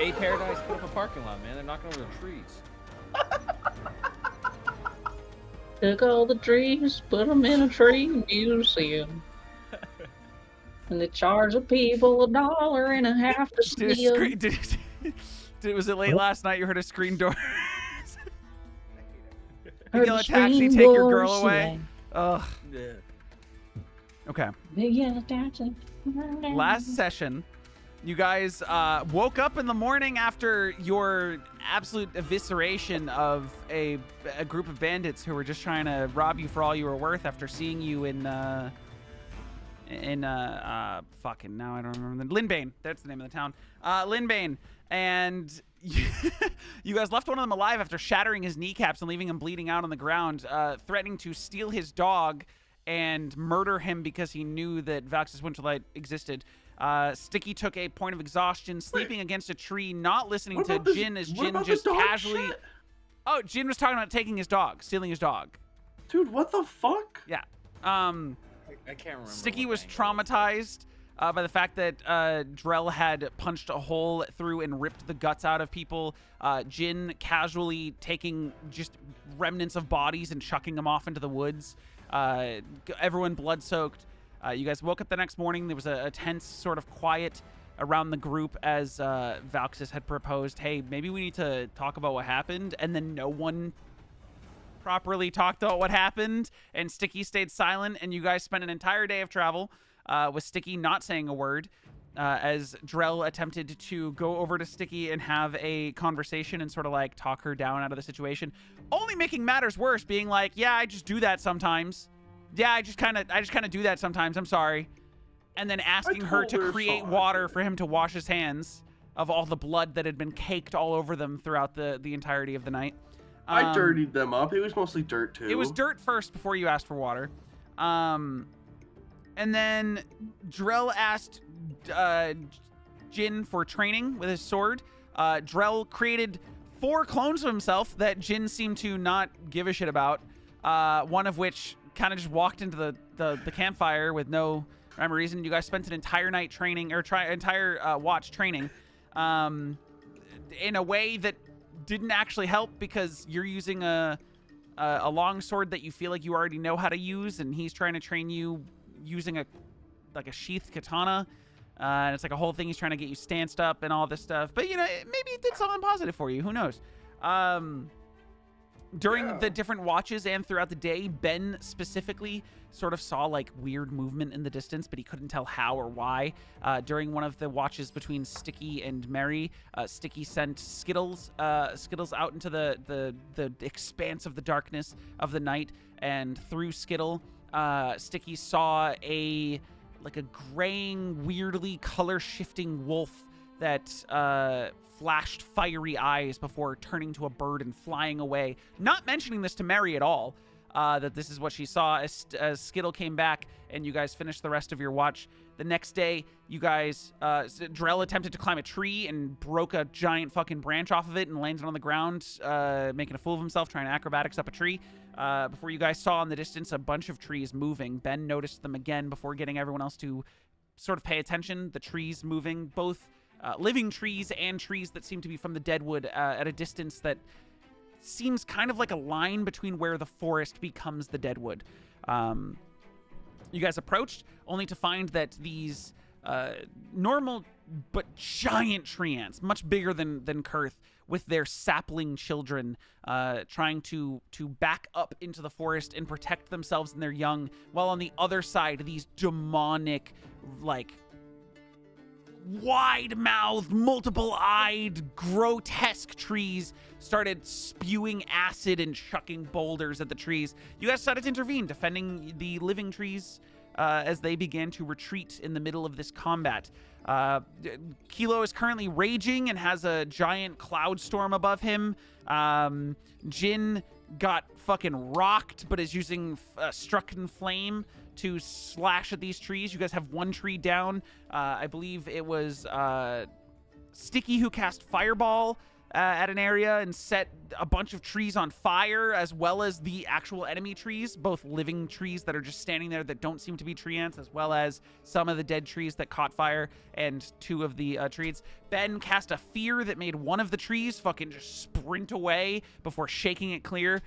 Bay Paradise put up a parking lot, man. They're knocking over the trees. Took all the trees, put them in a tree museum. And they charge the people $1.50 to see them. Was it late last night you heard a screen door? Heard Yell the a taxi, screen take your door girl away. slam. Ugh. Yeah. Okay. Big yellow taxi. Last session, you guys woke up in the morning after your absolute evisceration of a group of bandits who were just trying to rob you for all you were worth after seeing you in fucking, now I don't remember. Linbane. That's the name of the town. Linbane. And you guys left one of them alive after shattering his kneecaps and leaving him bleeding out on the ground, threatening to steal his dog and murder him because he knew that Valx's Winterlight existed. Sticky took a point of exhaustion, sleeping against a tree, not listening to Jin as Jin just casually... Shit? Oh, Jin was talking about taking his dog, stealing his dog. Dude, what the fuck? Yeah. I can't remember. Sticky was traumatized by the fact that Dreyll had punched a hole through and ripped the guts out of people. Jin casually taking just remnants of bodies and chucking them off into the woods. Everyone blood-soaked. You guys woke up the next morning. There was a tense sort of quiet around the group as Valxis had proposed, hey, maybe we need to talk about what happened. And then no one properly talked about what happened. And Sticky stayed silent. And you guys spent an entire day of travel with Sticky not saying a word. As Dreyll attempted to go over to Sticky and have a conversation and sort of like talk her down out of the situation, only making matters worse, being like, yeah, I just do that sometimes. Yeah, I just kind of do that sometimes. I'm sorry. And then asking her to create water for him to wash his hands of all the blood that had been caked all over them throughout the entirety of the night. I dirtied them up. It was mostly dirt too. It was dirt first before you asked for water. And then Dreyll asked Jin for training with his sword. Dreyll created 4 clones of himself that Jin seemed to not give a shit about. One of which kind of just walked into the campfire with no rhyme or reason. You guys spent an entire night training, or entire watch training, in a way that didn't actually help because you're using a long sword that you feel like you already know how to use, and he's trying to train you using a sheathed katana. And it's like a whole thing. He's trying to get you stanced up and all this stuff. But, you know, maybe it did something positive for you. Who knows? During the different watches and throughout the day, Ben specifically sort of saw like weird movement in the distance, but he couldn't tell how or why. During one of the watches between Sticky and Mary, Sticky sent Skittles out into the expanse of the darkness of the night, and through Skittle, Sticky saw a graying, weirdly color-shifting wolf that flashed fiery eyes before turning to a bird and flying away. Not mentioning this to Mary at all, that this is what she saw as Skittle came back and you guys finished the rest of your watch. The next day, you guys, Dreyll attempted to climb a tree and broke a giant fucking branch off of it and landed on the ground, making a fool of himself, trying to acrobatics up a tree. Before you guys saw in the distance a bunch of trees moving. Ben noticed them again before getting everyone else to sort of pay attention. The trees moving, both living trees and trees that seem to be from the deadwood at a distance that seems kind of like a line between where the forest becomes the deadwood. You guys approached only to find that these normal but giant tree ants, much bigger than Kurth, with their sapling children trying to back up into the forest and protect themselves and their young, while on the other side, these demonic, like, wide-mouthed, multiple-eyed, grotesque trees started spewing acid and chucking boulders at the trees. You guys decided to intervene, defending the living trees as they began to retreat in the middle of this combat. Kelo is currently raging and has a giant cloud storm above him. Jin got fucking rocked, but is using Strucken Flame to slash at these trees. You guys have one tree down. I believe it was Sticky who cast Fireball at an area and set a bunch of trees on fire, as well as the actual enemy trees, both living trees that are just standing there that don't seem to be tree ants, as well as some of the dead trees that caught fire and 2 of the trees. Ben cast a fear that made one of the trees fucking just sprint away before shaking it clear.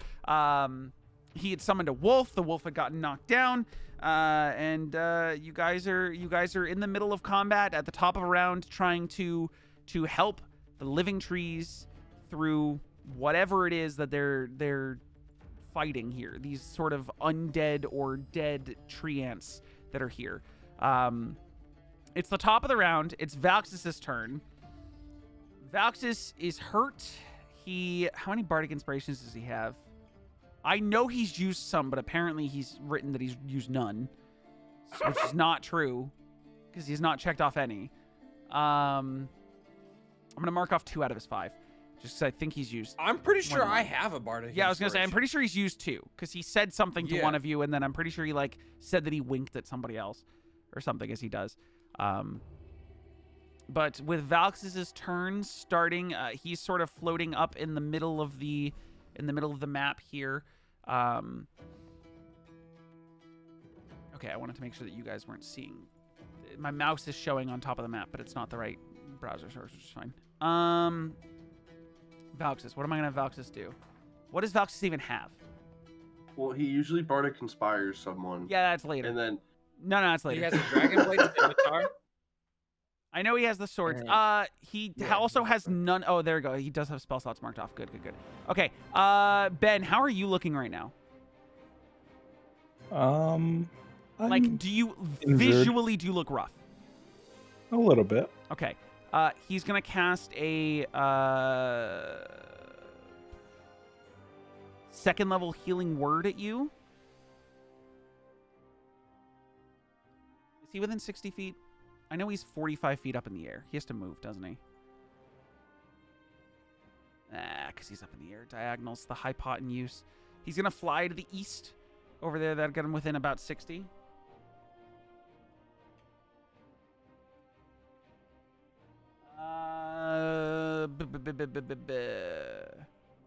He had summoned a wolf. The wolf had gotten knocked down. And you guys are in the middle of combat at the top of a round, trying to help the living trees through whatever it is that they're fighting here. These sort of undead or dead tree ants that are here. It's the top of the round. It's Valxis's turn. Valxis is hurt. How many bardic inspirations does he have? I know he's used some, but apparently he's written that he's used none, which is not true because he's not checked off any. I'm going to mark off 2 out of his 5 just because I think he's used. I'm pretty sure I have a bardic. Yeah, I was going to say, I'm pretty sure he's used 2 because he said something to one of you, and then I'm pretty sure he said that he winked at somebody else or something as he does. But with Valxis's turn starting, he's sort of floating up in the middle of the map here. Okay, I wanted to make sure that you guys weren't seeing. My mouse is showing on top of the map, but it's not the right browser source, which is fine. Valxis, what am I gonna have Valxis do? What does Valxis even have? Well, he usually bardic inspires someone. Yeah, that's later. And then no, that's later. He has a dragon blade scimitar. I know he has the swords. He also has none. Oh, there we go. He does have spell slots marked off. Good. Okay. Ben, how are you looking right now? Do you visually do you look rough? A little bit. Okay. He's gonna cast a 2nd level healing word at you. Is he within 60 feet? I know he's 45 feet up in the air. He has to move, doesn't he? Because he's up in the air. Diagonals, the high pot in use. He's going to fly to the east over there. That'll get him within about 60.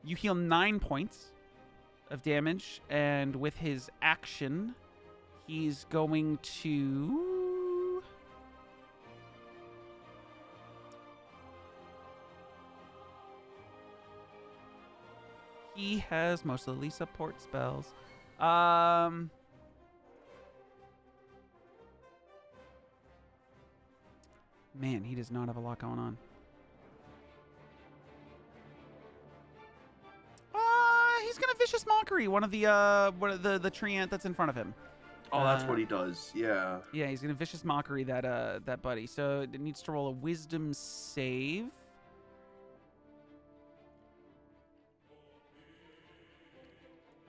You heal 9 points of damage. And with his action, he's going to... He has mostly support spells. Man, he does not have a lot going on. He's gonna vicious mockery one of the tree ant that's in front of him. Oh, that's what he does. Yeah. Yeah, he's gonna vicious mockery that buddy. So it needs to roll a wisdom save.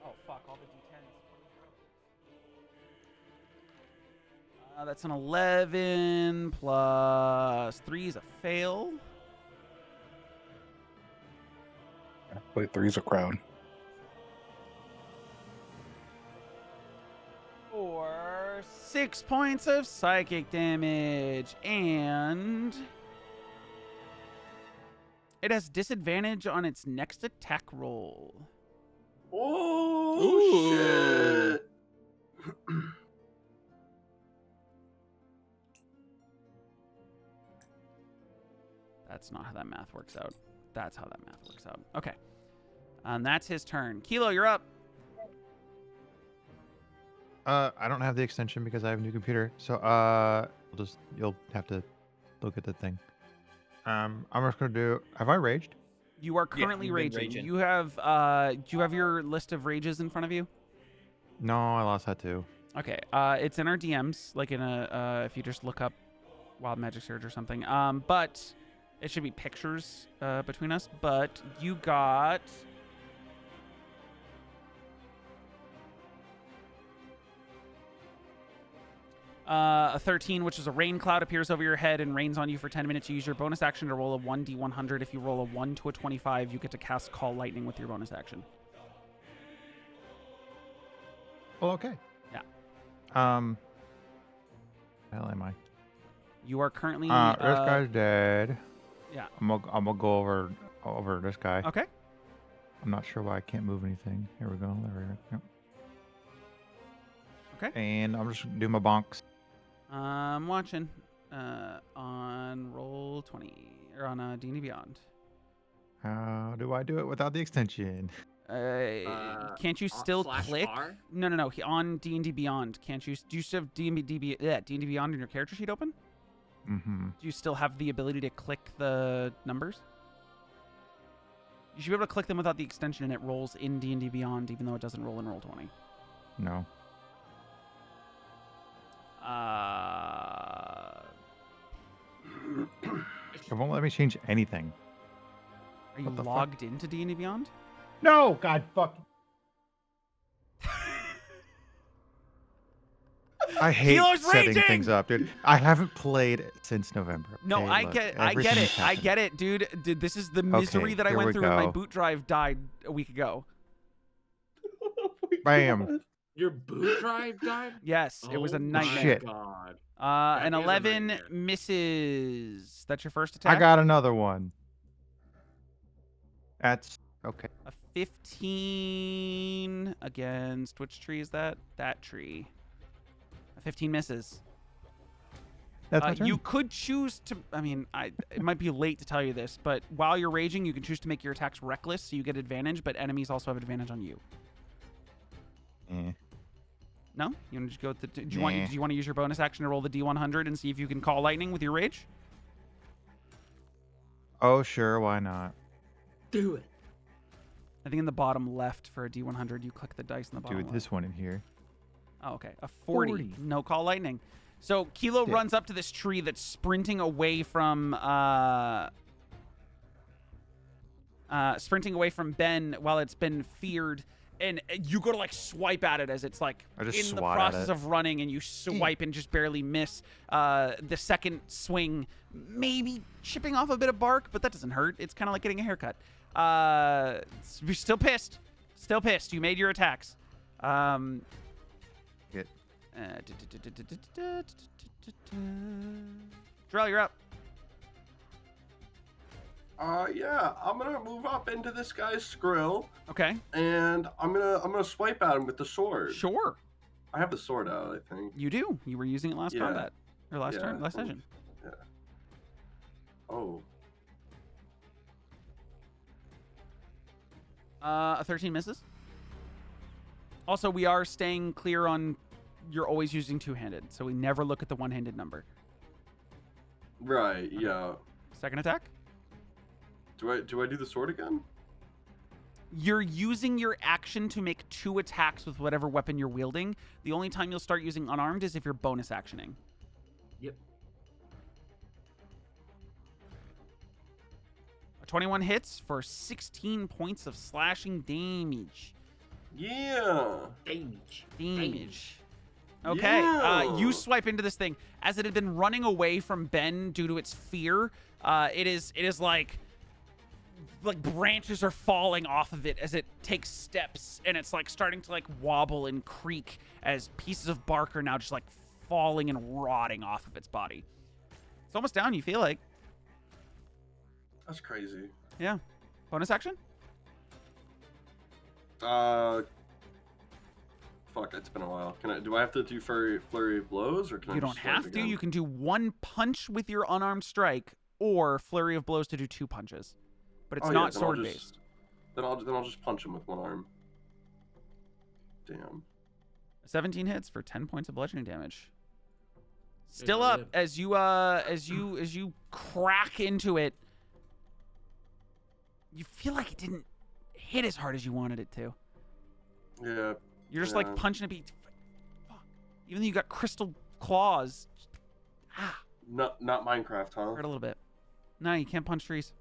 Oh fuck! All the d10s. That's an 11 plus 3 is a fail. Play 3's a crowd. For 6 points of psychic damage, and it has disadvantage on its next attack roll. Oh, shit. That's not how that math works out. That's how that math works out. Okay. And that's his turn. Kelo, you're up. I don't have the extension because I have a new computer. So you'll have to look at the thing. I'm just gonna do. Have I raged? You are currently raging. You have do you have your list of rages in front of you? No, I lost that too. Okay. It's in our DMs, like in a if you just look up Wild Magic Surge or something. But it should be pictures between us. But you got a 13, which is a rain cloud, appears over your head and rains on you for 10 minutes. You use your bonus action to roll a 1d100. If you roll a 1 to a 25, you get to cast Call Lightning with your bonus action. Oh, okay. Yeah. Hell am I? You are currently... this guy's dead. Yeah. I'm gonna go over over this guy. Okay. I'm not sure why I can't move anything. Here we go. There we go. Yep. Okay. And I'm just doing my bonks. I'm watching on roll 20 or on D&D Beyond. How do I do it without the extension? Can't you still click? /R? No. On D&D Beyond, can't you? Do you still have D&D Beyond in your character sheet open? Mm-hmm. Do you still have the ability to click the numbers? You should be able to click them without the extension, and it rolls in D&D Beyond, even though it doesn't roll in roll 20. No. It won't let me change anything. Are you What the fuck? logged into D&D Beyond? No, God, fuck. I hate Kelo's setting raging! things up, dude. I haven't played since November. No, okay? I Look, get everything it. I happened. get it, dude. This is the misery that I here went we through when my go. boot drive died a week ago. Bam. Your boot drive died? Yes, it was a Oh nightmare. Shit. My God. An That is a 11 nightmare. misses. That's your first attack? I got another one. That's okay. A 15 against which tree is that? That tree. A 15 misses. That's my turn. You could choose to. I mean, it might be late to tell you this, but while you're raging, you can choose to make your attacks reckless, so you get advantage. But enemies also have advantage on you. Eh. No, you want to just go with the? Do you Nah. want to use your bonus action to roll the D100 and see if you can call lightning with your rage? Oh, sure. Why not? Do it. I think in the bottom left for a D100, you click the dice in the bottom Do left. this one in here. Oh, okay. A 40. 40. No call lightning. So Kelo Yeah. runs up to this tree that's sprinting away from Ben while it's been feared, and you go to like swipe at it as it's like I just in the swat at process it. of running, and you swipe and just barely miss. The second swing, maybe chipping off a bit of bark, but that doesn't hurt. It's kind of like getting a haircut. You're still pissed. Still pissed. You made your attacks. Get. Dreyll, you're up. Yeah, I'm gonna move up into this guy's skrill, Okay. and I'm gonna swipe at him with the sword. Sure. I have the sword out, I think. You do. You were using it last Yeah. combat. Or last Yeah, turn, last cool. session. Yeah. Oh. A 13 misses. Also, we are staying clear on you're always using two-handed, so we never look at the one-handed number. Right. Yeah. Second attack. Do I do the sword again? You're using your action to make 2 attacks with whatever weapon you're wielding. The only time you'll start using unarmed is if you're bonus actioning. Yep. A 21 hits for 16 points of slashing damage. Yeah. Damage. Okay, Yeah. you swipe into this thing. As it had been running away from Ben due to its fear, it is like branches are falling off of it as it takes steps, and it's like starting to like wobble and creak as pieces of bark are now just like falling and rotting off of its body. It's almost down, you feel like. That's crazy. Yeah. Bonus action? Fuck, it's been a while. Do I have to do flurry of blows, or can I You just don't swipe have to. again? You can do 1 punch with your unarmed strike, or flurry of blows to do 2 punches. But it's Oh, yeah, not then I'll sword just- based. Then I'll just punch him with one arm. Damn. 17 hits for 10 points of bludgeoning damage. There's Still no up lip. as you crack into it. You feel like it didn't hit as hard as you wanted it to. Yeah. You're just Yeah. like punching a beat. Fuck. Even though you got crystal claws. Not Minecraft, huh? Hurt a little bit. No, you can't punch trees.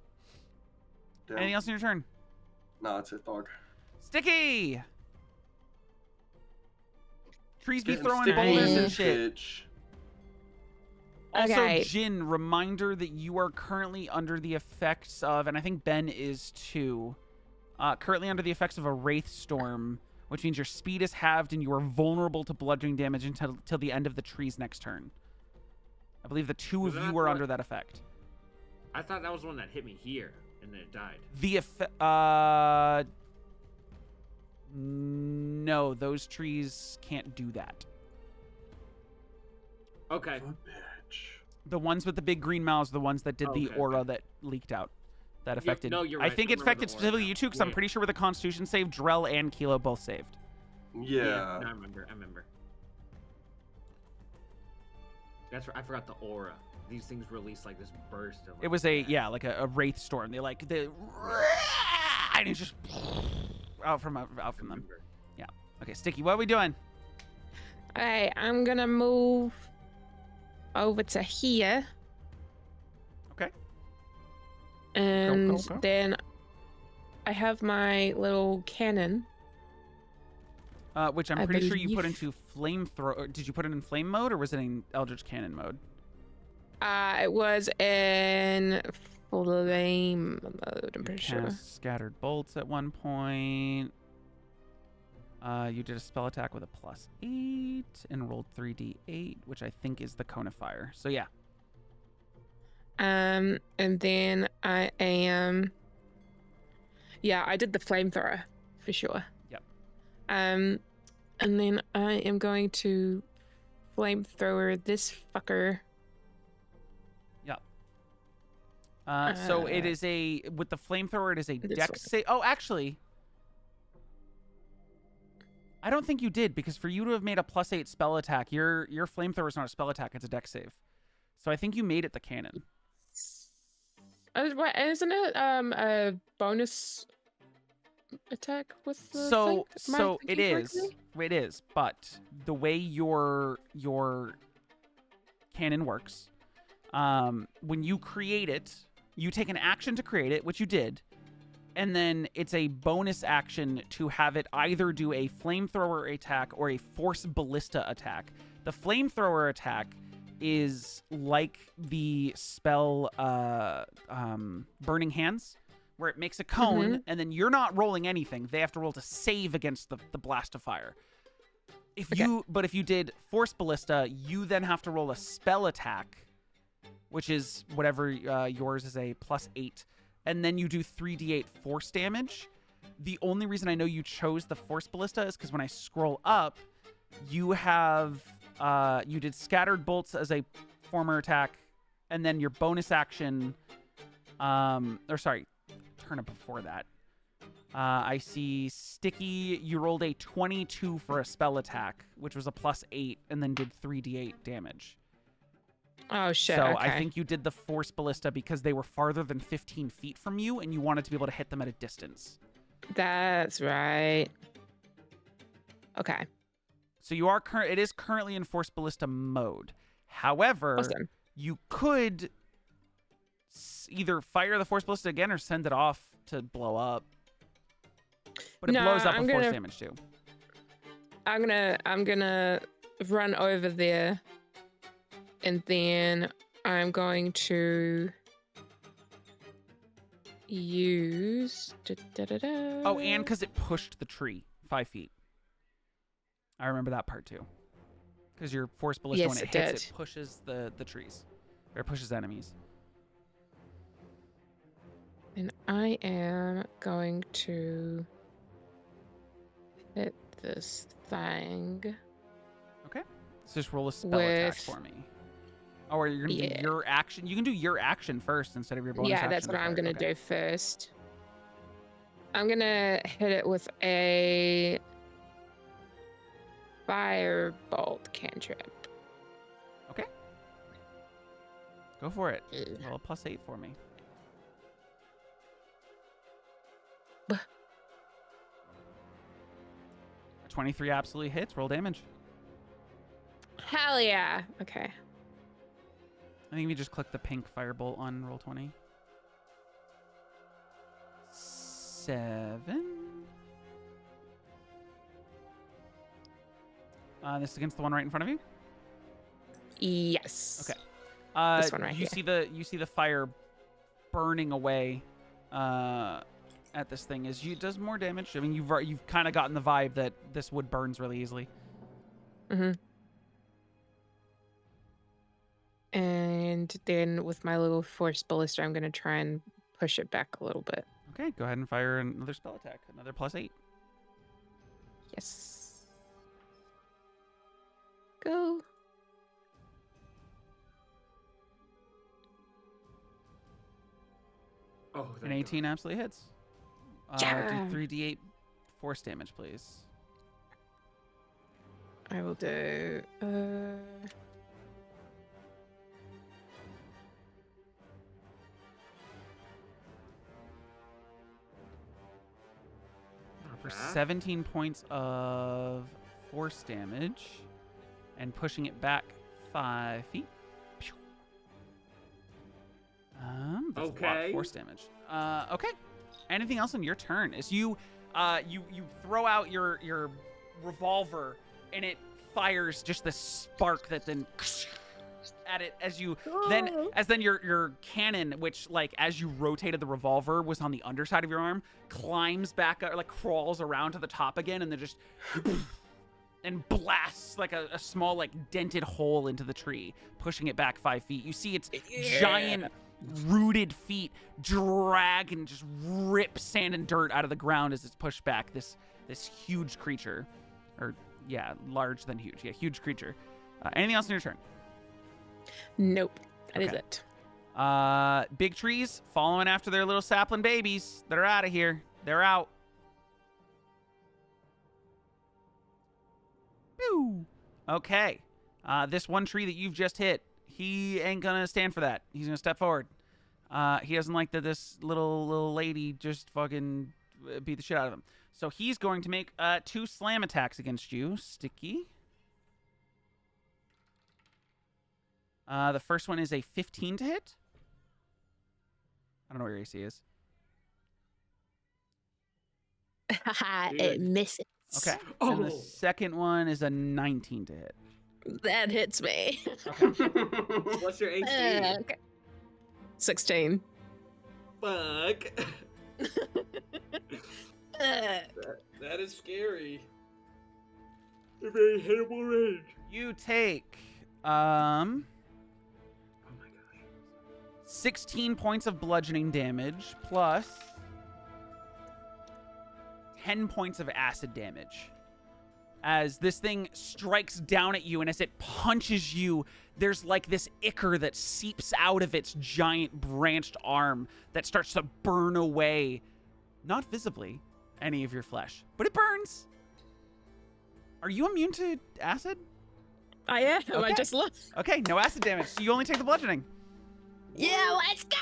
Damn. Anything else in your turn? No, that's it, dog. Sticky! Trees be Getting throwing sticky boulders in and this shit. bitch. Also, Okay. Jin, reminder that you are currently under the effects of, and I think Ben is too, currently under the effects of a Wraith Storm, which means your speed is halved and you are vulnerable to bludgeoning damage until the end of the tree's next turn. I believe the 2 of Was you that are what- under that effect. I thought that was the one that hit me here. and then it died. No, those trees can't do that. Okay. Son of a bitch. The ones with the big green mouths are the ones that did the Okay, aura okay. that leaked out. That Yep, affected. no, you're I right. think I it remember affected the aura specifically now. you too, because Yeah, I'm pretty sure with the Constitution save, Dreyll and Kelo both saved. Yeah. no, I remember. That's right. I forgot the aura. These things release like this burst of. It was like a wraith storm. They like and it's just out from them. Remember. Okay, Sticky, what are we doing? Alright, I'm gonna move over to here. Okay. And go. then I have my little cannon. Which I'm I pretty sure you put believe- into flamethrower. Did you put it in flame mode or was it in Eldritch Cannon mode? It was in flame mode, I'm pretty sure. Cast scattered bolts at one point. You did a spell attack with a +8 and rolled 3d8, which I think is the cone of fire. So yeah. And then I am. Yeah, I did the flamethrower for sure. Yep. And then I am going to flamethrower this fucker. So it is with the flamethrower. It is a this dex one. save. Oh, actually, I don't think you did, because for you to have made a +8 spell attack, your flamethrower is not a spell attack; it's a dex save. So I think you made it the cannon. What, isn't it a bonus attack with the So thing? Am I it thinking is. correctly? It is. But the way your cannon works, when you create it, you take an action to create it, which you did, and then it's a bonus action to have it either do a flamethrower attack or a force ballista attack. The flamethrower attack is like the spell Burning Hands, where it makes a cone, and then you're not rolling anything. They have to roll to save against the blast of fire. But if you did Force Ballista, you then have to roll a spell attack, which is whatever yours is a +8, and then you do 3d8 force damage. The only reason I know you chose the Force Ballista is because when I scroll up, you have you did Scattered Bolts as a former attack, and then your bonus action, turn it before that. I see Sticky, you rolled a 22 for a spell attack, which was a +8, and then did 3d8 damage. Oh shit. So okay. I think you did the Force Ballista because they were farther than 15 feet from you, and you wanted to be able to hit them at a distance. That's right. Okay. So you are it is currently in Force Ballista mode. However, Awesome. you could either fire the Force Ballista again or send it off to blow up. But it No, blows up I'm with force gonna- damage too. I'm gonna run over there, and then I'm going to use. Oh, and because it pushed the tree 5 feet. I remember that part too. Because your Force Ballista, when Yes, it it hits, did. it pushes the trees. Or it pushes enemies. And I am going to hit this thing. So just roll a spell attack With- for me. Oh, or you're going to Yeah. do your action? You can do your action first instead of your bonus action. Yeah, that's to what I'm fire. gonna Okay. do first. I'm gonna hit it with a firebolt cantrip. Go for it. Ugh. Roll a +8 for me. Buh. 23 absolutely hits. Roll damage. Hell yeah. Okay. I think if you just click the pink firebolt on roll 20. 7. This is against the one right in front of you. Yes. Okay. This one right you here. see the fire burning away at this thing as you does more damage. I mean, you've kind of gotten the vibe that this wood burns really easily. Mm-hmm. And then with my little force ballista, I'm gonna try and push it back a little bit. Okay, go ahead and fire another spell attack. Another +8. Yes. Go. Oh, An thank 18 absolutely hits. Yeah. Do 3d8 force damage, please. I will do. For bad. 17 points of force damage and pushing it back 5 feet. Pew. That's a lot of Okay. force damage. Okay. Anything else on your turn? As you throw out your revolver and it fires just this spark that then at it as you then your cannon, which like as you rotated the revolver was on the underside of your arm, climbs back up, like crawls around to the top again, and then just and blasts like a small like dented hole into the tree, pushing it back 5 feet. You see its giant rooted feet drag and just rip sand and dirt out of the ground as it's pushed back. This huge creature, or yeah, large than huge. Yeah, huge creature. Anything else on your turn? Nope. That is Okay. it. Big trees following after their little sapling babies. They're out of here. They're out. Pew. Okay. This one tree that you've just hit, he ain't gonna stand for that. He's gonna step forward. He doesn't like that this little lady just fucking beat the shit out of him. So he's going to make 2 slam attacks against you, Sticky. The first one is a 15 to hit. I don't know what your AC is. It misses. Okay. Oh. And the second one is a 19 to hit. That hits me. What's your AC? Okay. 16. Fuck. That is scary. A very hittable range. You take Oh my gosh. 16 points of bludgeoning damage plus 10 points of acid damage. As this thing strikes down at you, and as it punches you, there's like this ichor that seeps out of its giant branched arm that starts to burn away, not visibly, any of your flesh, but it burns. Are you immune to acid? I am. Okay. I just looked. Okay, no acid damage, so you only take the bludgeoning. Yeah, let's go.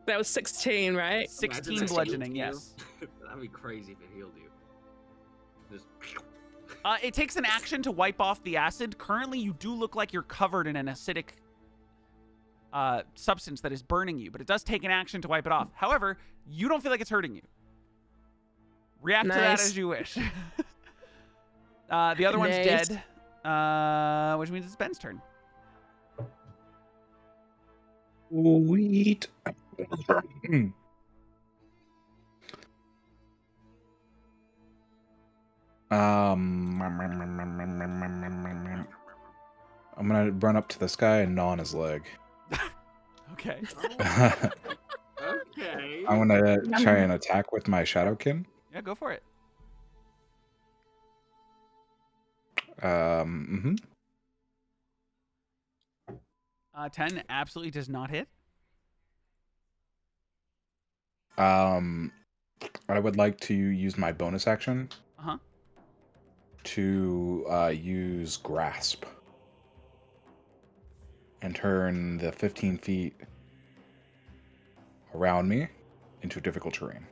That was 16, right? 16 Imagine that bludgeoning, healed yes. you. That'd be crazy if it healed you. Just It takes an action to wipe off the acid. Currently, you do look like you're covered in an acidic substance that is burning you, but it does take an action to wipe it off. However, you don't feel like it's hurting you. React to that Nice. as you wish. The other one's Nice. dead, which means it's Ben's turn. Sweet. I'm gonna run up to this guy and gnaw on his leg. Okay. okay. I'm gonna try and attack with my Shadowkin. Yeah, go for it. 10 absolutely does not hit. I would like to use my bonus action Uh-huh. to use Grasp and turn the 15 feet around me into difficult terrain.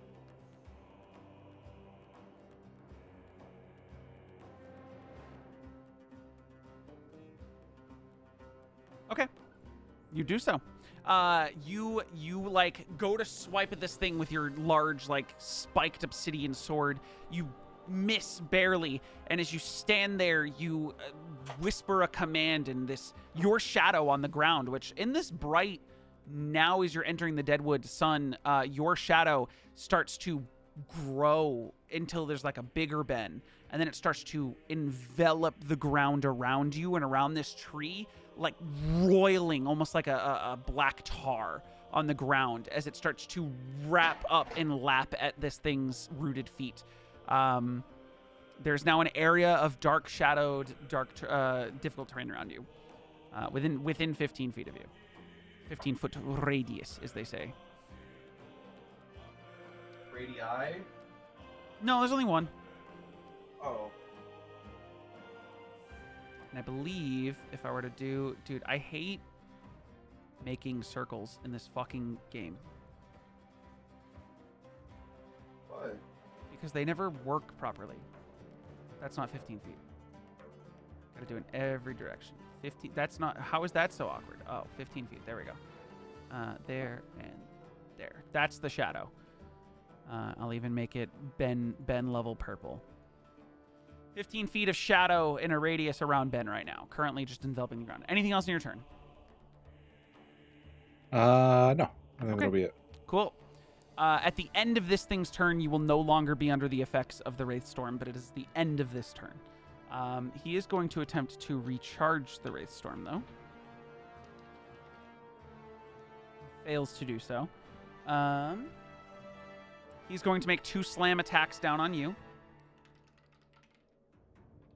Okay. You do so. You like go to swipe at this thing with your large like spiked obsidian sword. You miss barely, and as you stand there, you whisper a command, and your shadow on the ground, which in this bright, now as you're entering the Deadwood sun, your shadow starts to grow until there's like a bigger bend, and then it starts to envelop the ground around you and around this tree like roiling, almost like a black tar on the ground as it starts to wrap up and lap at this thing's rooted feet. There's now an area of dark shadowed, difficult terrain around you, within 15 feet of you. 15-foot radius, as they say. Radii? No, there's only one. Oh. And I believe if I were to do... Dude, I hate making circles in this fucking game. Why? Because they never work properly. That's not 15 feet. Gotta do it in every direction. 15... That's not... How is that so awkward? Oh, 15 feet. There we go. There and there. That's the shadow. I'll even make it Ben level purple. 15 feet of shadow in a radius around Ben right now. Currently just enveloping the ground. Anything else in your turn? No. I think that'll be it. Cool. At the end of this thing's turn, you will no longer be under the effects of the Wraith Storm, but it is the end of this turn. He is going to attempt to recharge the Wraith Storm, though. Fails to do so. He's going to make 2 slam attacks down on you.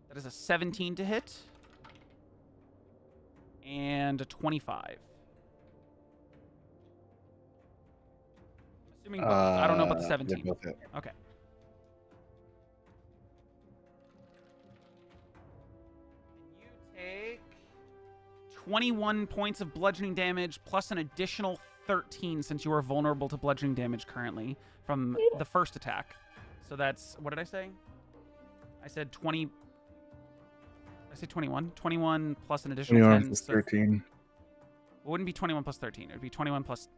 That is a 17 to hit. And a 25. Assuming both. I don't know about the 17. Yeah, both hit. Okay. You take 21 points of bludgeoning damage plus an additional 13 since you are vulnerable to bludgeoning damage currently from the first attack. So that's, what did I say? I said 20. I said 21. 21 plus an additional 21 10. plus So 13. it wouldn't be 21 plus 13. It would be 21 plus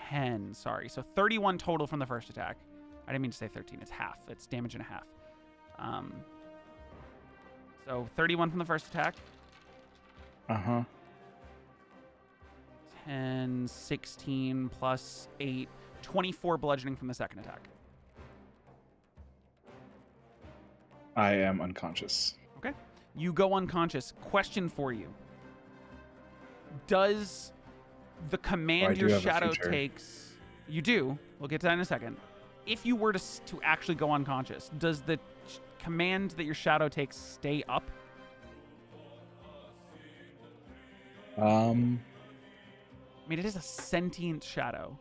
10. Sorry. So 31 total from the first attack. I didn't mean to say 13. It's half. It's damage and a half. So 31 from the first attack. Uh-huh. 10, 16 plus 8. 24 bludgeoning from the second attack. I am unconscious. Okay. You go unconscious. Question for you. Does the command I do your have a shadow feature. takes... You do. We'll get to that in a second. If you were to actually go unconscious, does the command that your shadow takes stay up? I mean, it is a sentient shadow.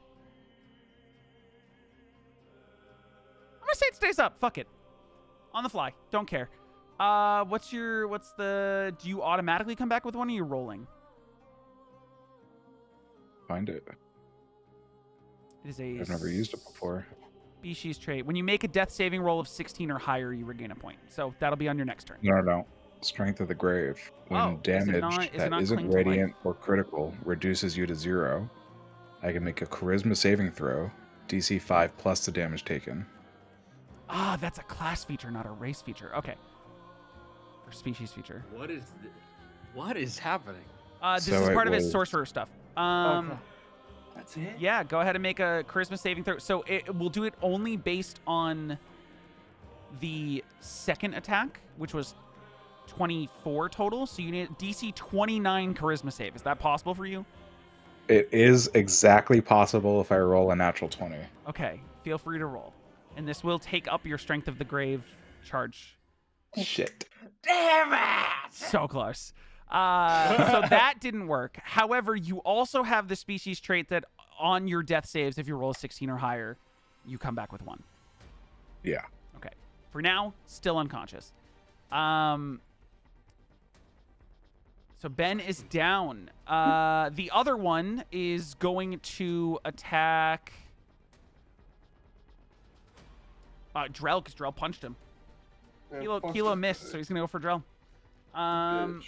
I'm gonna say it stays up. Fuck it. On the fly. Don't care. Do you automatically come back with one or are you rolling? Find it. It is a I've never used it before. species trait. When you make a death saving roll of 16 or higher, you regain a point. So that'll be on your next turn. No. Strength of the Grave. When Oh, is it damage not- is it that not isn't cling to life? radiant or critical reduces you to 0, I can make a charisma saving throw, DC 5 plus the damage taken. Ah, that's a class feature, not a race feature. Okay. Or species feature. What is happening? This So is it part of his was- sorcerer stuff. Okay. That's it? Yeah, go ahead and make a charisma saving throw. So it will do it only based on the second attack, which was 24 total. So you need DC 29 charisma save. Is that possible for you? It is exactly possible if I roll a natural 20. Okay, feel free to roll. And this will take up your Strength of the Grave charge. Shit. Damn it! So close. So that didn't work. However, you also have the species trait that on your death saves, if you roll a 16 or higher, you come back with 1. Yeah. Okay. For now, still unconscious. So Ben is down. The other one is going to attack Dreyll, because Dreyll punched him. Kelo missed, so he's going to go for Dreyll. Bitch.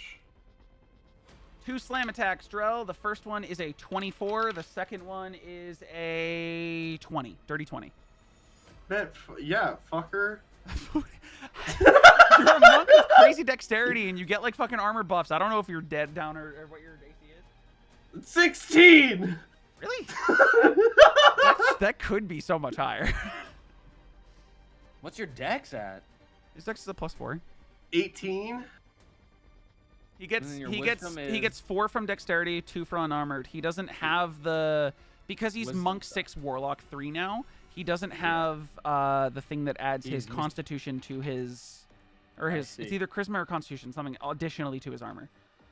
2 slam attacks, Dreyll. The first one is a 24. The second one is a 20. Dirty 20. Yeah, fucker. You're a monk with crazy dexterity, and you get, like, fucking armor buffs. I don't know if you're dead down or what your AC is. 16! Really? That could be so much higher. What's your dex at? His dex is a +4. 18? He gets then your he gets wisdom he gets is- 4 from dexterity, 2 for unarmored. He doesn't have the because he's Wisdom monk stuff. 6 warlock 3 now. He doesn't have the thing that adds his He's- constitution to his or I his it's see. either charisma or constitution, something additionally to his armor.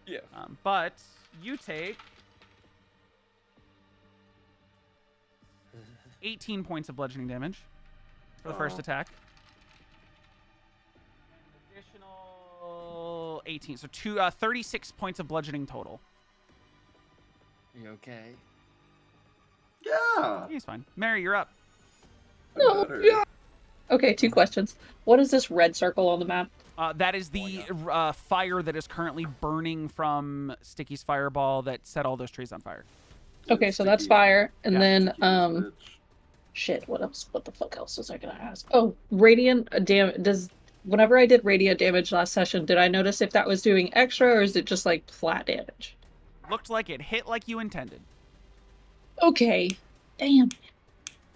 Yeah. But you take 18 points of bludgeoning damage for the first Oh. attack. Additional 18, so 36 points of bludgeoning total. You okay? Yeah. He's fine. Mary, you're up. No, Better. yeah. Okay, 2 questions. What is this red circle on the map? That is the fire that is currently burning from Sticky's fireball that set all those trees on fire. Okay, so that's Sticky. fire, and Yeah, then Sticky bitch. shit. What else? What the fuck else was I gonna ask? Oh, radiant damage. Whenever I did radiant damage last session, did I notice if that was doing extra or is it just like flat damage? Looked like it hit like you intended. Okay, damn.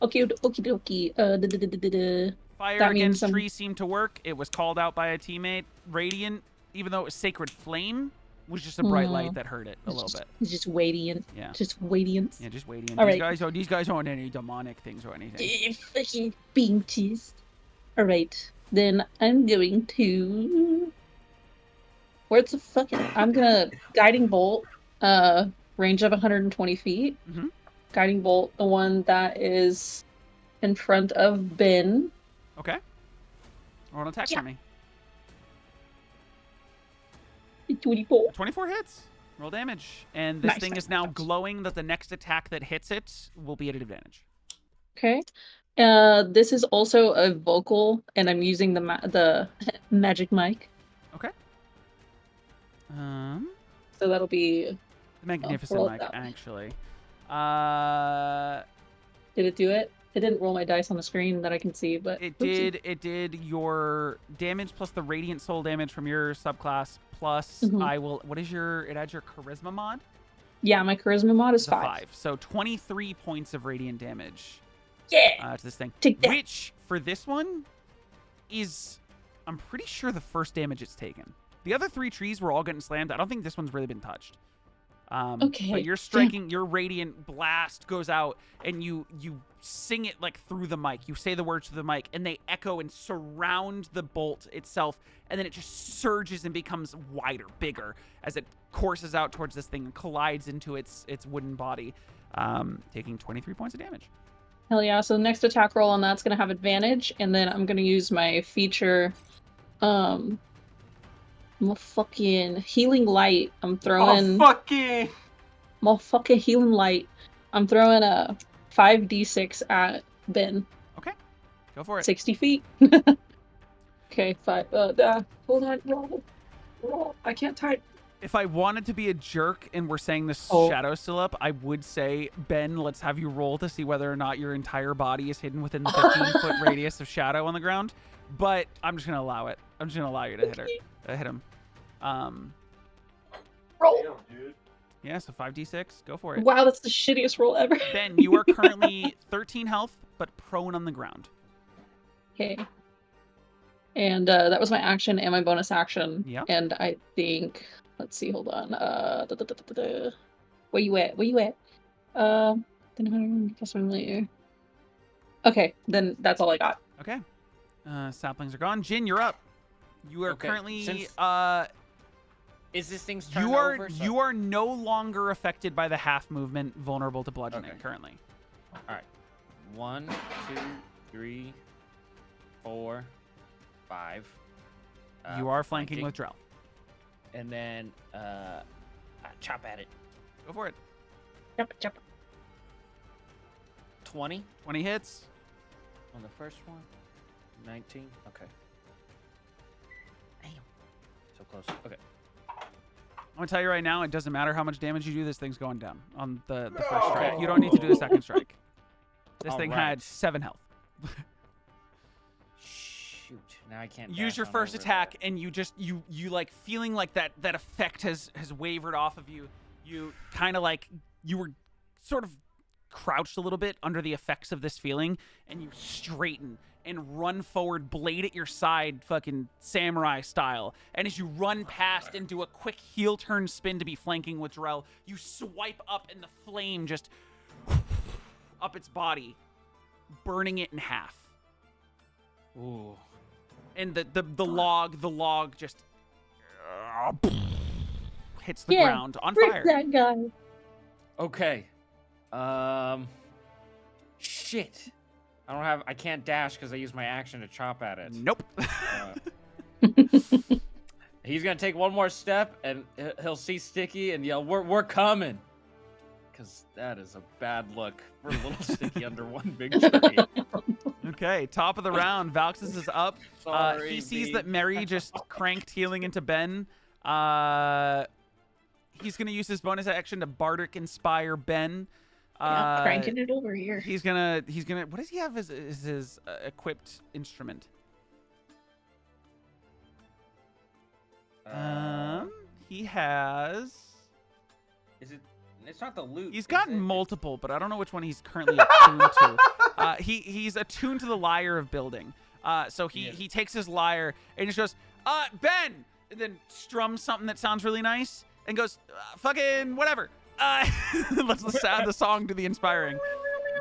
Okay, okie dokie. Fire That means against trees seemed to work. It was called out by a teammate. Radiant, even though it was sacred flame, was just a bright light that hurt it a little bit. It's just radiant. Yeah. Just radiant. Yeah, just waiting. All These right. guys aren't any demonic things or anything. Fucking beaches. Alright, then I'm going to. Where's the fucking. I'm gonna. Guiding Bolt, range of 120 feet. Mhm. Guiding Bolt, the one that is in front of Ben. Okay. Roll an attack Yeah. for me. 24. 24 hits. Roll damage. And this Nice, thing nice, is now nice. glowing that the next attack that hits it will be at advantage. Okay. This is also a vocal, and I'm using the magic mic. Okay. So that'll be. The magnificent roll it mic, that way. actually. Did it do it? It didn't roll my dice on the screen that I can see, but It oopsie. did your damage plus the radiant soul damage from your subclass plus Mhm. what is your it adds your charisma mod? Yeah, my charisma mod is It's a 5. So 23 points of radiant damage Yeah. to this thing. Take that. Which for this one is I'm pretty sure the first damage it's taken. The other 3 trees were all getting slammed. I don't think this one's really been touched. Okay, But you're striking, your radiant blast goes out, and you sing it like through the mic. You say the words to the mic, and they echo and surround the bolt itself, and then it just surges and becomes wider, bigger, as it courses out towards this thing and collides into its wooden body, taking 23 points of damage. Hell yeah. So the next attack roll on that's going to have advantage, and then I'm going to use my feature, fucking healing light. I'm throwing fucking. healing light. I'm throwing a 5d6 at Ben. Okay, go for it. 60 feet. Okay, 5. Hold on. Roll. I can't type. If I wanted to be a jerk and we're saying this Oh. shadow's still up, I would say, Ben, let's have you roll to see whether or not your entire body is hidden within the 15-foot radius of shadow on the ground. But I'm just going to allow it. I'm just going to allow you to hit him. Roll. Damn, dude. Yeah, so 5d6. Go for it. Wow, that's the shittiest roll ever. Ben, you are currently 13 health, but prone on the ground. Okay. And that was my action and my bonus action. Yep. And I think, let's see, hold on. Where you at? Then guess I'm later. Okay, then that's all I got. Okay. Saplings are gone. Jin, you're up. You are Okay, currently since- Is this thing's turn you are over? So- you are no longer affected by the half movement, vulnerable to bludgeoning Okay. currently. 1, 2, 3, 4, 5. You are flanking with Dreyll. And then chop at it. Go for it. Jump. 20 20 hits. on the first one. 19. Okay. Damn. So close. Okay. I'm gonna tell you right now, it doesn't matter how much damage you do, this thing's going down on the first strike. You don't need to do a second strike. This thing Alright. had 7 health. Shoot. Now I can't. Use dash your on first over attack, that. and you like feeling like that effect has wavered off of you. You kind of like you were sort of crouched a little bit under the effects of this feeling, and you straighten and run forward, blade at your side, fucking samurai style. And as you run past and do a quick heel turn spin to be flanking with Dreyll, you swipe up and the flame just up its body, burning it in half. Ooh. And the log just hits the ground on fire. That guy. Okay. Shit. I can't dash because I used my action to chop at it. Nope. He's gonna take one more step and he'll see Sticky and yell, "We're coming!" Because that is a bad look for a little Sticky under one big tree. Okay, top of the round. Valxis is up. Sorry, He sees B. that Mary just cranked healing into Ben. He's gonna use his bonus action to Bardic Inspire Ben. Yeah, cranking it over here. He's gonna. What does he have as his equipped instrument? He has. Is it? It's not the loot. He's is got it? multiple, but I don't know which one he's currently attuned to. He's attuned to the lyre of building. So he takes his lyre and just goes, Ben, and then strums something that sounds really nice and goes, fucking whatever. Let's add the song to the inspiring.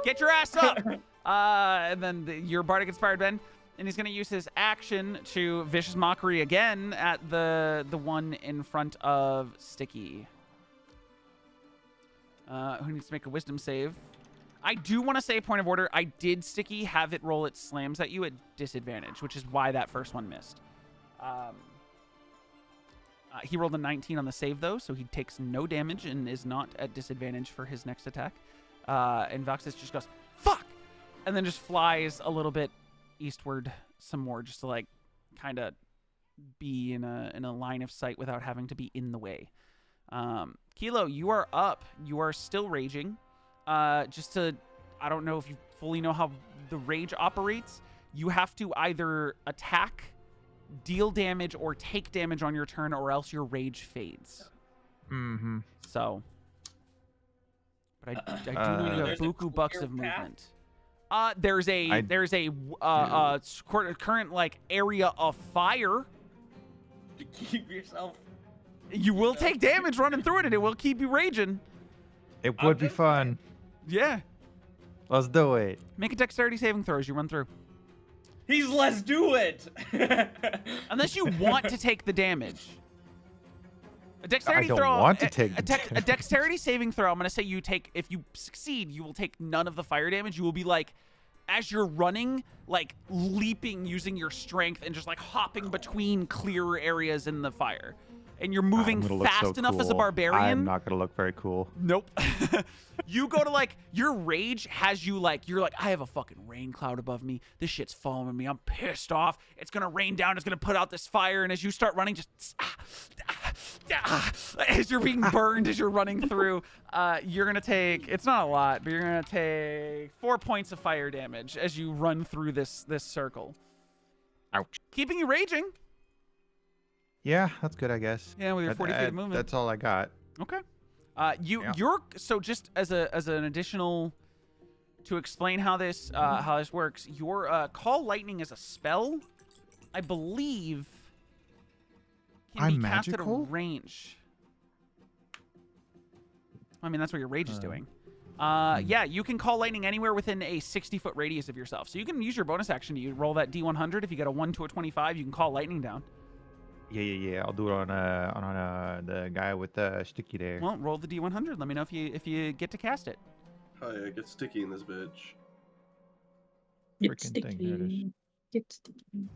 Get your ass up. And then your bardic inspired Ben, and he's gonna use his action to vicious mockery again at the one in front of Sticky. Who needs to make a wisdom save? I do want to say, point of order, I did, Sticky, have it roll its slams at you at disadvantage, which is why that first one missed. He rolled a 19 on the save, though, so he takes no damage and is not at disadvantage for his next attack. And Valxis just goes, fuck! And then just flies a little bit eastward some more, just to, like, kind of be in a line of sight without having to be in the way. Kelo, you are up. You are still raging. I don't know if you fully know how the rage operates. You have to either attack, deal damage, or take damage on your turn, or else your rage fades. Mm-hmm. So, but I do know you have buku bucks of movement. There's a current like area of fire. To keep yourself. You will take damage running through it, and it will keep you raging. It would be fun. Yeah. Let's do it. Make a dexterity saving throw as you run through. Let's do it. Unless you want to take the damage. A dexterity I don't throw. want to take a dexterity saving throw. I'm gonna say you take. If you succeed, you will take none of the fire damage. You will be like, as you're running, like leaping using your strength and just like hopping between clearer areas in the fire. And you're moving fast enough as a barbarian. I'm not gonna look very cool. Nope. You go to like, your rage has you like, you're like, I have a fucking rain cloud above me. This shit's following me. I'm pissed off. It's gonna rain down. It's gonna put out this fire. And as you start running, just as you're being burned as you're running through, you're gonna take, it's not a lot, but you're gonna take 4 points of fire damage as you run through this circle. Ouch. Keeping you raging. Yeah, that's good, I guess. Yeah, with your 40 feet of movement. That's all I got. Okay. You're so just as an additional to explain how this works. Your call lightning is a spell, I believe. Can be cast at a range. I mean, that's what your rage is doing. Yeah, you can call lightning anywhere within a 60-foot radius of yourself. So you can use your bonus action to roll that D100. If you get a 1 to a 25, you can call lightning down. Yeah. I'll do it on the guy with the sticky there. Well, roll the D100. Let me know if you get to cast it. Oh yeah, get sticky in this bitch. It's Freaking thing, there it is. sticky. It's sticky.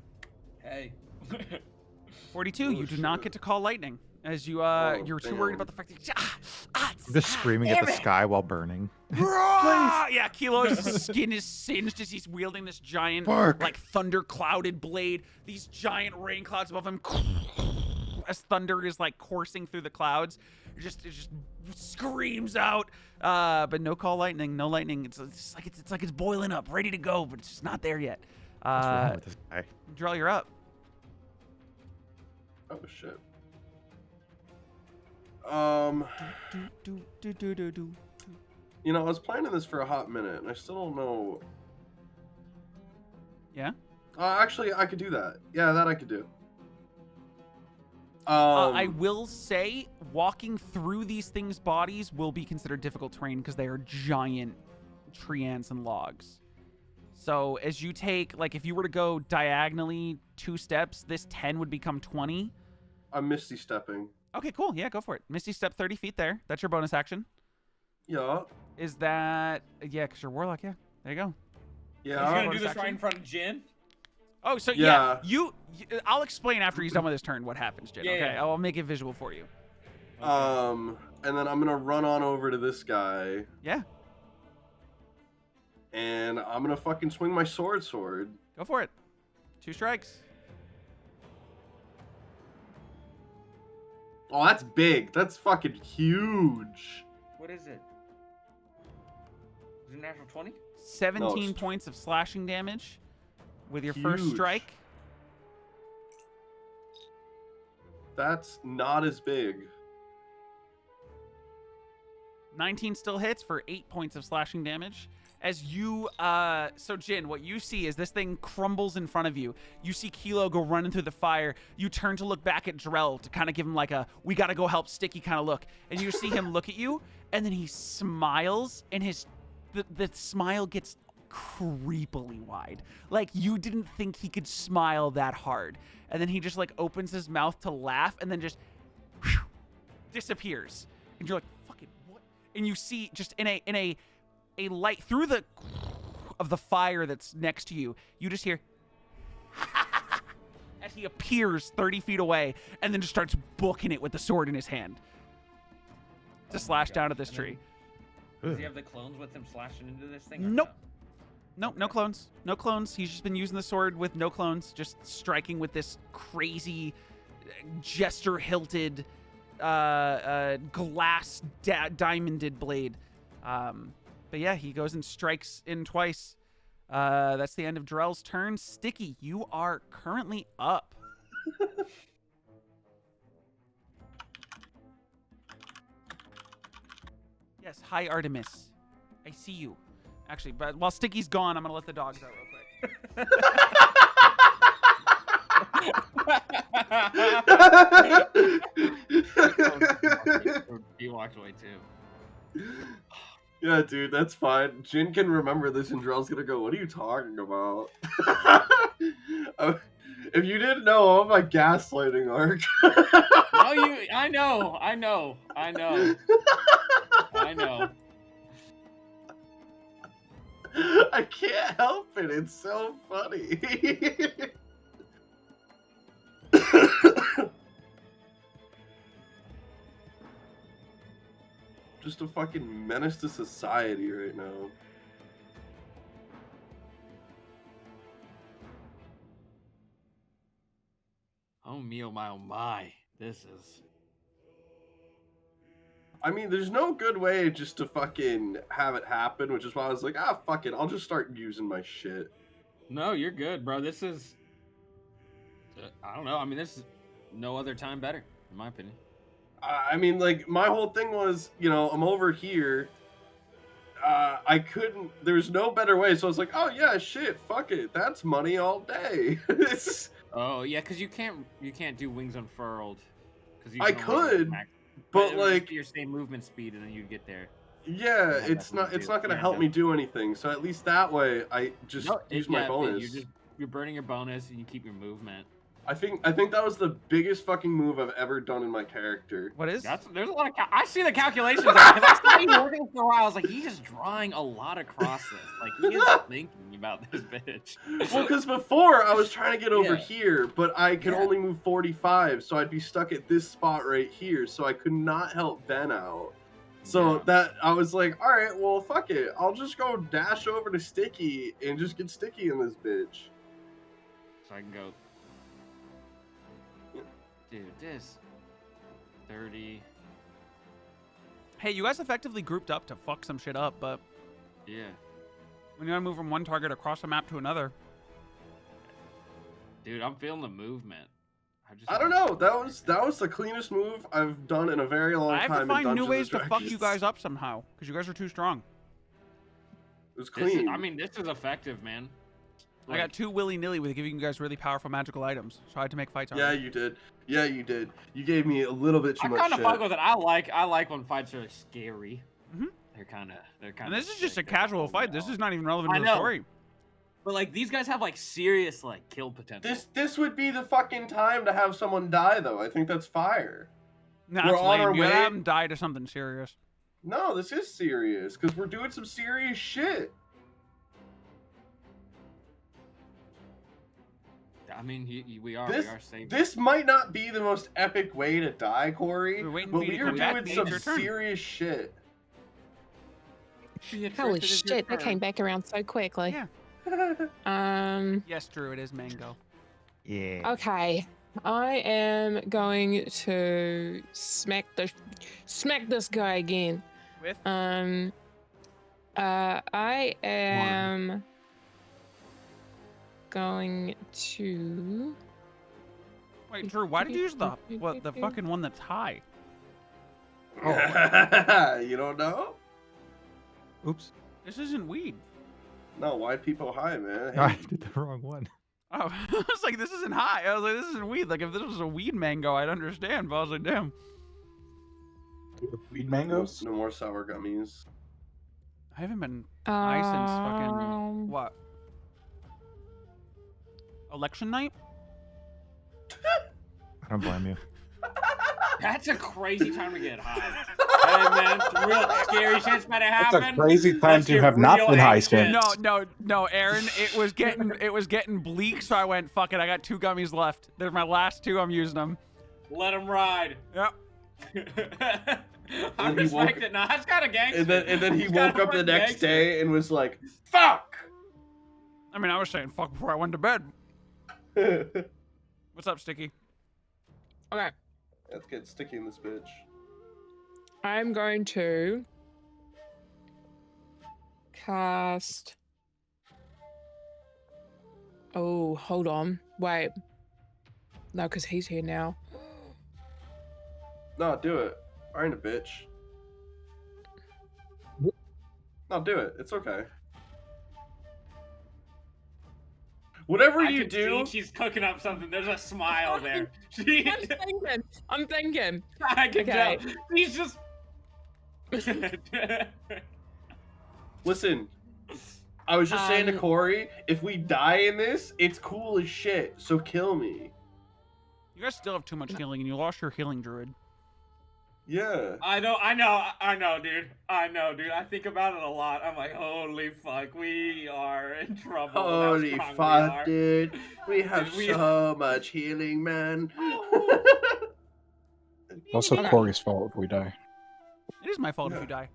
Hey. 42. Oh, You do not shit. get to call lightning, as you you're too worried about the fact that I'm just screaming at the sky while burning. Yeah, Kelo's skin is singed as he's wielding this giant, like thunder clouded blade. These giant rain clouds above him, as thunder is like coursing through the clouds. It just screams out, but no call lightning, no lightning. It's like it's boiling up, ready to go, but it's just not there yet. What's wrong with this guy? Dreyll, you're up. Oh shit. You know, I was planning this for a hot minute, and I still don't know. Yeah? Actually, I could do that. Yeah, that I could do. I will say, walking through these things' bodies will be considered difficult terrain because they are giant tree ants and logs. So as you take, like, if you were to go diagonally 2 steps, this 10 would become 20. I'm Misty stepping. Okay, cool. Yeah, go for it. Misty step 30 feet there. That's your bonus action. Yeah. Is that... Yeah, because you're Warlock. Yeah, there you go. Yeah. He's gonna do Bonus this action? right in front of Jin. Oh, so Yeah. I'll explain after he's done with his turn what happens, Jin. Yeah, Okay, yeah. I'll make it visual for you. And then I'm gonna run on over to this guy, Yeah, and I'm gonna fucking swing my sword. go for it. 2 strikes. Oh, that's big. That's fucking huge. What is it? Is it a natural 20? 17 points of slashing damage with your first Huge. strike. That's not as big. 19 still hits for 8 points of slashing damage. As you, so Jin, what you see is this thing crumbles in front of you. You see Kelo go running through the fire. You turn to look back at Dreyll to kind of give him like a, we gotta go help Sticky kind of look. And you see him look at you, and then he smiles, and the smile gets creepily wide. Like, you didn't think he could smile that hard. And then he just like opens his mouth to laugh, and then just disappears. And you're like, fucking what? And you see just in a light through the of the fire that's next to you, you just hear as he appears 30 feet away and then just starts booking it with the sword in his hand to slash down at this tree. Does he have the clones with him slashing into this thing? or Nope. no? Nope, no clones. No clones. He's just been using the sword with no clones, just striking with this crazy jester-hilted glass diamonded blade. But yeah, he goes and strikes in twice. That's the end of Drell's turn. Sticky, you are currently up. Yes, hi Artemis. I see you. Actually, but while Sticky's gone, I'm gonna let the dogs out real quick. He walked away too. Yeah, dude, that's fine. Jin can remember this, and Drell's gonna go, what are you talking about? If you didn't know, I'm my gaslighting arc. No, I know. I know. I can't help it. It's so funny. Just a fucking menace to society right now. Oh me, oh my. This is... I mean, there's no good way just to fucking have it happen, which is why I was like, fuck it. I'll just start using my shit. No, you're good, bro. This is... I don't know. I mean, this is no other time better, in my opinion. I mean, like, my whole thing was, you know, I'm over here. I couldn't... There's no better way, so I was like, oh, yeah, shit, fuck it. That's money all day. Oh, yeah, because you can't do wings unfurled. I could, but like your same movement speed, and then you'd get there. Yeah, it's not gonna help me do anything. So at least that way, I just use my bonus. You're burning your bonus, and you keep your movement. I think that was the biggest fucking move I've ever done in my character. What is? There's a lot of. I see the calculations because I saw you working for a while. I was like, he's just drawing a lot across this. Like he is thinking about this bitch. Well, because before I was trying to get over here, but I could only move 45, so I'd be stuck at this spot right here. So I could not help Ben out. So that I was like, all right, well, fuck it. I'll just go dash over to Sticky and just get Sticky in this bitch. So I can go. Dude, this 30. Hey, you guys effectively grouped up to fuck some shit up, but yeah, when you gotta move from one target across the map to another. Dude, I'm feeling the movement. I don't know. That was the cleanest move I've done in a very long I time. have to find in new Dungeons ways and to fuck you Dragons. guys up somehow, because you guys are too strong. It was This is, clean. I mean, this is effective, man. I got too willy-nilly with giving you guys really powerful magical items, so I had to make fights. Yeah, you did. Yeah, you did. You gave me a little bit too I much kind of shit. fuck with it. I like when fights are scary. Mhm. They're kind of. And this is just a casual fight. This is not even relevant I to the know. story. But like these guys have like serious like kill potential. This would be the fucking time to have someone die, though. I think that's fire. No, We're that's on our lame. You gotta way- have them die to something serious. No, this is serious because we're doing some serious shit. I mean, we are saving. This might not be the most epic way to die, Corey, We're waiting but for you we to are come back doing and some it's your turn. serious shit. Holy shit, that came back around so quickly. Yeah. Yes, Drew, it is mango. Yeah. Okay. I am going to smack this guy again. With? I am going to. Wait, Drew, why did you use the fucking one that's high? You don't know? Oops. This isn't weed. No, why people high, man? I did the wrong one. Oh, I was like, this isn't high. I was like, this isn't weed. Like, if this was a weed mango, I'd understand. But I was like, damn. Weed mangoes? No more sour gummies. I haven't been high since fucking what? Election night? I don't blame you. That's a crazy time to get high. Hey man, some real scary shit's about to happen. That's a crazy time Let's to get have not real been high anxious. since. No, Aaron. It was getting bleak, so I went, fuck it. I got 2 gummies left. They're my last 2. I'm using them. Let him ride. Yep. I respect it. No, that's kind of gangster. And then he It's woke kinda up the fucking next gangster. day and was like, "Fuck." I mean, I was saying fuck before I went to bed. What's up, Sticky? Okay. Let's get sticky in this bitch. I'm going to cast. Oh, hold on. Wait. No, because he's here now. No, do it. I ain't a bitch. No, do it. It's okay. Whatever I you can do, see she's cooking up something. There's a smile there. I'm thinking. I can Okay. tell. He's just. listen. I was just saying to Um, Corey, if we die in this, it's cool as shit. So kill me. You guys still have too much healing, and you lost your healing druid. Yeah. I know, dude. I think about it a lot. I'm like, holy fuck, we are in trouble. with how Holy strong we fuck, are. dude. We have Dude, we- so much healing, man. Also, Okay. Corey's fault if we die. It is my fault if Yeah. you die.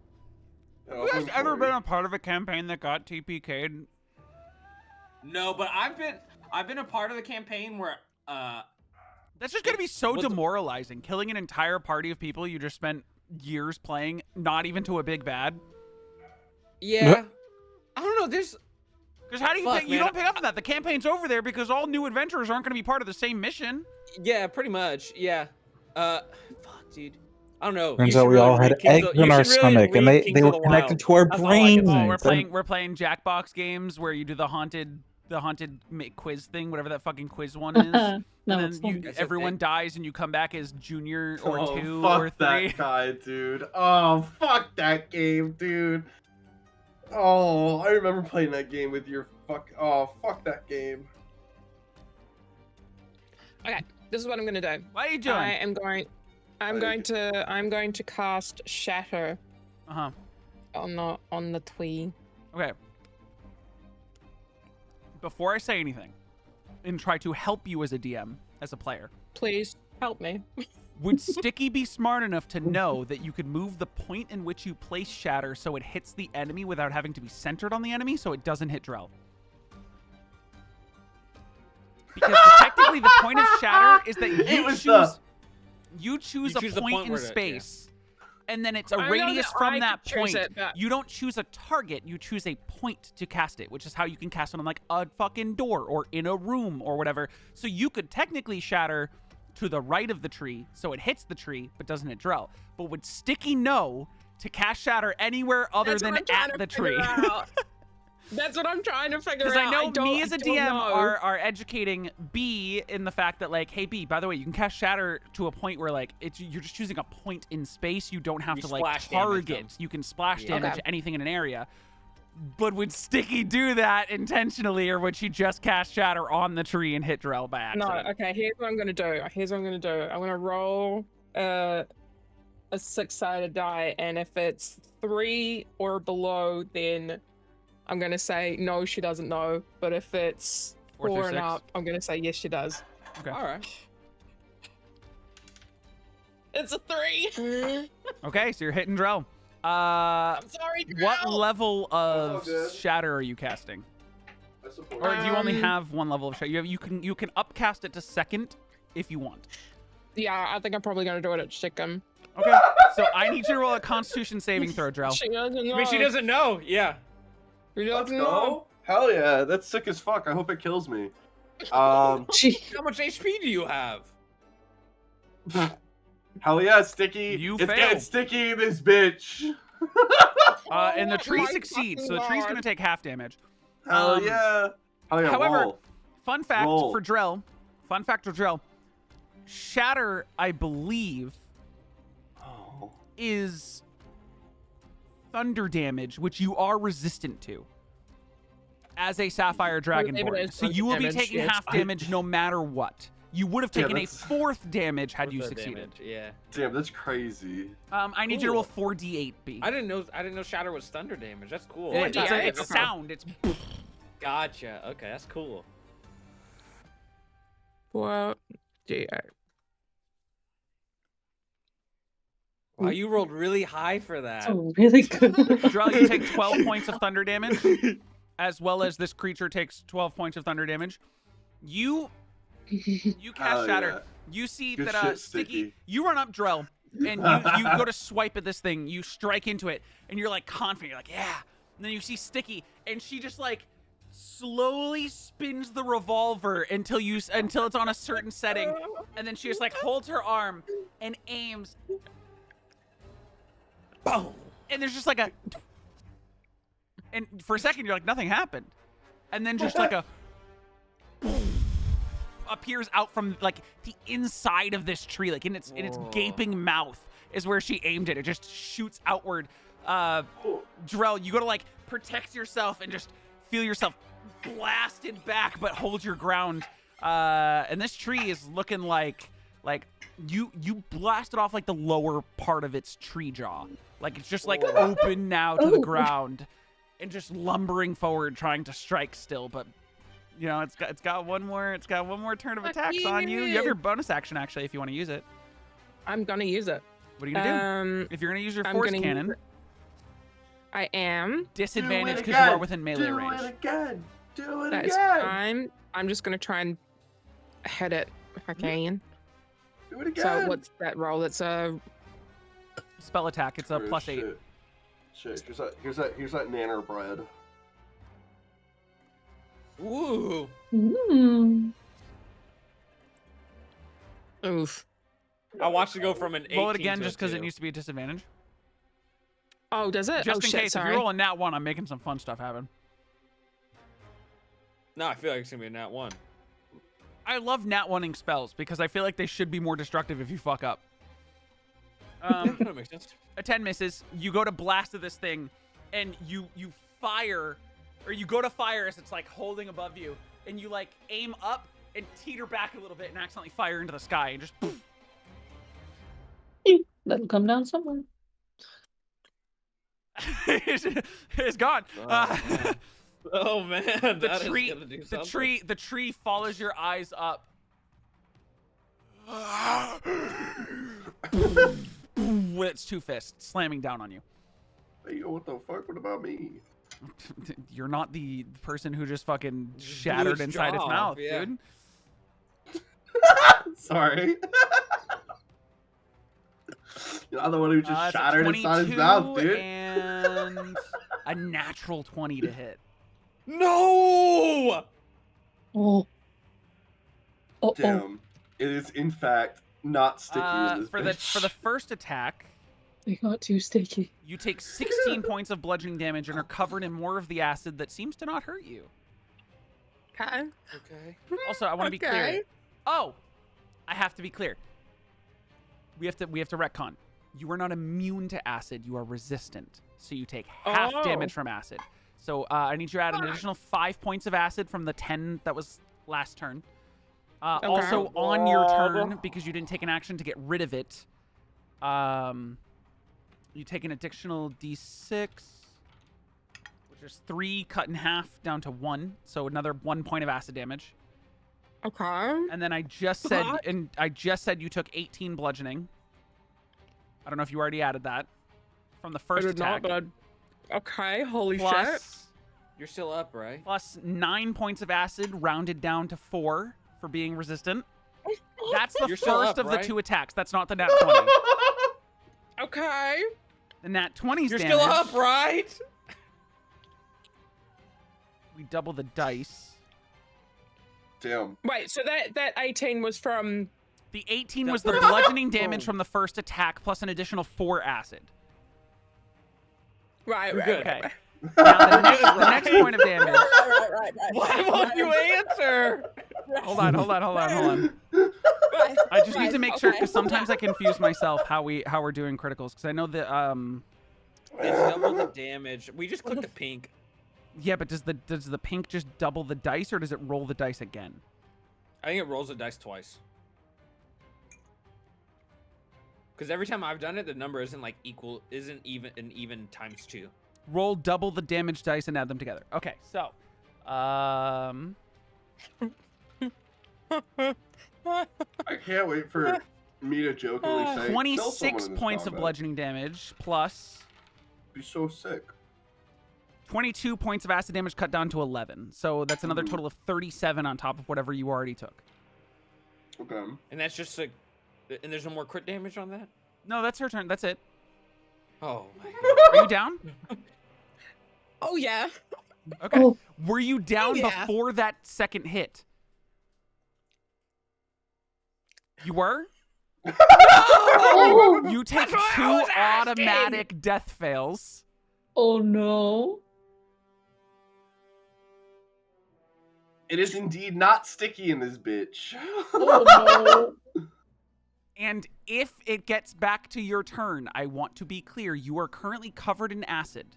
Oh, You guys ever Corey. been a part of a campaign that got TPK'd? No, but I've been a part of the campaign where That's just gonna be so What's the- demoralizing. Killing an entire party of people you just spent years playing, not even to a big bad. yeah. I don't know. There's Because how do you Fuck, pick? You man. don't pick up on that. The campaign's over there because all new adventurers aren't gonna be part of the same mission. yeah, pretty much. Yeah. Fuck, dude. I don't know. Turns out we all had eggs in our stomach, and they were connected to our That's all I can brains. say. Oh, we're playing Jackbox games where you do the haunted quiz thing, whatever that fucking quiz one is. No, And it's then fine. everyone dies and you come back as junior or Oh, 2 fuck or 3. that guy, dude. Oh, fuck that game, dude. Oh, I remember playing that game with your fuck. Oh, fuck that game. Okay, this is what I'm gonna do. What are you doing? I'm going to cast Shatter Uh-huh. on the twee. Okay. Before I say anything, and try to help you as a DM, as a player, Please help me. would Sticky be smart enough to know that you could move the point in which you place Shatter so it hits the enemy without having to be centered on the enemy, so it doesn't hit Dreyll? Because technically the point of Shatter is that you choose a point in space, and then it's a I know radius that from I that could choose point. it, but- You don't choose a target, you choose a point to cast it, which is how you can cast it on like a fucking door or in a room or whatever. So you could technically Shatter to the right of the tree, so it hits the tree but doesn't hit Drell. But would Sticky know to cast Shatter anywhere other That's than what I'm trying at to the figure tree? out. That's what I'm trying to figure out. Because I know me as a don't DM know. are educating B in the fact that, like, hey, B, by the way, you can cast Shatter to a point where, like, you're just choosing a point in space. You don't have You to, like, splash damage target. them. You can splash Yeah. damage Okay. anything in an area. But would Sticky do that intentionally, or would she just cast Shatter on the tree and hit Drell by accident? No, okay, here's what I'm gonna do. I'm gonna roll a 6-sided die, and if it's 3 or below, then I'm gonna say no, she doesn't know. But if it's 4 through 4 and 6? up, I'm gonna say yes, she does. Okay. All right. It's a 3. Okay, so you're hitting Drell. I'm sorry. What Drell. level all of good. Shatter are you casting? I support Or it. do you only Um, have 1 level of Shatter? You can upcast it to 2nd if you want. Yeah, I think I'm probably gonna do it at Chicken. Okay, so I need you to roll a Constitution saving throw, Drell. She doesn't know. I mean, she doesn't know. Yeah. She Let's doesn't know. go. Hell yeah, that's sick as fuck. I hope it kills me. Um, Gee. How much HP do you have? hell yeah, Sticky. You it's fail. getting sticky, this bitch. And the tree my succeeds, so the fucking tree's God. going to take half damage. Hell Um, yeah. Hell yeah, however, roll. Fun fact Roll. for Drell. Shatter, I believe, Oh. is thunder damage, which you are resistant to as a Sapphire believe it Dragonborn. is So thunder you will be damage, taking yes. half damage no matter what. You would have Yeah, taken a that's- 4th damage had you What's that succeeded. damage? Yeah. Damn, that's crazy. I need you to roll 4d8, B. I didn't know Shatter was thunder damage. That's cool. Yeah, Yeah, it's a, yeah, it's okay. sound. It's Gotcha. Okay, that's cool. Well, yeah. Wow, you rolled really high for that. Oh, really good. Drell, you take 12 points of thunder damage, as well as this creature takes 12 points of thunder damage. You cast Hell Shatter. yeah. You see Good that shit, Sticky, Sticky. you run up Drell, and you go to swipe at this thing. You strike into it, and you're like confident. You're like, yeah. And then you see Sticky, and she just like slowly spins the revolver until it's on a certain setting, and then she just like holds her arm and aims. Boom. And there's just like a, and for a second you're like nothing happened, and then just like a appears out from like the inside of this tree, like in its gaping mouth is where she aimed it. It just shoots outward. Drell, you go to like protect yourself and just feel yourself blasted back, but hold your ground. And this tree is looking like you blasted off like the lower part of its tree jaw. Like it's just like open now to the ground and just lumbering forward trying to strike still, but you know, it's got one more turn of Fuck attacks on you. You have you. your bonus action actually if you want to use it. I'm gonna use it. What are you gonna do? If you're gonna use your I'm force gonna use cannon, it. I am. disadvantage Do it because you are again. within melee Do range. it again. Do it That's again. fine. I'm just gonna try and hit it if I can. Do it again. So what's that roll? It's a Spell attack. It's a Oh, +8. Shit. Here's that nanner bread. Ooh. Mm. oof. I watched it go from an 18 Roll it again to a just because it 2. needs to be a disadvantage. Oh, does it? Just oh in shit, case sorry. if you're rolling nat 1, I'm making some fun stuff happen. No, I feel like it's gonna be a nat 1. I love nat 1ing spells because I feel like they should be more destructive if you fuck up. That makes sense. A 10 misses. You go to blast at this thing, and you fire, or you go to fire as it's like holding above you, and you like aim up and teeter back a little bit and accidentally fire into the sky and just poof. That'll come down somewhere. it's gone. man. Oh man, the that is tree, gonna do something. the tree follows your eyes up. With its 2 fists slamming down on you. Hey, yo, what the fuck? What about me? You're not the person who just fucking Just blew shattered its inside its jaw mouth, off, yeah. dude. Sorry. You're not the one who just It's a shattered inside his 22 mouth, dude. And a natural 20 to hit. No. Oh. Oh, Damn. It is, in fact, not sticky in this for the first attack, They got too sticky. you take 16 points of bludgeoning damage and are covered in more of the acid that seems to not hurt you. Okay. Okay. Also, I want to be clear. Okay. Oh, I have to be clear. We have to retcon. You are not immune to acid. You are resistant, so you take half damage from acid. So I need you to add an additional 5 points of acid from the 10 that was last turn. Also, on your turn, because you didn't take an action to get rid of it, you take an additional d6, which is 3 cut in half down to 1, so another 1 point of acid damage. Okay. And then I just said you took 18 bludgeoning. I don't know if you already added that from the first attack. Not, but okay, holy shit. Plus, You're still up, right? plus 9 points of acid, rounded down to 4 for being resistant. That's the You're still first up, of the right? 2 attacks. That's not the nat 20. Okay. The nat 20's You're damage. still up, right? We double the dice. Damn. Wait, so that 18 was from. The 18 was the bludgeoning damage from the first attack, plus an additional 4 acid. Right, You're right, good. right, Okay. Now the next point of damage. right. Why won't you answer? Hold on. Right. I just need to make sure, okay. because sometimes I confuse myself how we're doing criticals, because I know that It's double the damage. We just clicked the pink. yeah, but does the pink just double the dice, or does it roll the dice again? I think it rolls the dice twice. Because every time I've done it, the number isn't even times 2. Roll double the damage dice and add them together. Okay, so I can't wait for me to jokingly say 26 points of bludgeoning damage plus Be so sick. 22 points of acid damage cut down to 11. So that's another total of 37 on top of whatever you already took. Okay. And that's just like, and there's no more crit damage on that? No, that's her turn. That's it. Oh my god. Are you down? Oh, yeah. Okay. Oh. Were you down Yeah. before that second hit? You were? Oh, You take That's what I 2 was asking! automatic death fails. oh no. It is indeed not sticky in this bitch. Oh no. And if it gets back to your turn, I want to be clear, you are currently covered in acid.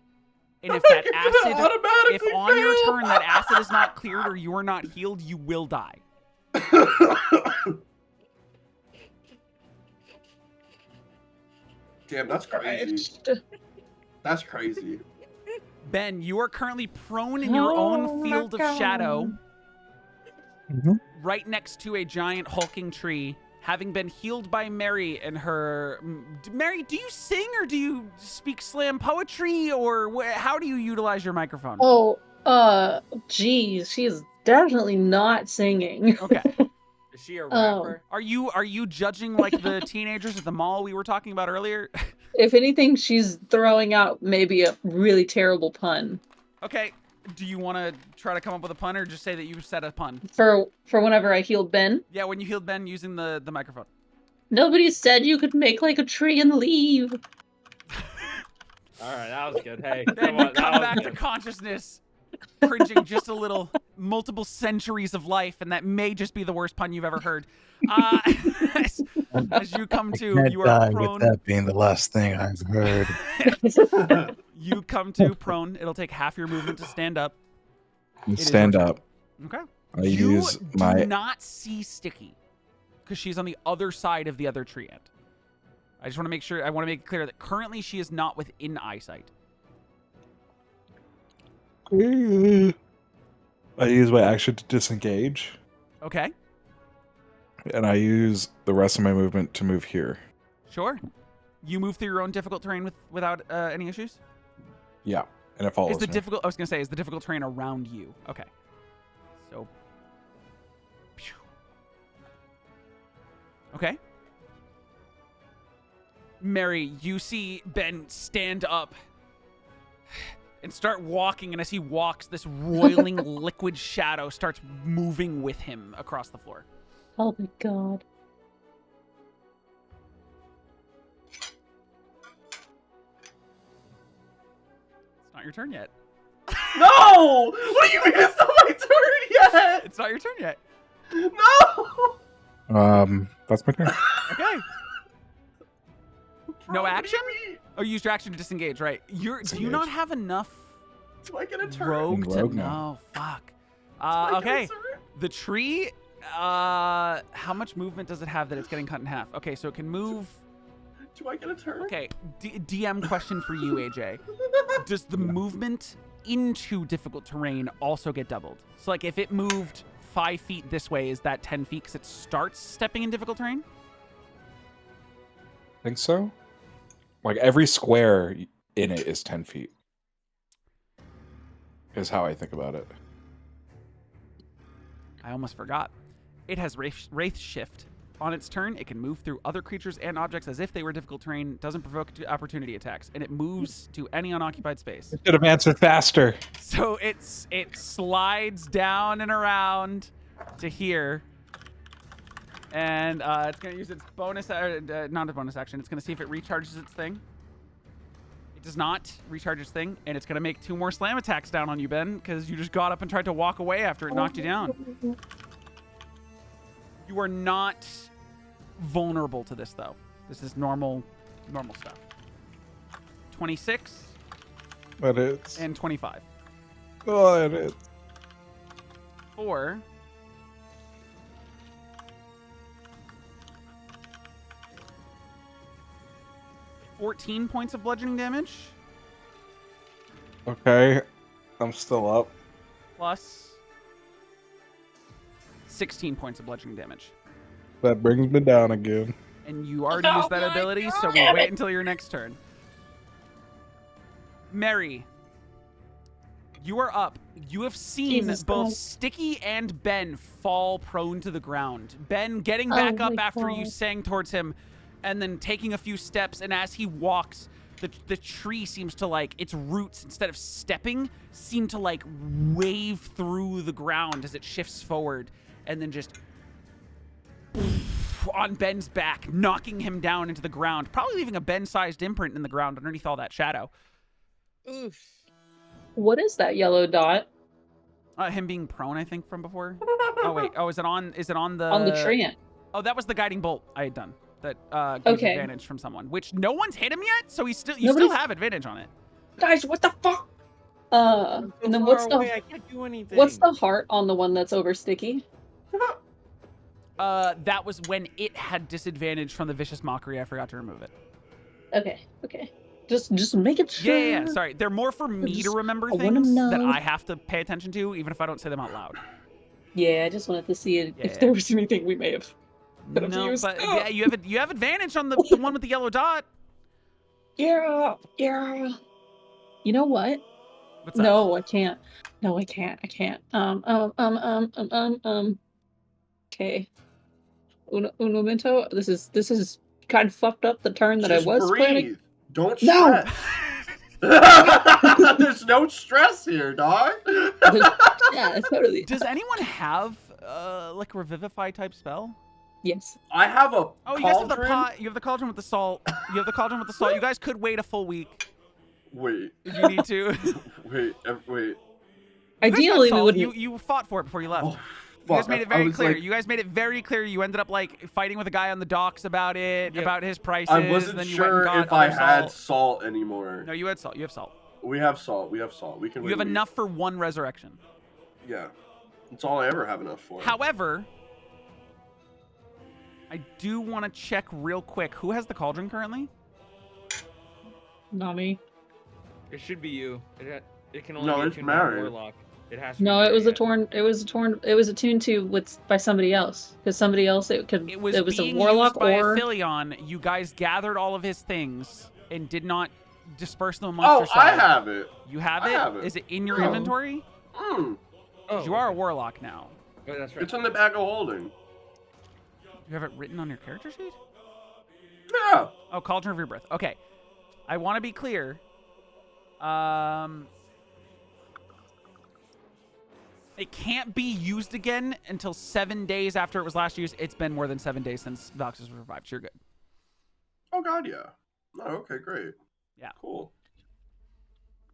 And if that You're gonna acid, if automatically on your fail. turn that acid is not cleared or you are not healed, you will die. Damn, that's crazy. That's crazy. Ben, you are currently prone in your own field of shadow, right next to a giant hulking tree, having been healed by Mary and her... Mary, do you sing or do you speak slam poetry, or how do you utilize your microphone? Oh, geez, she is definitely not singing. Okay. Is she a Oh. rapper? Are you judging like the teenagers at the mall we were talking about earlier? If anything, she's throwing out maybe a really terrible pun Okay. Do you want to try to come up with a pun, or just say that you said a pun? for whenever I healed Ben. Yeah, when you healed Ben using the microphone. Nobody said you could make like a tree and leave. All right, that was good. Hey, Then come you on, come that back was to good. consciousness, cringing just a little, multiple centuries of life, and that may just be the worst pun you've ever heard. As you come to, Can't you die are prone. with that being the last thing I've heard. You come to prone. It'll take half your movement to stand up. is Stand your up. Okay. I You use do my. not see Sticky, because she's on the other side of the other tree end. I just want to make sure. I want to make it clear that currently she is not within eyesight. I use my action to disengage, Okay. and I use the rest of my movement to move here. Sure. You move through your own difficult terrain without any issues? Yeah, and it follows Is the me. difficult? I was gonna say, is the difficult terrain around you? Okay. So. Phew. Okay. Mary, you see Ben stand up and start walking, and as he walks, this roiling liquid shadow starts moving with him across the floor. Oh my god. It's not your turn yet. No! What do you mean it's not my turn yet? It's not your turn yet. No! That's my turn. Okay. No What do action? you mean? Oh, you used your action to disengage, right? Do you not have enough Do I get a turn? rogue to Rogue know? now. Fuck. Do I get a Okay. turn? The tree, how much movement does it have that it's getting cut in half? Okay, so it can move. Do I get a turn? Okay, DM question for you, AJ. Does the movement into difficult terrain also get doubled? So, like, if it moved 5 feet this way, is that 10 feet because it starts stepping in difficult terrain? Think so? Like every square in it is 10 feet. Is how I think about it. I almost forgot. It has Wraith Shift. On its turn, it can move through other creatures and objects as if they were difficult terrain, doesn't provoke opportunity attacks, and it moves to any unoccupied space. Should have answered faster. So it slides down and around to here, and it's going to use its bonus, not a bonus action. It's going to see if it recharges its thing. It does not recharge its thing, and it's going to make 2 more slam attacks down on you, Ben, because you just got up and tried to walk away after it knocked you down. You are not vulnerable to this, though. This is normal stuff. 26 That is. and 25. Oh, it is. 4. $14 points of bludgeoning damage Okay. I'm still up. plus 16 points of bludgeoning damage. That brings me down again. And you already used that ability, so we'll wait until your next turn. Mary, you are up. You have seen Jesus both Christ. Sticky and Ben fall prone to the ground. Ben getting back up my after you God. sang towards him, and then taking a few steps, and as he walks, the tree seems to, like, its roots, instead of stepping, seem to, like, wave through the ground as it shifts forward, and then just on Ben's back, knocking him down into the ground, probably leaving a Ben-sized imprint in the ground underneath all that shadow. Oof. What is that yellow dot Him being prone, I think, from before. Oh wait. Oh, is it on the on the tree? Oh, that was the guiding bolt I had done. That gave Okay. advantage from someone, which no one's hit him yet, so you still Nobody's- have advantage on it. Guys, what the fuck? And then Far away, I can't do anything. what's the heart on the one that's over Sticky? That was when it had disadvantage from the vicious mockery. I forgot to remove it. Okay. Just make it sure. Yeah. Sorry, they're more for me to remember I wanna things that know. I have to pay attention to, even if I don't say them out loud. Yeah, I just wanted to see if Yeah. there was anything we may have. Could have No, used. but yeah, you have advantage on the one with the yellow dot. Yeah. You know what? What's that? No, I can't. No, I can't. Okay. Un momento. This is kind of fucked up. The turn that Just I was breathe. planning. Don't No! stress. There's no stress here, dog. Yeah, totally. Does anyone have like a revivify type spell? Yes. I have a Oh, you guys have the cauldron. pot. You have the cauldron with the salt. You have the cauldron with the salt. You guys could wait a full week Wait, if you need to. wait. You guys Ideally, got we salt. wouldn't. You fought for it before you left. Oh, You guys fuck, made it I very was clear. like- You guys made it very clear. You ended up like fighting with a guy on the docks about it, Yep. about his prices. I and wasn't then you sure went and if got I other had salt. salt anymore. No, you had salt. You have salt. We have salt. We can. You wait have a week. enough for one resurrection. Yeah, that's all I ever have enough for. However, I do want to check real quick. Who has the cauldron currently? Not me. It should be you. It can only No, be it's attuned by a Mary. warlock. It has to be No, it Mary, was yeah. It was attuned to by somebody else because somebody else it was a being warlock used by or Aetheria. You guys gathered all of his things and did not disperse them amongst Oh, yourselves. I have it. You have I it? have it. Is it in your Oh. inventory? Mm, Oh, You are a okay. warlock now. Oh, that's right. it's in the bag of holding. You have it written on your character sheet? Yeah. Oh, Cauldron of Rebirth. Okay. I want to be clear. It can't be used again until 7 days after it was last used. It's been more than 7 days since Valks was revived. So you're good. Oh god, yeah. Oh, okay, great. Yeah. Cool.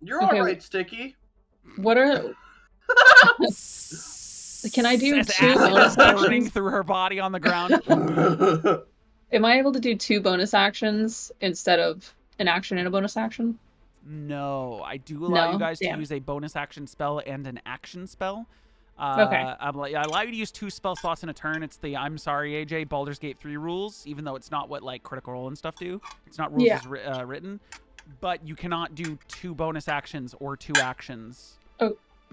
You're Okay. all right, Sticky. What are? Can I do As two acid bonus is burning actions? through her body on the ground. Am I able to do 2 bonus actions instead of an action and a bonus action? No, I do allow you No? guys to Damn. use a bonus action spell and an action spell. Okay. I allow you to use 2 spell slots in a turn. It's the I'm sorry, AJ, Baldur's Gate 3 rules, even though it's not what like Critical Role and stuff do. It's not rules Yeah. as written, but you cannot do 2 bonus actions or 2 actions.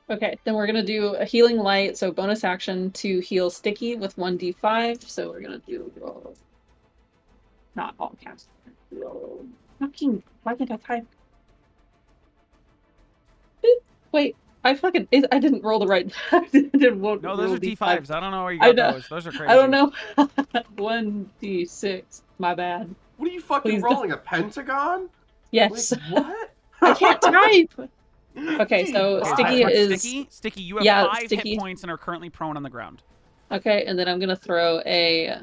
Okay, then we're gonna do a healing light, so bonus action to heal Sticky with 1d5. So we're gonna do not all caps. Fucking, why can't I type? Wait, I didn't roll the right. I didn't roll, No, those roll are D5. D5s. I don't know where you I got know. those. Those are crazy. I don't know. 1d6. My bad. What are you fucking Please don't- rolling? A pentagon? Yes. Like, what? I can't type. Okay, so Jesus. Sticky Alright, is Sticky, you have yeah, 5 Sticky. hit points and are currently prone on the ground. okay, and then I'm gonna throw a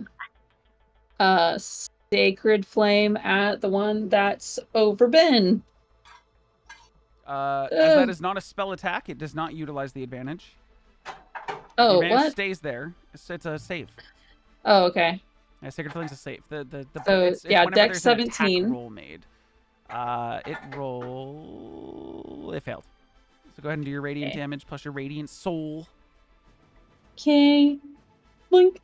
sacred flame at the one that's over Ben. As that is not a spell attack, it does not utilize the advantage. Oh, the advantage what? stays there. It's a save. Oh, okay. Yeah, Sacred Fling's a save. So, It's yeah, whenever Dex there's an attack 17. roll made. It failed. So go ahead and do your radiant Okay. damage plus your radiant soul. Okay. Blink.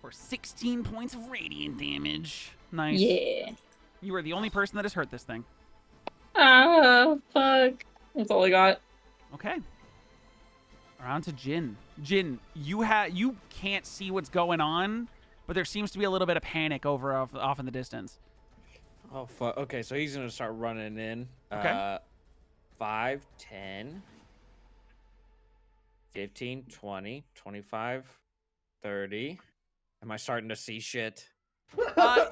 For 16 points of radiant damage. Nice. Yeah. You are the only person that has hurt this thing. Ah, fuck. That's all I got. Okay. Around to Jin. Jin, you can't see what's going on, but there seems to be a little bit of panic off in the distance. Oh fuck. Okay, so he's gonna start running in. Okay. 5, 10, 15, 20, 25, 30. Am I starting to see shit?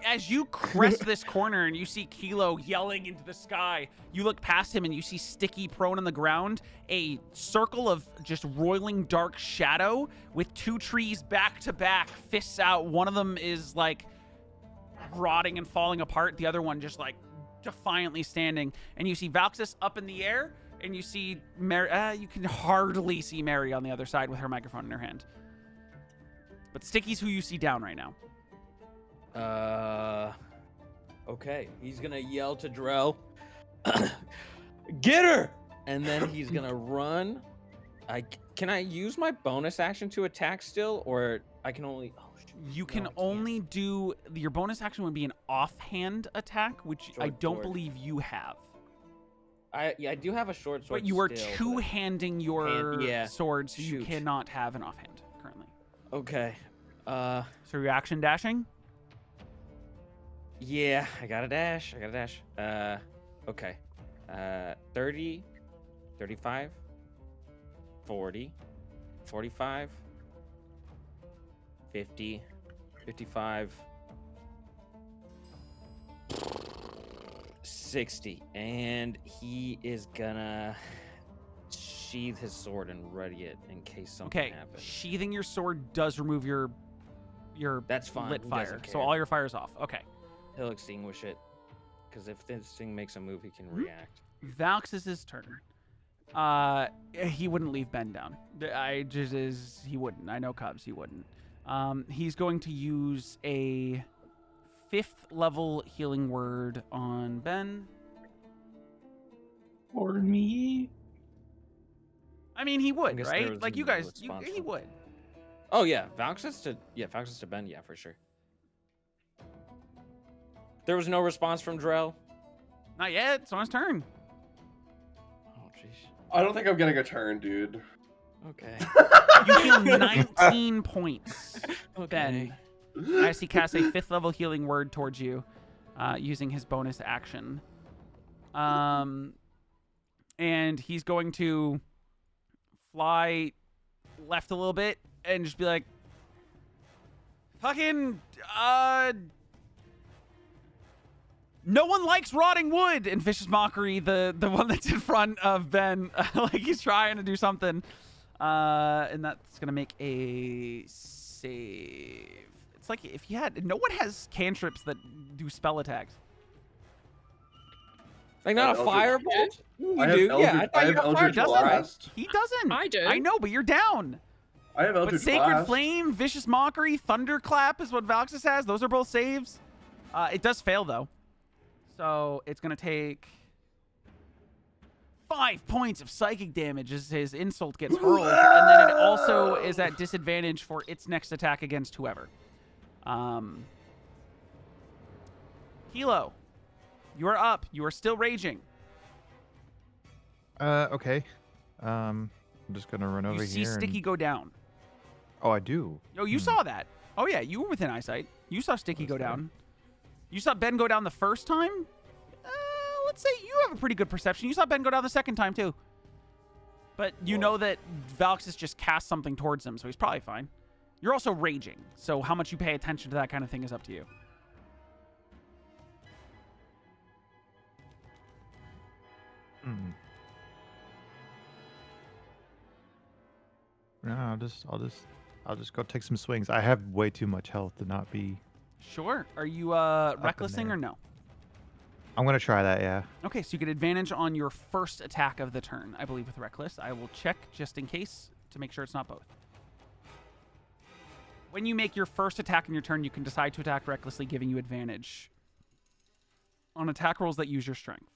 As you crest this corner and you see Kelo yelling into the sky, you look past him and you see Sticky prone on the ground, a circle of just roiling dark shadow with 2 trees back to back, fists out. One of them is like rotting and falling apart. The other one just like defiantly standing. And you see Valxis up in the air, and you see Mary. You can hardly see Mary on the other side with her microphone in her hand. But Sticky's who you see down right now. Okay. He's gonna yell to Dreyll, "Get her!" And then he's gonna run. Can I use my bonus action to attack still, or I can only? Oh, shoot. You can No, I can't. only do your bonus action would be an offhand attack, which I Short don't sword. believe you have. I do have a short sword. But you are still, but two-handing your yeah. sword, so you Shoot. cannot have an offhand currently. Okay. So your action dashing? Yeah, I got a dash. Okay. 30, 35, 40, 45, 50, 55, 60. And he is gonna sheathe his sword and ready it in case something Okay. happens. Sheathing your sword does remove your That's fine. lit He fire. doesn't So care. all your fire's off. Okay. He'll extinguish it. Because if this thing makes a move, he can react. Valx's turn. He wouldn't leave Ben down. He wouldn't. I know Cubs, he wouldn't. He's going to use a 5th level healing word on Ben. Or me. I mean, he would, guess there right? was Like you no guys, response he from- would. Oh yeah, Valxis to Ben, yeah, for sure. There was no response from Dreyll. Not yet. It's on his turn. Oh jeez. I don't think I'm getting a turn, dude. Okay. You heal 19 points, Okay. Ben, as he casts a 5th level healing word towards you, using his bonus action. And he's going to fly left a little bit and just be like, No one likes rotting wood. And Vicious Mockery, the one that's in front of Ben, like he's trying to do something. And that's going to make a save. It's like if you had... No one has cantrips that do spell attacks. Like not a firebolt? You I have do. Eldritch, Yeah, I I thought you have got Eldritch firebolt. Blast. He doesn't. I do. I know, but you're down. I have Eldritch But Sacred Blast. Flame, Vicious Mockery, Thunderclap is what Valxis has. Those are both saves. It does fail, though. So it's going to take 5 points of psychic damage as his insult gets hurled. And then it also is at disadvantage for its next attack against whoever. Kelo, you are up. You are still raging. Okay. I'm just gonna run over You here. see Sticky go down. Oh, I do. Oh, you saw that. Oh, yeah, you were within eyesight. You saw Sticky go down. You saw Ben go down the first time? Let's say you have a pretty good perception. You saw Ben go down the second time, too. But you know that Valxis just cast something towards him, so he's probably fine. You're also raging, so how much you pay attention to that kind of thing is up to you. No, I'll just go take some swings. I have way too much health to not be. Sure. Are you recklessing there. or no? I'm gonna try that. Yeah. Okay, so you get advantage on your first attack of the turn, I believe, with Reckless. I will check just in case to make sure it's not both. When you make your first attack in your turn, you can decide to attack recklessly, giving you advantage on attack rolls that use your strength.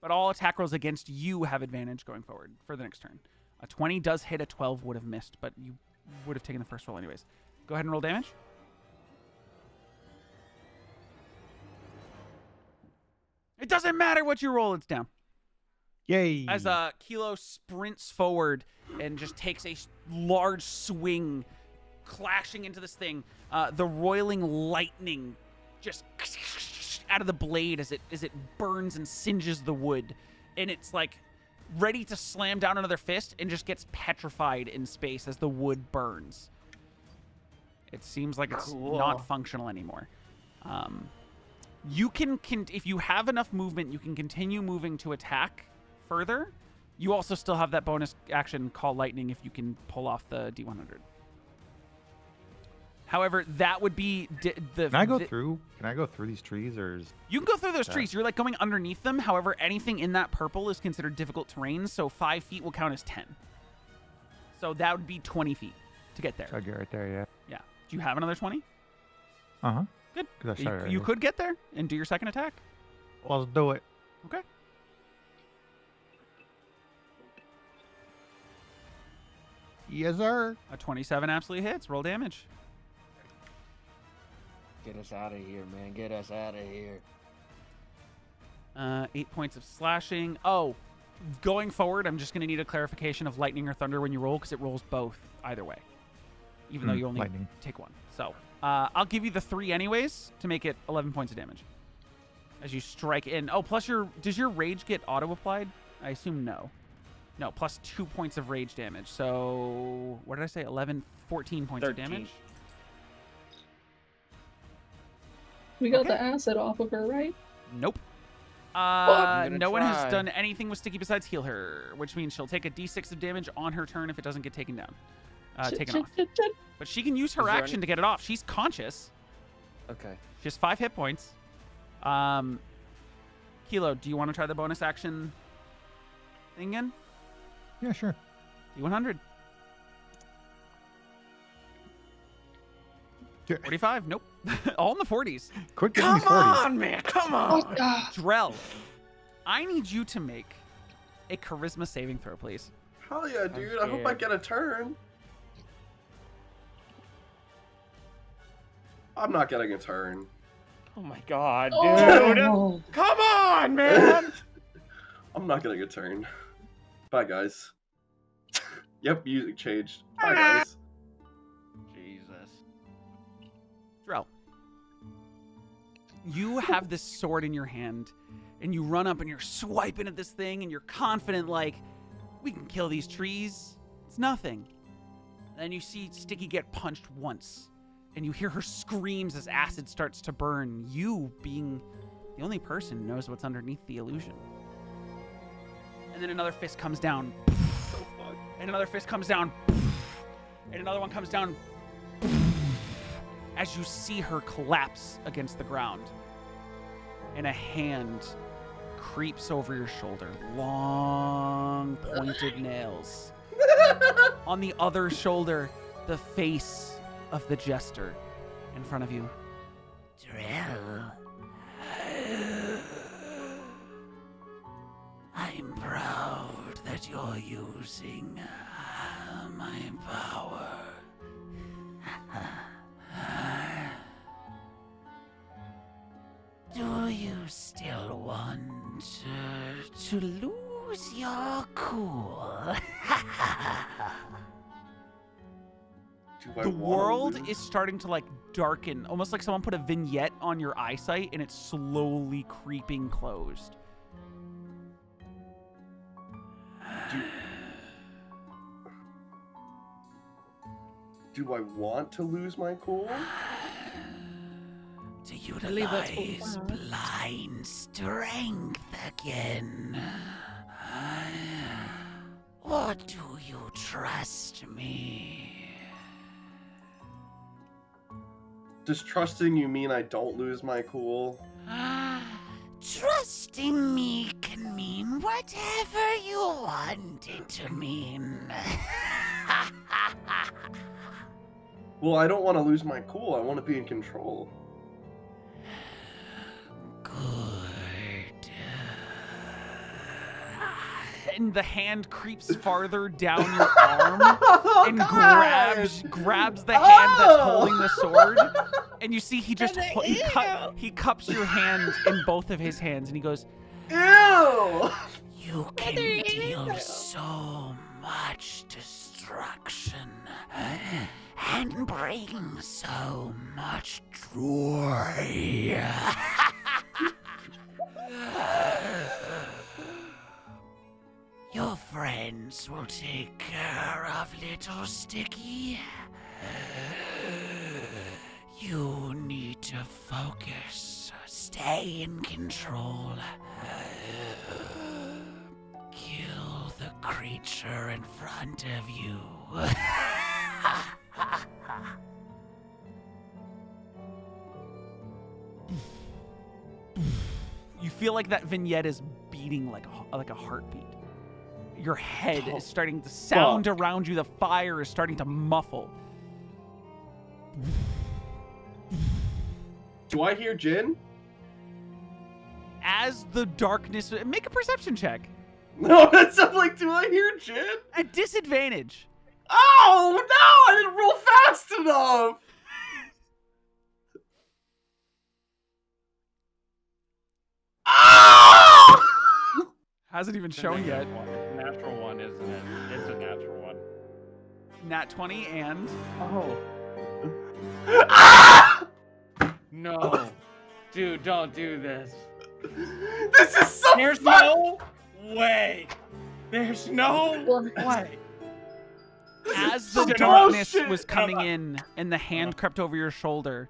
But all attack rolls against you have advantage going forward for the next turn. A 20 does hit, a 12 would have missed, but you would have taken the first roll anyways. Go ahead and roll damage. It doesn't matter what you roll, it's down. Yay! As Kelo sprints forward and just takes a large swing, clashing into this thing, the roiling lightning just out of the blade as it burns and singes the wood, and it's like ready to slam down another fist and just gets petrified in space as the wood burns. It seems like it's not functional anymore. You can if you have enough movement, you can continue moving to attack further. You also still have that bonus action, Call Lightning, if you can pull off the D100. However, that would be the... Can I go through? Can I go through these trees, or is... You can go through those trees. You're like going underneath them. However, anything in that purple is considered difficult terrain, so 5 feet will count as 10. So that would be 20 feet to get there. Should I get right there? Yeah. Yeah. Do you have another 20? Uh-huh. Good. 'Cause I started You early. could get there and do your second attack. Well, let's do it. Okay. Yes, sir. A 27 absolutely hits. Roll damage. Get us out of here, man. Get us out of here. 8 points of slashing. Oh, going forward, I'm just going to need a clarification of lightning or thunder when you roll, because it rolls both either way, even though you only lightning. take one. So I'll give you the 3 anyways to make it 11 points of damage as you strike in. Oh, plus does your rage get auto-applied? I assume no. No, plus 2 points of rage damage. So what did I say? 11, 14 points 13. of damage. We got Okay. the acid off of her, right? Nope. I'm gonna No one has try. done anything with Sticky besides heal her, which means she'll take a d6 of damage on her turn if it doesn't get taken down. Taken off. But she can use her Is there action to get it off. She's conscious. Okay. She has 5 hit points. Kelo, do you want to try the bonus action thing again? Yeah, sure. D100. 45. Nope. All in the 40s. Quick, give me Come 40s. on, man. Come on. Dreyll, I need you to make a charisma saving throw, please. Hell yeah, dude. I hope I scared. get a turn. I'm not getting a turn. Oh my god, dude. Oh, Come on, man. I'm not getting a turn. Bye, guys. Yep, music changed. Bye, guys. Jesus. Dreyll, you have this sword in your hand, and you run up and you're swiping at this thing, and you're confident, like, we can kill these trees. It's nothing. Then you see Sticky get punched once, and you hear her screams as acid starts to burn, you being the only person who knows what's underneath the illusion. And then another fist comes down. And another fist comes down. And another one comes down. As you see her collapse against the ground. And a hand creeps over your shoulder. Long, pointed nails. On the other shoulder, the face of the jester in front of you. Dreyll. I'm proud that you're using my power. Do you still want to lose your cool? The world is starting to like darken, almost like someone put a vignette on your eyesight and it's slowly creeping closed. Do I want to lose my cool? To utilize blind strength again. Or do you trust me? Does trusting you mean I don't lose my cool? Trusting me can mean whatever you want it to mean. Well, I don't want to lose my cool. I want to be in control. Good. And the hand creeps farther down your arm and grabs the hand that's holding the sword. And you see he just he cups your hand in both of his hands and he goes, Ew! You can deal so much destruction and bring so much joy. Your friends will take care of little Sticky. You need to focus, stay in control. Kill the creature in front of you. you feel like that vignette is beating like a heartbeat. Your head is starting to sound around you. The fire is starting to muffle. Do I hear Jin? As the darkness... Make a perception check. No, that's not like, do I hear Jin? At disadvantage. Oh, no! I didn't roll fast enough! Oh! Hasn't even shown yet. Natural one, isn't it? It's a natural one. Nat 20 and... Oh. Ah! No. Dude, don't do this. This is so There's fun! no way. There's no way. As the darkness was coming in and the hand crept over your shoulder,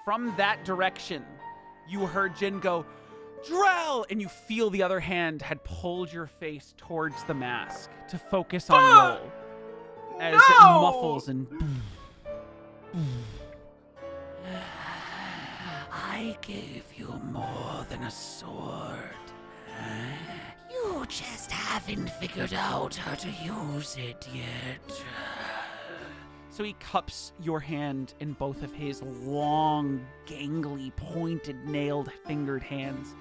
from that direction, you heard Jin go, Dreyll! And you feel the other hand had pulled your face towards the mask to focus on Roll. As it muffles and... I gave you more than a sword. You just haven't figured out how to use it yet. So he cups your hand in both of his long, gangly, pointed, nailed, fingered hands.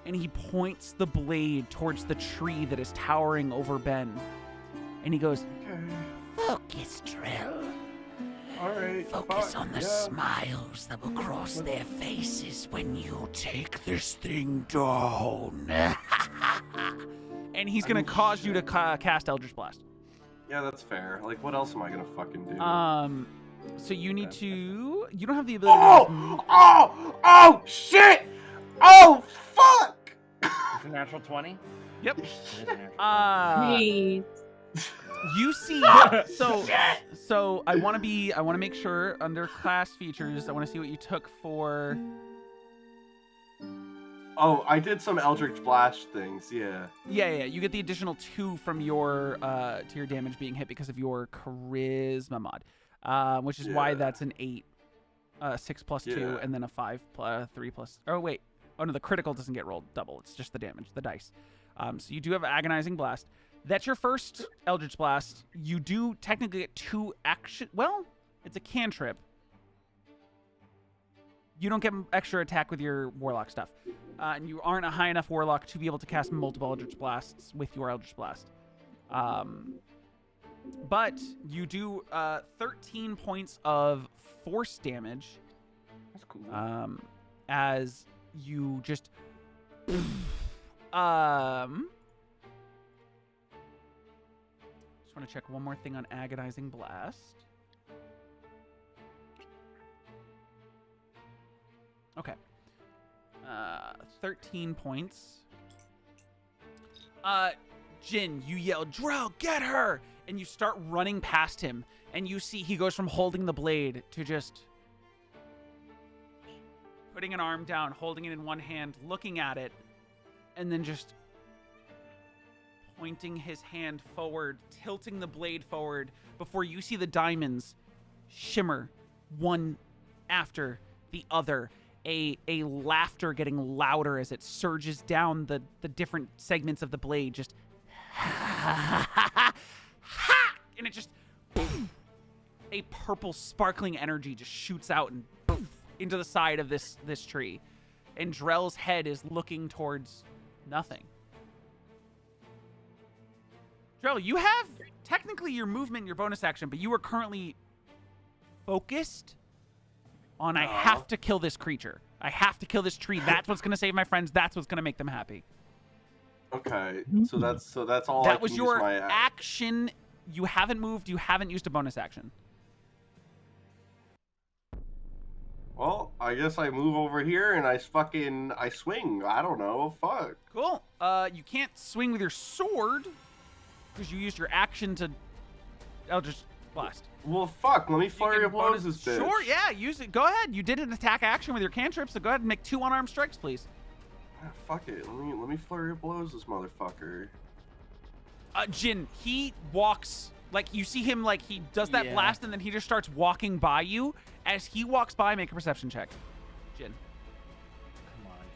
And he points the blade towards the tree that is towering over Ben. And he goes, Focus, Dreyll. Alright. Focus on the smiles that will cross their faces when you take this thing down. And he's going to cause you to cast Eldritch Blast. Yeah, that's fair. Like, what else am I gonna fucking do? So you need to... You don't have the ability to... Oh, shit! Oh, fuck! It's a natural 20? Yep. Hey. You see, so I want to make sure under class features, I want to see what you took for. Oh, I did some Eldritch Blast things, yeah. Yeah. You get the additional 2 from your to your damage being hit because of your charisma mod, which is why that's an 8, 6 plus 2, and then a 5 plus 3 plus. Oh wait, oh no, the critical doesn't get rolled double. It's just the damage, the dice. So you do have Agonizing Blast. That's your first Eldritch Blast. You do technically get 2 action. Well, it's a cantrip. You don't get extra attack with your Warlock stuff. And you aren't a high enough Warlock to be able to cast multiple Eldritch Blasts with your Eldritch Blast. But you do 13 points of force damage. That's cool. As you just... Just want to check one more thing on Agonizing Blast. Okay. 13 points. Jin, you yell, Dreyll, get her! And you start running past him. And you see he goes from holding the blade to just putting an arm down, holding it in one hand, looking at it, and then just pointing his hand forward, tilting the blade forward before you see the diamonds shimmer one after the other. A laughter getting louder as it surges down the different segments of the blade, just and it just a purple sparkling energy just shoots out and into the side of this tree, and Drell's head is looking towards nothing. Dreyll, you have technically your movement, your bonus action, but you are currently focused on I have to kill this creature. I have to kill this tree. That's what's going to save my friends. That's what's going to make them happy. Okay, so that's all. That was your action. You haven't moved. You haven't used a bonus action. Well, I guess I move over here and I swing. I don't know. Fuck. Cool. You can't swing with your sword because you used your action to Eldritch Blast. Well, fuck. Let me flurry of blows this bitch. Sure, yeah. Use it. Go ahead. You did an attack action with your cantrip, so go ahead and make 2 unarmed strikes, please. Ah, fuck it. Let me flurry of blows this motherfucker. Jin, he walks, like, you see him, like, he does that blast, and then he just starts walking by you. As he walks by, make a perception check. Jin.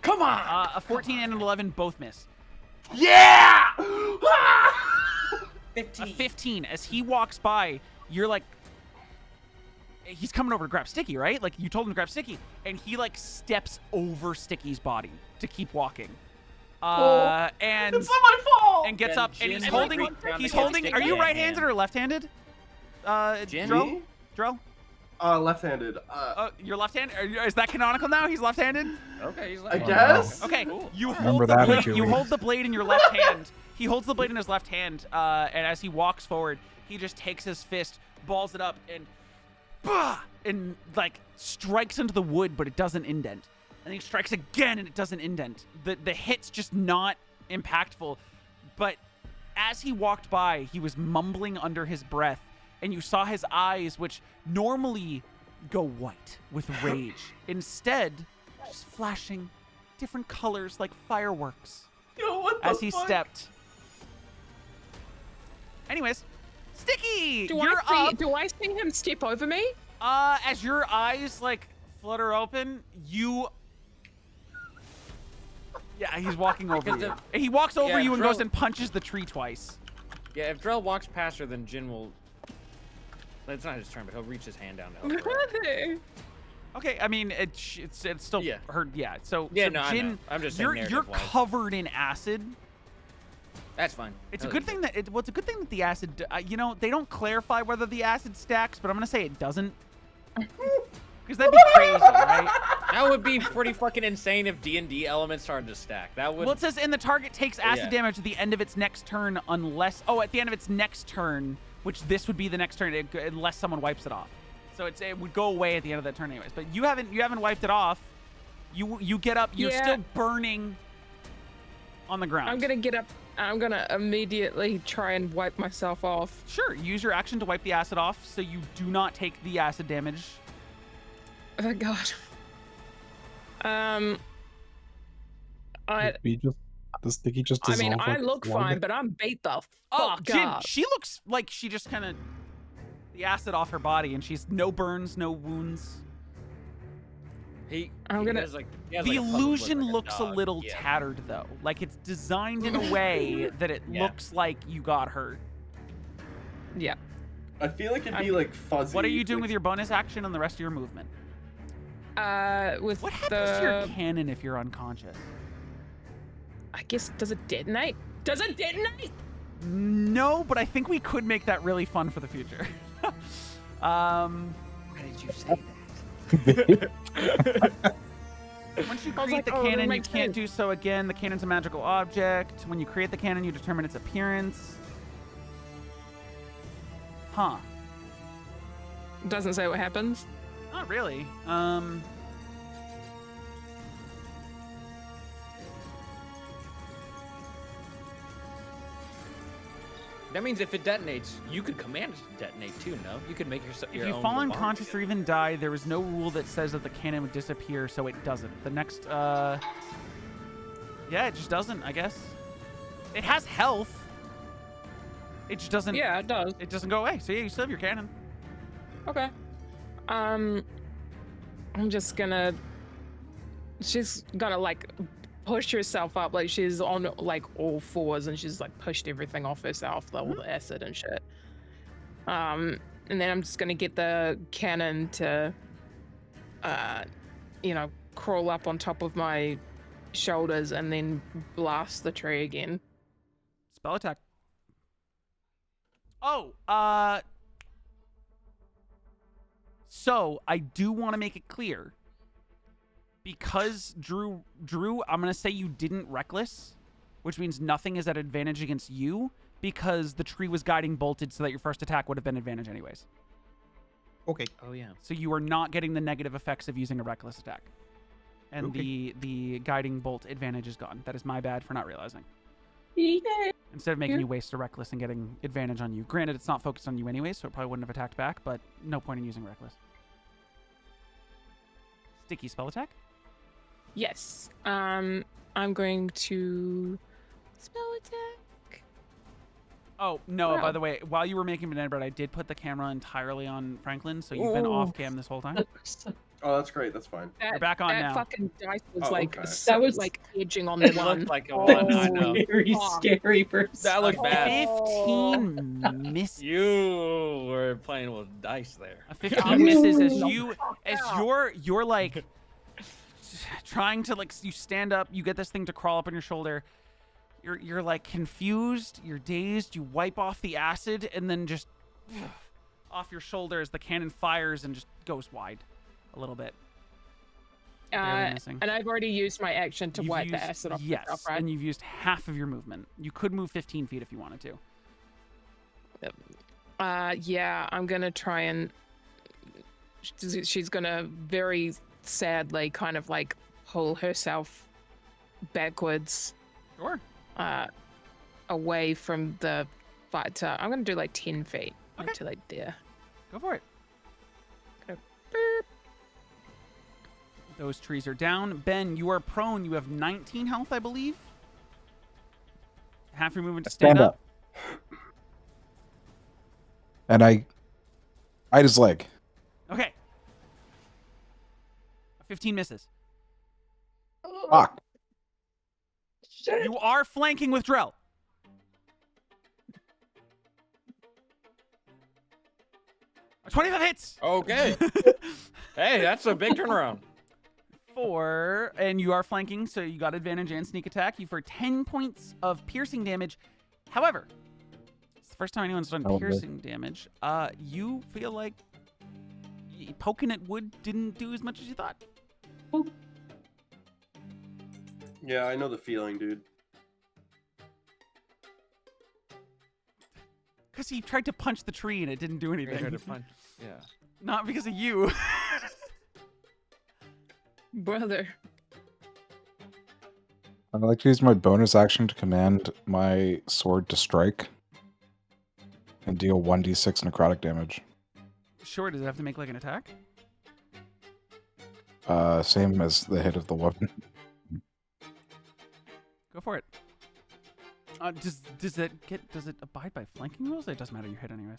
Come on! A 14 and an 11 both miss. Yeah! 15. A 15. As he walks by, you're like, he's coming over to grab Sticky, right? Like, you told him to grab Sticky, and he, like, steps over Sticky's body to keep walking. And it's not my fault. And gets up, and he's holding. Are you right-handed or left-handed? Jin? Dreyll? Left-handed. You're left-handed. Is that canonical now? He's left-handed. Okay, he's I left-handed. guess. Okay, Cool. you hold the blade. You hold the blade in your left hand. He holds the blade in his left hand, and as he walks forward, he just takes his fist, balls it up, and like strikes into the wood, but it doesn't indent. And he strikes again, and it doesn't indent. The hit's just not impactful. But as he walked by, he was mumbling under his breath, and you saw his eyes, which normally go white with rage, instead just flashing different colors like fireworks. Yo, what the as he fuck? stepped. Anyways, Sticky, Do you're up. Do I see him step over me? As your eyes like flutter open, you. Yeah, he's walking over you. He walks over you and goes and punches the tree twice. Yeah, if Dreyll walks past her, then Jin will. It's not his turn, but he'll reach his hand down to help her. Okay, I mean it's still her. Yeah, so yeah, so no, Jin, I know. I'm just saying you're covered in acid. That's fine. It's a good thing that it's a good thing that the acid. You know, they don't clarify whether the acid stacks, but I'm gonna say it doesn't. Because that'd be crazy, right? That would be pretty fucking insane if D&D elements started to stack. That would. Well, it says, and the target takes acid damage at the end of its next turn, unless at the end of its next turn, which this would be the next turn, unless someone wipes it off. So it would go away at the end of that turn, anyways. But you haven't wiped it off. You get up. You're still burning on the ground. I'm gonna get up. I'm gonna immediately try and wipe myself off. Sure, use your action to wipe the acid off so you do not take the acid damage. Oh God. The sticky just I mean, dissolve I like look water? fine, but I'm beat the Oh, fuck Jin, up. she looks like she just kind of the acid off her body, and she's no burns, no wounds. I'm gonna. The illusion looks a little tattered, though. Like it's designed in a way that it looks like you got hurt. Yeah. I feel like it'd be like fuzzy. What are you doing with your bonus action and the rest of your movement? With what happens to your cannon if you're unconscious? I guess, does it detonate? Does it detonate? No, but I think we could make that really fun for the future. Why did you say that? Once you create the cannon, you can't do so again. The cannon's a magical object. When you create the cannon, you determine its appearance. Huh. Doesn't say what happens. Not really. That means if it detonates, you could command it to detonate too, no? You could make your If own you fall bombard. unconscious or even die, there is no rule that says that the cannon would disappear, so it doesn't. The next, yeah, it just doesn't, I guess. It has health. It just doesn't. Yeah, it does. It doesn't go away. So yeah, you still have your cannon. Okay. I'm just gonna. She's gonna like push herself up, like she's on like all fours, and she's like pushed everything off herself, all the acid and shit. And then I'm just gonna get the cannon to, crawl up on top of my shoulders and then blast the tree again. Spell attack. Oh, so I do want to make it clear. Because Drew, I'm going to say you didn't reckless, which means nothing is at advantage against you because the tree was guiding bolted so that your first attack would have been advantage anyways. Okay. Oh, yeah. So you are not getting the negative effects of using a reckless attack. And the guiding bolt advantage is gone. That is my bad for not realizing. Yeah. Instead of making you waste a reckless and getting advantage on you. Granted, it's not focused on you anyway, so it probably wouldn't have attacked back, but no point in using reckless. Sticky spell attack? Yes. I'm going to spell attack. Oh, no, Wow. by the way, while you were making banana bread, I did put the camera entirely on Franklin, so you've been off cam this whole time. Oh, that's great. That's fine. You're back on that now. Fucking dice was Oh, like okay. That was- like edging on the It one. looked like a one, I know. Very scary person. That looked bad. 15 misses. You were playing with dice there. A 15 misses as you're like trying to like you stand up, you get this thing to crawl up on your shoulder. You're like confused, you're dazed, you wipe off the acid and then just off your shoulder as the cannon fires and just goes wide a little bit. Barely missing. And I've already used my action to You've wipe the used- acid off yes, myself, right? and you've used half of your movement. You could move 15 feet if you wanted to. Yeah, I'm gonna try and she's gonna very sadly kind of like pull herself backwards Sure. away from the fight. I'm gonna do like 10 feet Okay. to like there. Go for it. Go boop. Those trees are down. Ben, you are prone. You have 19 health, I believe. Half your movement to stand up. And I just like, Okay. 15 misses. fuck. You are flanking with Dreyll. A 25 hits. Okay. Hey, that's a big turnaround. 4, and you are flanking, so you got advantage and sneak attack. You for 10 points of piercing damage. However, it's the first time anyone's done Oh, piercing damage. You feel like poking at wood didn't do as much as you thought. Yeah, I know the feeling, dude. Because he tried to punch the tree and it didn't do anything. Yeah. Not because of you. Brother. I'd like to use my bonus action to command my sword to strike and deal 1d6 necrotic damage. Sure, does it have to make like an attack? Same as the hit of the weapon. Go for it. Does it abide by flanking rules? It doesn't matter, you hit anyways.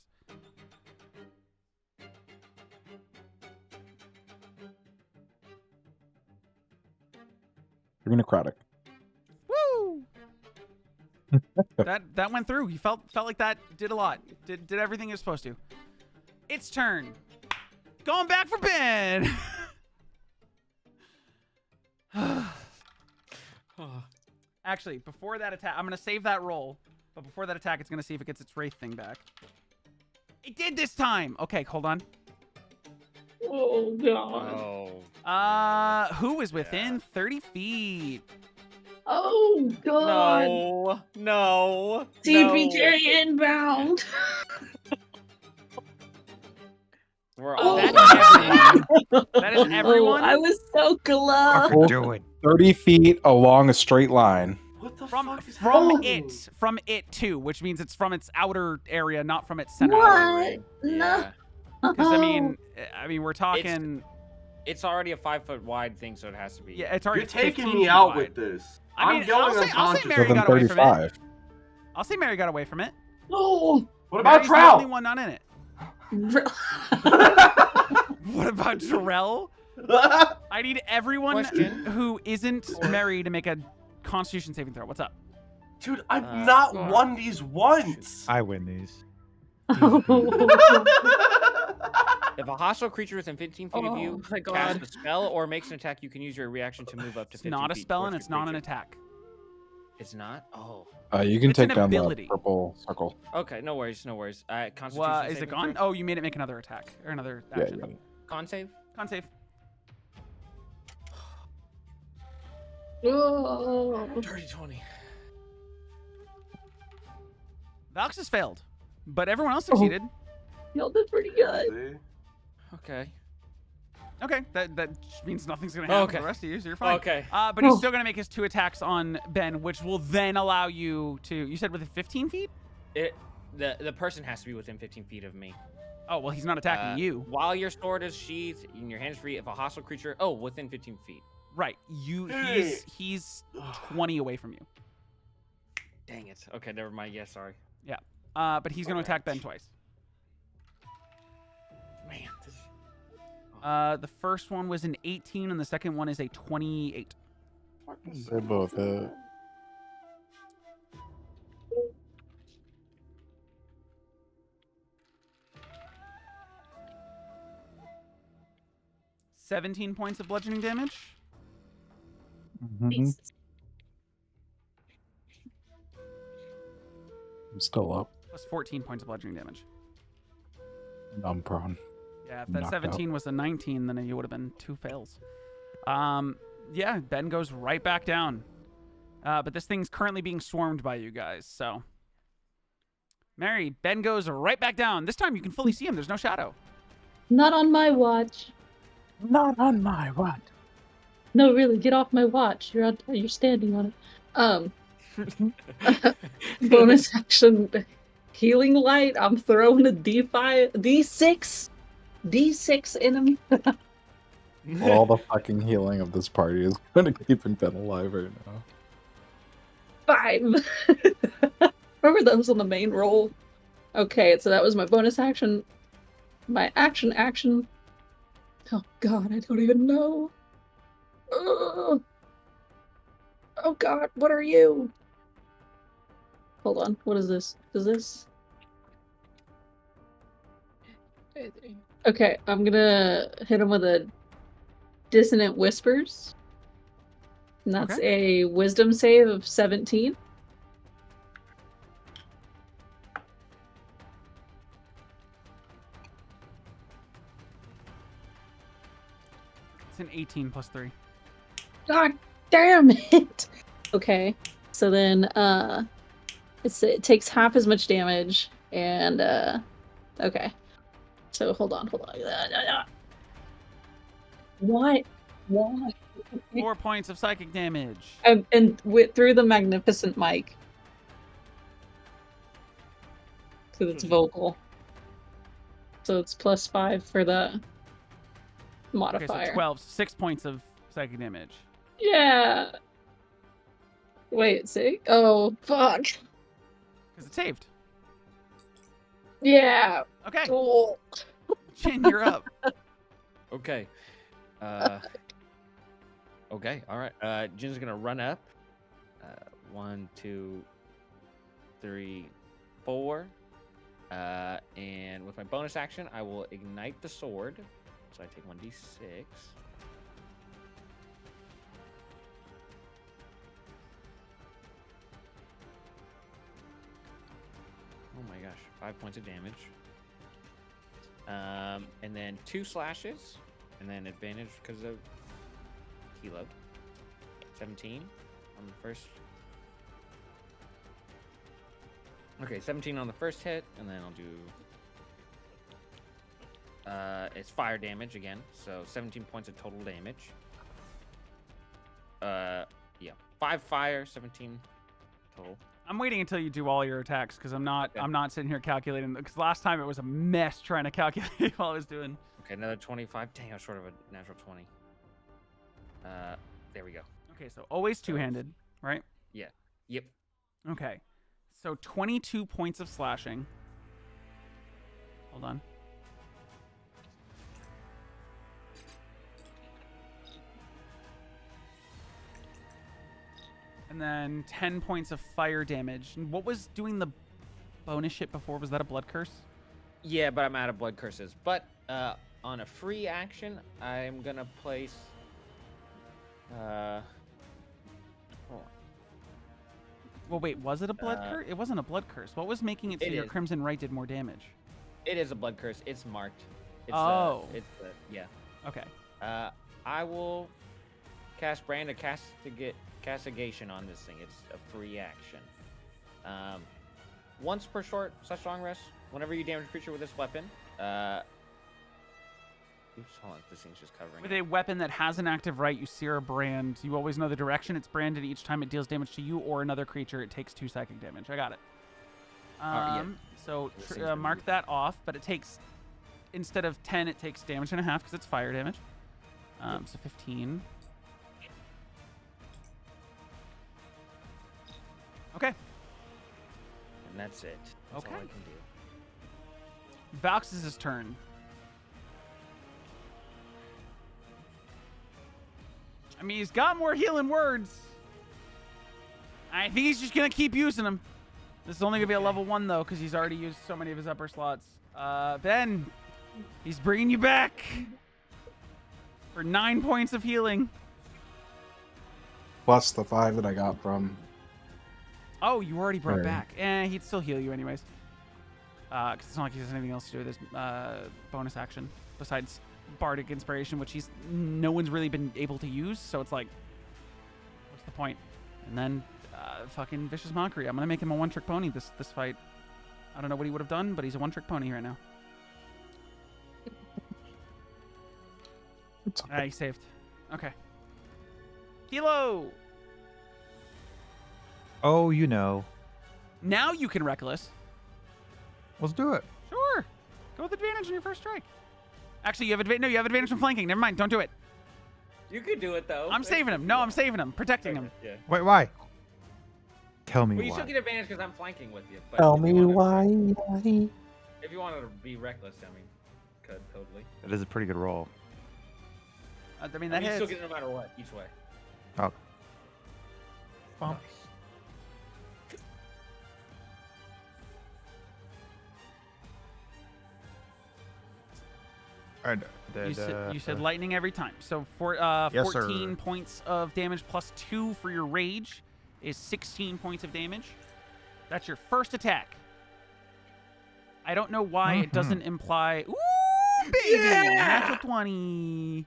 You're necrotic. Woo! that went through. You felt like that did a lot. Did everything you're supposed to. It's turn. Going back for Ben. Actually, before that attack, I'm gonna save that roll. But before that attack, it's gonna see if it gets its wraith thing back. It did this time. Okay, hold on. Oh god. Oh. Who is within 30 feet? Oh god. No. No. TPK inbound. We're Oh, all. That is everyone. That is Oh, everyone. I was so close. Fucking do it. 30 feet along a straight line. What the From fuck is Oh. happening? from it too, which means it's from its outer area, not from its center. What? No. Yeah. Because I mean, we're talking. It's already a 5 foot wide thing, so it has to be. Yeah, it's already. You're taking 15 me feet out wide. with this. I mean, I'm going I'll say unconscious. Mary So then got away from it. 35. I'll say Mary got away from it. Oh. What about Mary's the only Dreyll? one not in it. What about Dreyll? I need everyone Question. who isn't Mary to make a Constitution saving throw. What's up? Dude, I've not God. won these once. I win these. If a hostile creature within 15 feet of you Oh my casts god. a spell or makes an attack, you can use your reaction to move up to It's 15 not a feet spell towards and it's your not an creature. attack. It's not? Oh. You can It's an take down ability. the purple circle. Okay, no worries, no worries. Constitution Well, is it saving gone? throw? Oh, you made it make another attack or another Yeah, action. yeah. Con save? Con save. Oh. Dirty 20. Valks has failed, but everyone else Oh. succeeded. Y'all did pretty good. Okay. Okay, that just means nothing's gonna happen Okay. for the rest of you, so you're fine. Okay. But he's still gonna make his 2 attacks on Ben, which will then allow you to. You said within 15 feet? The person has to be within 15 feet of me. Oh well, he's not attacking you. While your sword is sheathed and your hand is free, if a hostile creature, within 15 feet. Right. He's 20 away from you. Dang it. Okay, never mind. Yeah, sorry. Yeah. But he's gonna attack Ben twice. Man. The first one was an 18, and the second one is a 28. They both hit. $17 points of bludgeoning damage. I'm still up. Plus 14 points of bludgeoning damage. I'm prone. Yeah, if that Knocked 17 was a 19, then you would have been 2 fails. Yeah, Ben goes right back down. But this thing's currently being swarmed by you guys, so. Mary, Ben goes right back down. This time you can fully see him. There's no shadow. Not on my watch. Not on my watch. No, really, get off my watch. You're standing on it. Bonus action, healing light. I'm throwing a D6 enemy. All the fucking healing of this party is going to keep Ben alive right now. 5. Remember those on the main roll? Okay, so that was my bonus action. My action. Oh god, I don't even know. Ugh. Oh god, what are you? Hold on, what is this? Is this? Okay, I'm gonna hit him with a Dissonant Whispers. And that's a wisdom save of 17. It's an 18 plus 3. God damn it! Okay, so then it takes half as much damage, and okay. So hold on. What? Why? 4 points of psychic damage. And through the magnificent mic. So it's vocal. So it's +5 for the modifier. Okay, so 12. 6 points of psychic damage. Yeah. Wait, see? Oh, fuck. Because it's saved. Yeah. Okay. Cool. Jin, you're up. Okay. Okay, all right. Jin's gonna run up. 1, 2, 3, 4. And with my bonus action, I will ignite the sword. So I take 1d6. Oh my gosh, 5 points of damage. And then 2 slashes, and then advantage because of Kelo. 17 on the first. Okay, 17 on the first hit, and then I'll do. It's fire damage again, so 17 points of total damage. Yeah, 5 fire, 17 total. I'm waiting until you do all your attacks because I'm not sitting here calculating. Because last time it was a mess trying to calculate while I was doing. Okay, another 25. Dang, I was short of a natural 20. There we go. Okay, so always two-handed, right? Yeah. Yep. Okay, so 22 points of slashing. Hold on. And then 10 points of fire damage. And what was doing the bonus shit before? Was that a blood curse? Yeah, but I'm out of blood curses. But on a free action, I'm gonna place. Hold on. Well, wait, was it a blood curse? It wasn't a blood curse. What was making it so your Crimson Right did more damage? It is a blood curse. It's marked. It's, yeah. Okay. I will cast Brand of Castigation on this thing. It's a free action. Once per such long rest, whenever you damage a creature with this weapon, oops, hold on, this thing's just covering. With a weapon that has an active right, you sear a brand. You always know the direction it's branded. Each time it deals damage to you or another creature, it takes 2 psychic damage. I got it. Yeah. So mark that off, but it takes, instead of 10, it takes damage and a half because it's fire damage. So 15. Okay. And that's it. That's all I can do. Valx's turn. I mean, he's got more healing words. I think he's just going to keep using them. This is only going to be a level 1, though, because he's already used so many of his upper slots. Ben, he's bringing you back for 9 points of healing. Plus the 5 that I got from... Oh, you already brought back. He'd still heal you anyways. Because it's not like he has anything else to do with his bonus action besides Bardic Inspiration, which no one's really been able to use. So it's like, what's the point? And then fucking Vicious Mockery. I'm gonna make him a one-trick pony this fight. I don't know what he would have done, but he's a one-trick pony right now. He saved. Okay. Kelo. Oh, you know. Now you can Reckless. Let's do it. Sure. Go with advantage on your first strike. Actually, you have advantage. No, you have advantage from flanking. Never mind. Don't do it. You could do it though. I'm saving him. No, I'm saving him. Protecting him. Yeah. Wait, why? Tell me Well, you why. still get advantage because I'm flanking with you. But Tell me why. If you wanted to be reckless, I mean, could totally. That is a pretty good roll. I mean, that you hits. still get it no matter what, each way. Oh. Bump. You said lightning every time. So for Yes, 14 points of damage plus 2 for your rage is 16 points of damage. That's your first attack. I don't know why it doesn't imply. Ooh, baby! Natural 20.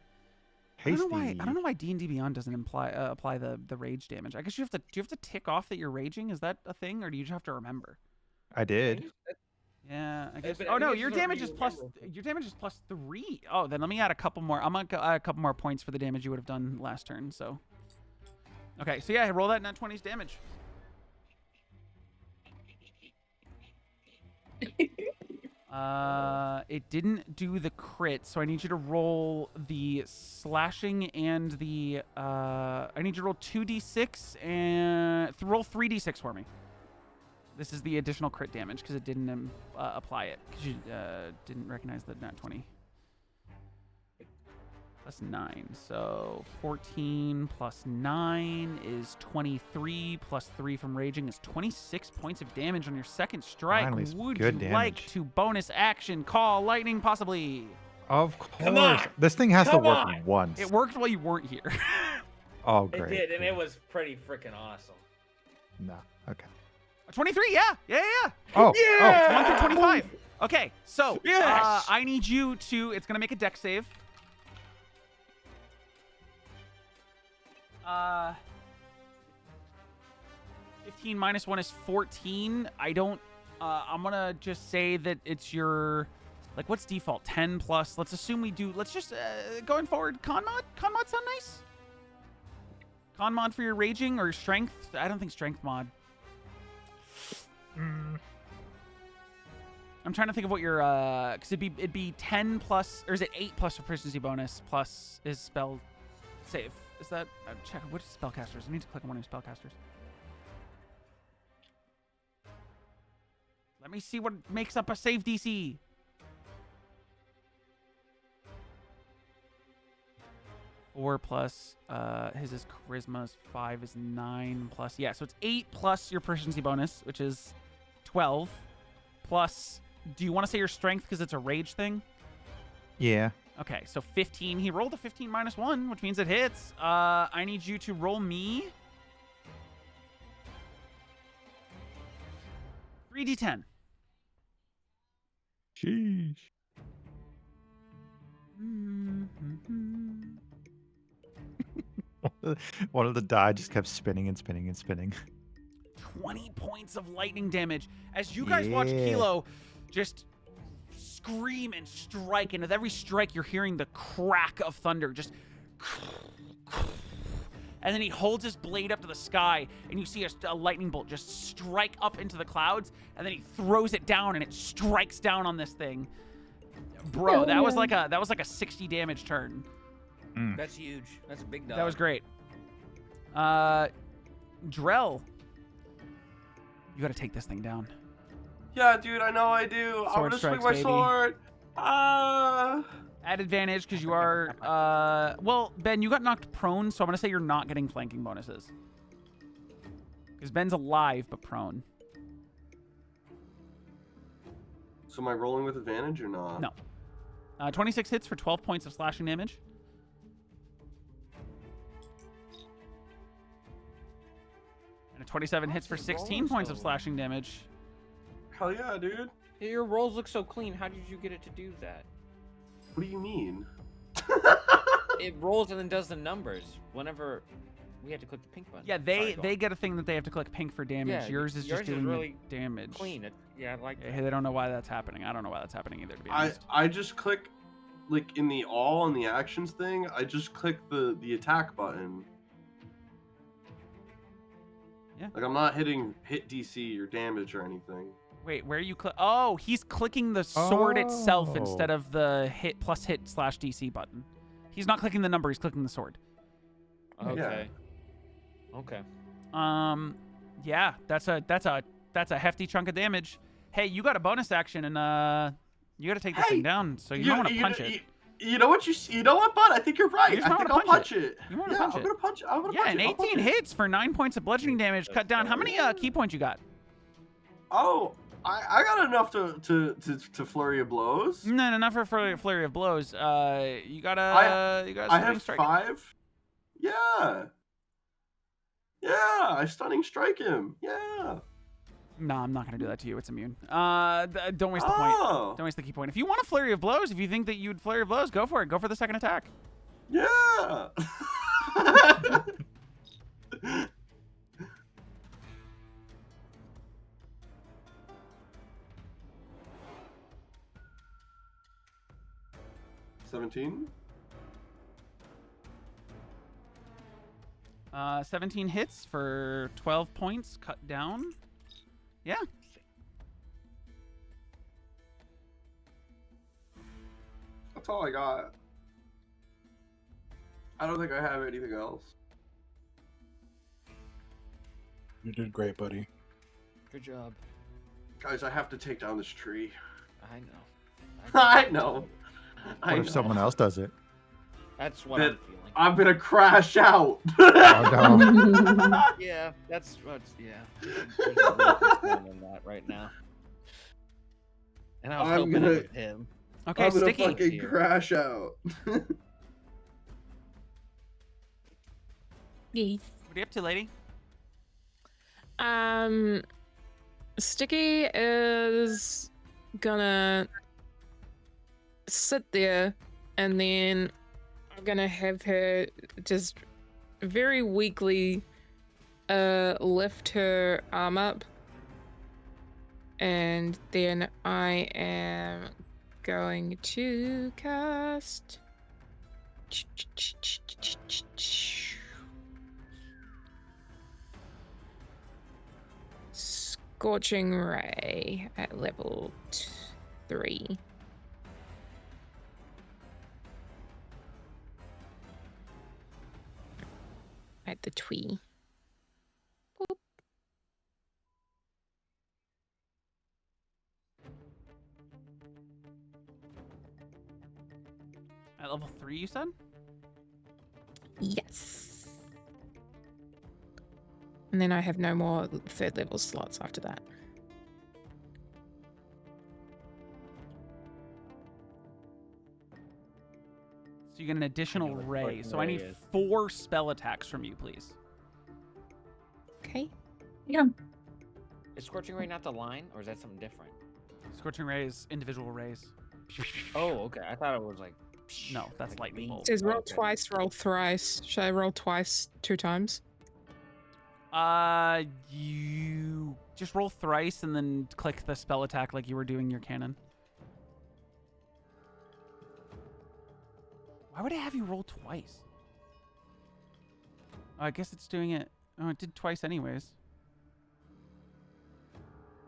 Hasty. I don't know why D&D Beyond doesn't apply the rage damage. I guess you have to. Do you have to tick off that you're raging? Is that a thing, or do you just have to remember? I did. Yeah, I guess. but Oh I no, guess your it's not damage really is plus. remember. Your damage is +3. Oh, then let me add a couple more. I'm gonna add a couple more points for the damage you would have done last turn. So. Okay, so yeah, roll that nat 20's damage. It didn't do the crit, so I need you to roll the slashing and the. I need you to roll 2d6 and roll 3d6 for me. This is the additional crit damage because it didn't apply it because you didn't recognize the nat 20. Plus 9, so 14 plus 9 is 23. Plus 3 from raging is 26 points of damage on your second strike. Finally, some Would good you like damage. to bonus action call lightning possibly? Of course. Come on! This thing has to Come work on! once. It worked while you weren't here. Oh, It great. did, and it was pretty freaking awesome. No. Okay. 23, yeah. Oh. It's 1 through 25. Okay, so Yes! I need you to. It's gonna make a dex save. 15 minus 1 is 14. I don't. I'm gonna just say that it's your. Like, what's default? 10 plus. Let's assume we do. Let's just going forward. Con mod. Con mod sound nice. Con mod for your raging or strength. I don't think strength mod. I'm trying to think of what your because it'd be 10 plus, or is it 8 plus proficiency bonus plus his spell save? Is that check which spellcasters? I need to click on one of your spellcasters. Let me see what makes up a save DC. Four plus his is charisma is 5 is 9 plus, yeah, so it's 8 plus your proficiency bonus, which is 12 plus. Do you want to say your strength because it's a rage thing? Yeah. Okay, so 15. He rolled a 15 minus 1, which means it hits. I need you to roll me 3d10. Sheesh. One of the die just kept spinning and spinning and spinning. 20 points of lightning damage as you guys watch Yeah. Kelo just scream and strike, and with every strike you're hearing the crack of thunder, just and then he holds his blade up to the sky and you see a lightning bolt just strike up into the clouds, and then he throws it down and it strikes down on this thing. Bro, that was like a 60 damage turn. That's huge. That's a big dog. That was great. Drell, you got to take this thing down. Yeah, dude, I know I do. I'm Sword gonna swing strikes, my baby. sword. At advantage because you are, well, Ben, you got knocked prone, so I'm going to say you're not getting flanking bonuses. Because Ben's alive, but prone. So am I rolling with advantage or not? No. 26 hits for 12 points of slashing damage. And a 27 hits for 16 points of slashing damage. Hell yeah, dude. Your rolls look so clean. How did you get it to do that? What do you mean? It rolls and then does the numbers whenever we had to click the pink button. Yeah, they get a thing that they have to click pink for damage. Yeah, yours is just doing really the damage. clean. Yeah, I like that. They don't know why that's happening. I don't know why that's happening either, to be honest. I just click, like in the all on the actions thing, I just click the attack button. Yeah. Like I'm not hit DC or damage or anything. Wait, where are you Oh, he's clicking the sword itself Oh. instead of the hit /hit/DC button. He's not clicking the number, he's clicking the sword. Okay. Okay. Yeah, that's a hefty chunk of damage. Hey, you got a bonus action, and you got to take this thing down, so you don't want to punch it. You know what, bud? I think you're right. just I don't think wanna I'll punch punch it. You want to Yeah, punch I'm it. gonna punch it. I'm gonna Yeah, punch an it. I'll punch 18 it. hits for 9 points of bludgeoning damage, cut down. How many key points you got? Oh, I got enough to flurry of blows. No, not for flurry of blows. You got I have strike. 5. Yeah. Yeah, I stunning strike him. Yeah. No, I'm not gonna do that to you. It's immune. Don't waste the point. Oh. Don't waste the key point. If you want a flurry of blows, if you think that you'd flurry of blows, go for it. Go for the second attack. Yeah. 17. 17 hits for 12 points, cut down. Yeah. That's all I got. I don't think I have anything else. You did great, buddy. Good job. Guys, I have to take down this tree. I know. I know. What if someone else does it? That's what I'm feeling. I'm gonna crash out. Oh, no. Yeah, that's what's There's a real going in that right now. And I was I'm hoping gonna- it was him. Okay, I'm gonna Sticky. fucking Here. crash out. Yes. What are you up to, lady? Sticky is gonna sit there, and then I'm gonna have her just very weakly lift her arm up, and then I am going to cast Scorching Ray at level 3. At the twee. Boop. At level 3, you said? Yes. And then I have no more third level slots after that. So you get an additional what ray. Scorching So I Ray need is. 4 spell attacks from you, please. Okay. Is Scorching Ray not the line, or is that something different? Scorching Ray is individual rays. Oh, okay. I thought it was like. No, that's like lightning beams. bolt. It says roll Okay. twice, roll thrice. Should I roll twice 2 times? You just roll thrice and then click the spell attack like you were doing your cannon. Why would I have you roll twice? Oh, I guess it's doing it. Oh, it did twice anyways.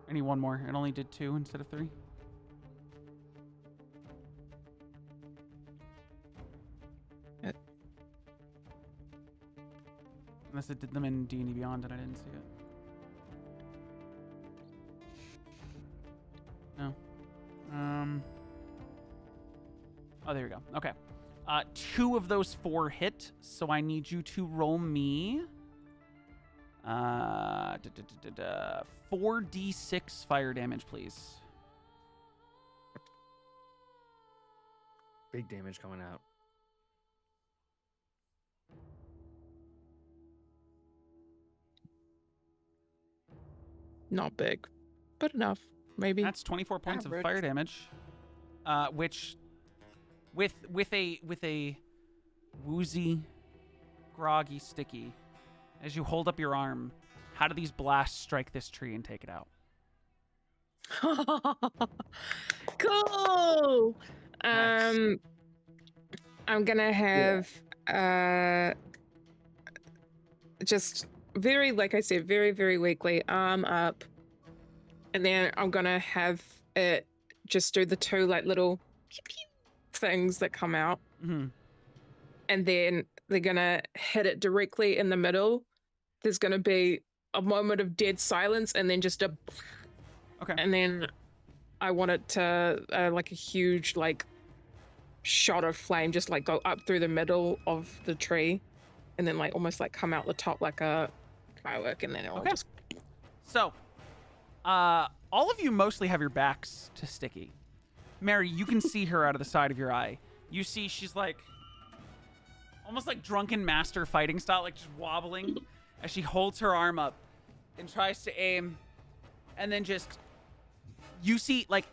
I need one more. It only did 2 instead of 3. Unless it did them in D&D Beyond and I didn't see it. No. Oh, there we go. Okay. 2 of those 4 hit, so I need you to roll me 4d6 fire damage, please. Big damage coming out. Not big, but enough. Maybe. That's 24 points of Average. fire damage, which, with a woozy, groggy Sticky, as you hold up your arm, how do these blasts strike this tree and take it out? Cool. Nice. I'm gonna have just very, like I said, very, very weakly arm up, and then I'm gonna have it just do the 2 like little pew pew things that come out, Mm-hmm. and then they're gonna hit it directly in the middle. There's gonna be a moment of dead silence, and then just a, Okay. and then I want it to like a huge like shot of flame just like go up through the middle of the tree, and then like almost like come out the top like a firework, and then it'll Okay. just So, all of you mostly have your backs to Sticky. Mary, you can see her out of the side of your eye. You see she's like, almost like drunken master fighting style, like just wobbling as she holds her arm up and tries to aim. And then just, you see like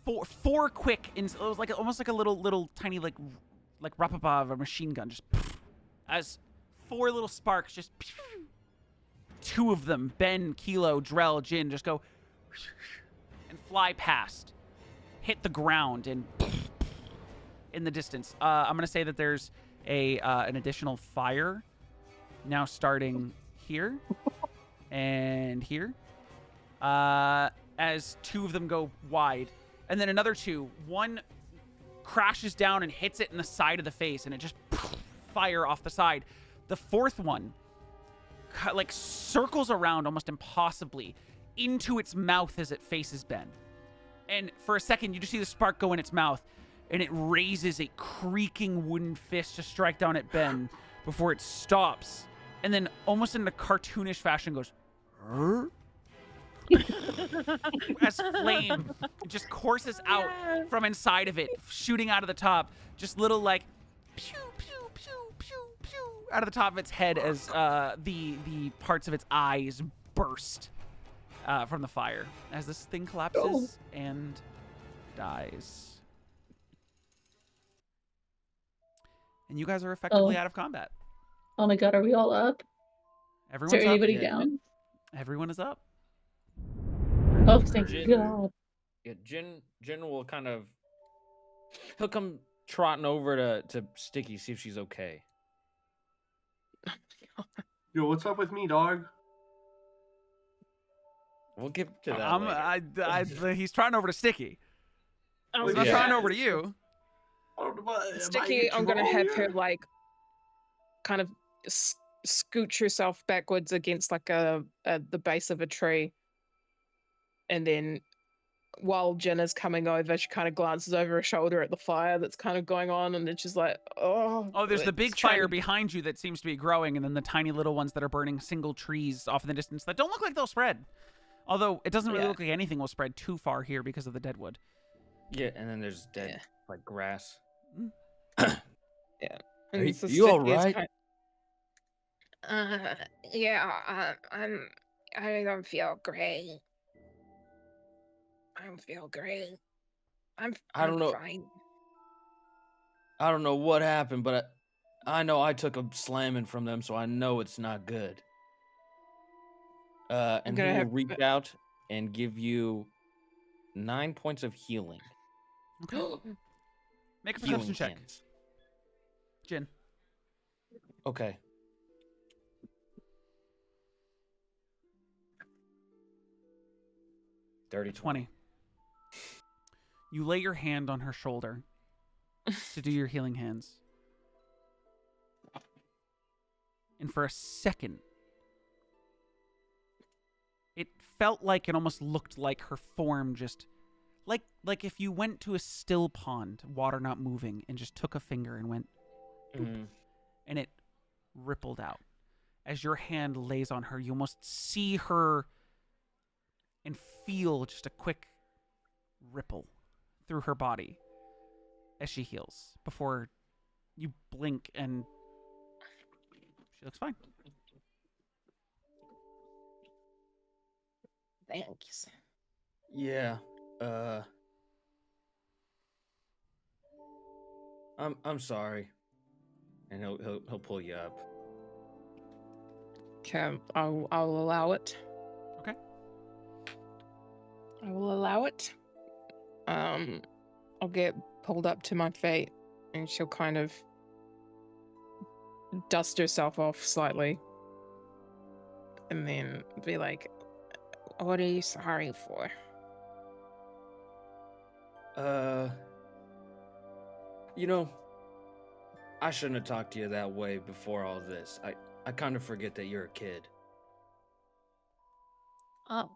four quick, it was like almost like a little tiny like rapapa of a machine gun, just as 4 little sparks just 2 of them, Ben, Kelo, Dreyll, Jin, just go and fly past, hit the ground, and in the distance. I'm going to say that there's an additional fire now starting here and here. As two of them go wide. And then another two. One crashes down and hits it in the side of the face, and it just fire off the side. The fourth one like circles around almost impossibly into its mouth as it faces Ben. And for a second, you just see the spark go in its mouth, and it raises a creaking wooden fist to strike down at Ben before it stops. And then almost in a cartoonish fashion goes, "Rrr?" as flame just courses out from inside of it, shooting out of the top. Just little like pew, pew, pew, pew, pew out of the top of its head as the parts of its eyes burst from the fire as this thing collapses and dies. And you guys are effectively out of combat. Oh my god, are we all up? Everyone's Is there anybody up. down? Everyone is up. Oh, thank Jin, God. Yeah, Jin will kind of, he'll come trotting over to Sticky, see if she's okay. Yo, what's up with me, dog? We'll get to that later. He's trotting over to Sticky. Oh, He's not trotting over to you. Sticky, I'm gonna have her like kind of scooch herself backwards against like the base of a tree, and then while Jin is coming over, she kind of glances over her shoulder at the fire that's kind of going on, and it's just like, oh, there's the big fire behind you that seems to be growing, and then the tiny little ones that are burning single trees off in the distance that don't look like they'll spread. Although it doesn't really look like anything will spread too far here because of the dead wood. Yeah, and then there's dead like grass. Yeah. Are you all right? I don't feel great. I don't feel great. I don't know. Fine. I don't know what happened, but I know I took a slamming from them, so I know it's not good. And he will reach out and give you 9 points of healing. Okay. Make a perception check. Jin. Okay. Dirty 20. You lay your hand on her shoulder to do your healing hands. And for a second, it felt like it almost looked like her form just like if you went to a still pond, water not moving, and just took a finger and went and it rippled out. As your hand lays on her, you almost see her and feel just a quick ripple through her body as she heals before you blink and she looks fine. Thanks. Yeah. I'm sorry. And he'll pull you up. Okay, I'll allow it. Okay. I will allow it. I'll get pulled up to my feet, and she'll kind of dust herself off slightly, and then be like, "What are you sorry for?" You know, I shouldn't have talked to you that way before all this. I kind of forget that you're a kid. Oh.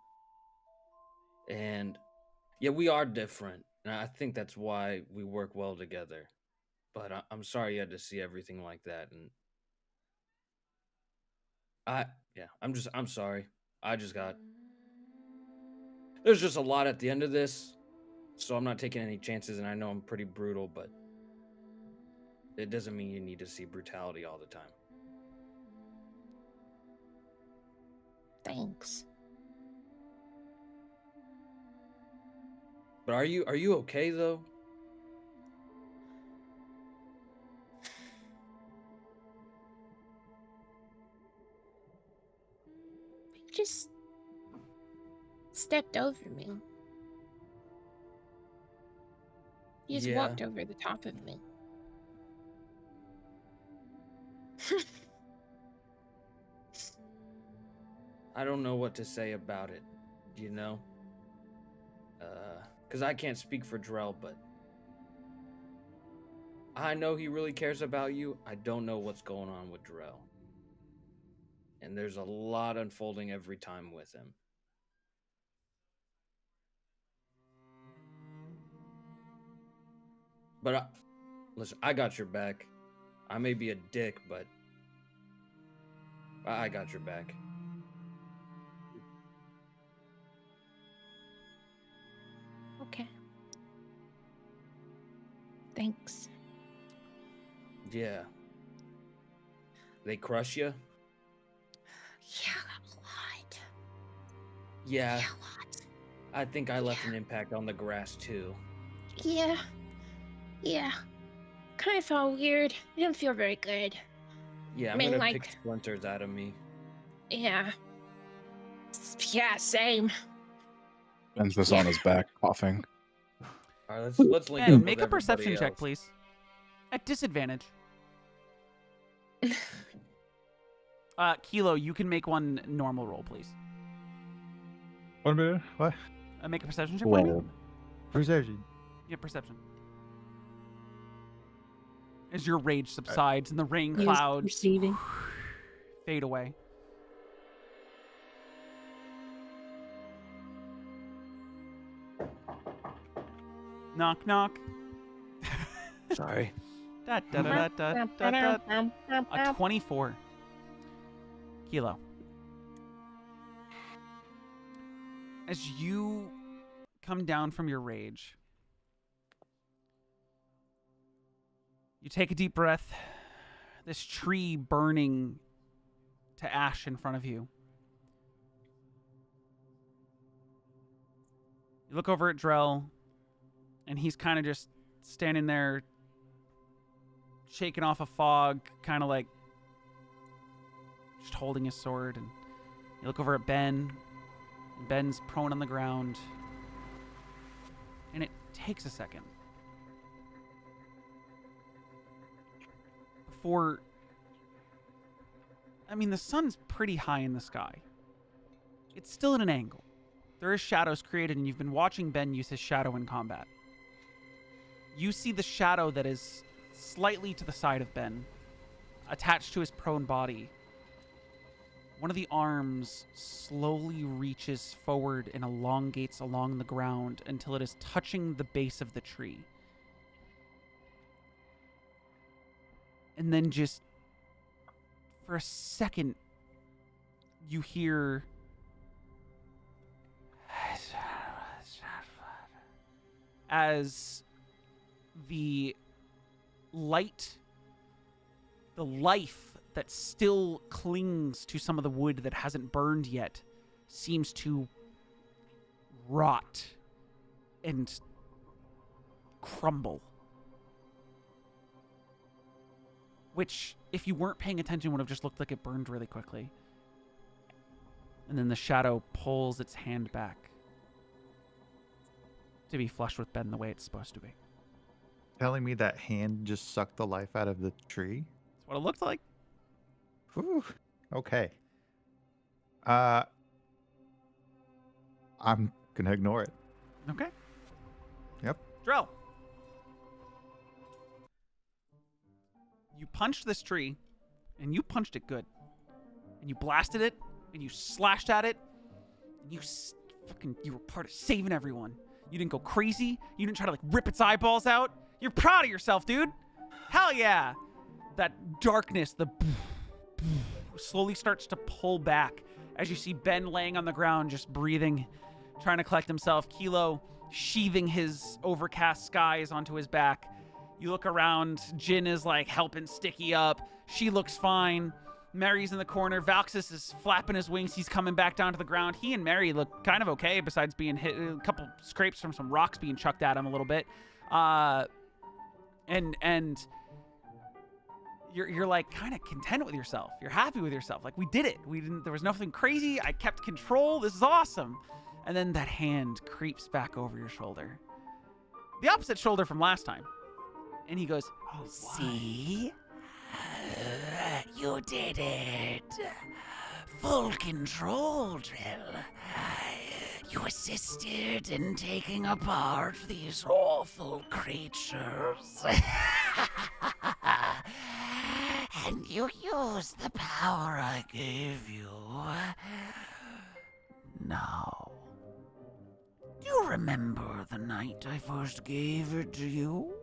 And yeah, we are different. And I think that's why we work well together. But I'm sorry you had to see everything like that. And I'm sorry. There's just a lot at the end of this. So I'm not taking any chances. And I know I'm pretty brutal, but it doesn't mean you need to see brutality all the time. Thanks. But are you okay though? You just stepped over me. You just Yeah. walked over the top of me. I don't know what to say about it, you know? Because I can't speak for Dreyll, but I know he really cares about you. I don't know what's going on with Dreyll. And there's a lot unfolding every time with him. But listen, I got your back. I may be a dick, but I got your back. Okay. Thanks. Yeah. They crush you? Yeah, a lot. Yeah. Yeah, a lot. I think I left an impact on the grass too. Yeah. Yeah. Kind of felt weird. It didn't feel very good. Yeah, I'm I mean, gonna like, pick splinters out of me. yeah. Yeah, same. Ben's just on his back, coughing. All right, let's link Ben, up make with a perception everybody check, else. please. At disadvantage. Kelo, you can make one normal roll, please. What? Make a perception check for me. Perception. Yeah, perception. As your rage subsides and the rain Use clouds perceiving. fade away. Knock, knock. Sorry. Da, da, da, da, da, da, da. A 24. Kelo. As you come down from your rage, you take a deep breath. This tree burning to ash in front of you. You look over at Dreyll, and he's kind of just standing there, shaking off a fog, kind of like just holding his sword. And you look over at Ben, and Ben's prone on the ground. And it takes a second before, I mean, the sun's pretty high in the sky. It's still at an angle. There is shadows created, and you've been watching Ben use his shadow in combat. You see the shadow that is slightly to the side of Ben, attached to his prone body. One of the arms slowly reaches forward and elongates along the ground until it is touching the base of the tree. And then just for a second, you hear as the light, the life that still clings to some of the wood that hasn't burned yet, seems to rot and crumble. Which, if you weren't paying attention, would have just looked like it burned really quickly. And then the shadow pulls its hand back to be flush with Ben the way it's supposed to be. Telling me that hand just sucked the life out of the tree? That's what it looked like. Whew. Okay. I'm gonna ignore it. Okay. Yep. Dreyll. You punched this tree, and you punched it good. And you blasted it, and you slashed at it, and you were part of saving everyone. You didn't go crazy. You didn't try to like rip its eyeballs out. You're proud of yourself, dude. Hell yeah. That darkness, the slowly starts to pull back as you see Ben laying on the ground, just breathing, trying to collect himself. Kelo sheathing his overcast skies onto his back. You look around. Jin is like helping Sticky up. She looks fine. Mary's in the corner. Valxis is flapping his wings. He's coming back down to the ground. He and Mary look kind of okay, besides being hit a couple scrapes from some rocks being chucked at him a little bit. And you're like kind of content with yourself. You're happy with yourself. Like, we did it. There was nothing crazy. I kept control. This is awesome. And then that hand creeps back over your shoulder. the opposite shoulder from last time. And he goes, See? You did it. Full control, Dreyll. You assisted in taking apart these awful creatures. And you used the power I gave you. Now, do you remember the night I first gave it to you?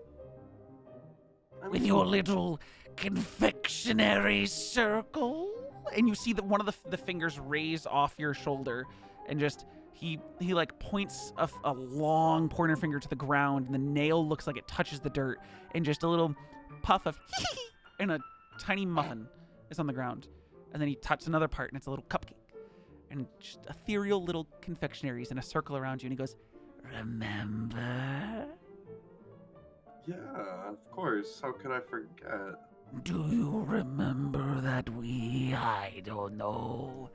With your little confectionery circle? and you see that one of the fingers raise off your shoulder, and just he like points a long pointer finger to the ground, and the nail looks like it touches the dirt, and just a little puff of and a tiny muffin is on the ground, and then he touches another part, and it's a little cupcake, and just ethereal little confectionaries in a circle around you, and he goes, "Remember?" Yeah, of course. How could I forget? Do you remember that I don't know,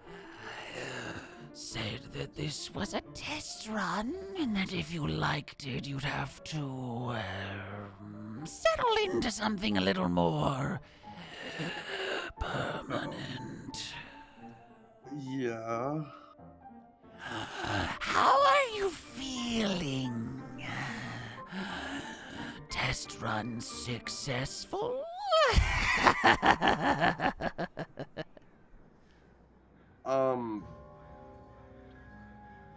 said that this was a test run, and that if you liked it, you'd have to settle into something a little more permanent? Yeah. How are you feeling? Test run successful?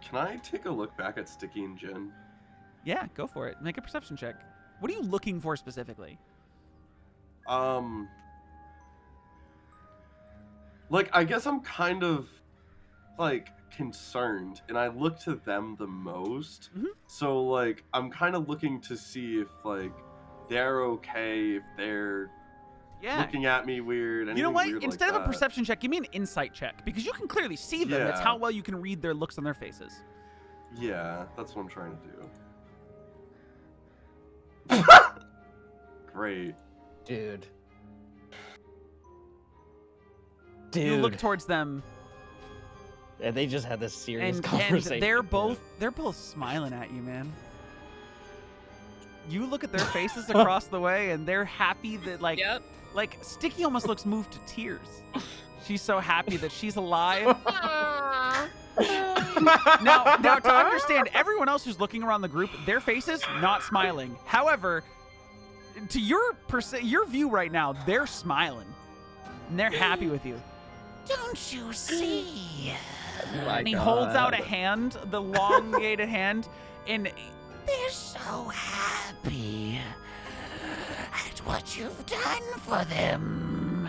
Can I take a look back at Sticky and Jin? yeah, go for it. Make a perception check. What are you looking for specifically? Like, I guess I'm kind of, like, concerned, and I look to them the most. Mhm. So, like, I'm kind of looking to see if, like, they're okay, if they're Yeah. looking at me weird, anything You know what? weird Instead like of a perception check, give me an insight check, because you can clearly see them. It's Yeah. how well you can read their looks on their faces. Yeah, that's what I'm trying to do. Great. Dude. You look towards them, And they just had this serious and conversation. they're both smiling at you, man. You look at their faces across the way, and they're happy that like Sticky almost looks moved to tears. She's so happy that she's alive. now to understand, everyone else who's looking around the group, their faces not smiling. However, to your view right now, they're smiling, and they're happy with you. Don't you see? And he holds out a hand, the elongated hand, and They're so happy at what you've done for them.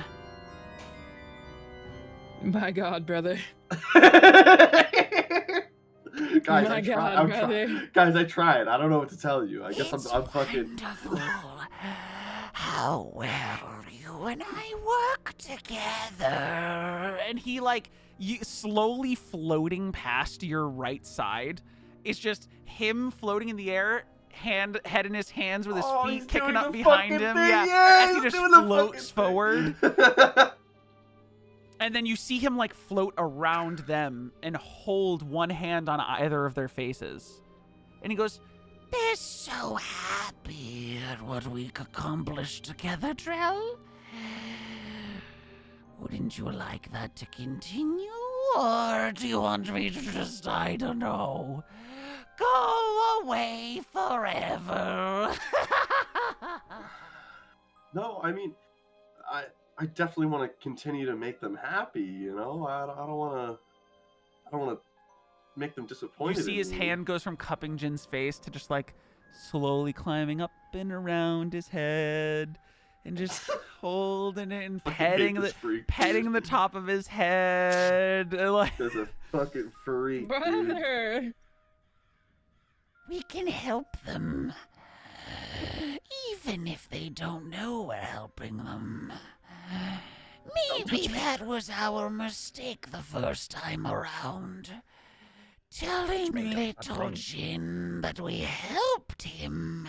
My God, brother. Guys, My I God, tried. brother. Guys, I tried. I don't know what to tell you. I guess It's I'm fucking. wonderful how well you and I work together. and he like slowly floating past your right side. It's just him floating in the air, head in his hands with his Oh, feet he's kicking doing up the behind fucking him. thing. Yeah, as he he's just doing the floats fucking thing. forward. And then you see him like float around them and hold one hand on either of their faces. And he goes, They're so happy at what we accomplished together, Dreyll. Wouldn't you like that to continue? Or do you want me to just, I don't know, go away forever? No, I mean, I definitely want to continue to make them happy. You know, I don't want to make them you disappointed. see in his me. hand goes from cupping Jin's face to just like slowly climbing up and around his head and just holding it and Fucking petting hate this freak. petting the top of his head. Like, There's a fucking freak, dude. Brother. We can help them. Even if they don't know we're helping them. Maybe that was our mistake the first time around. Telling little Jin that we helped him.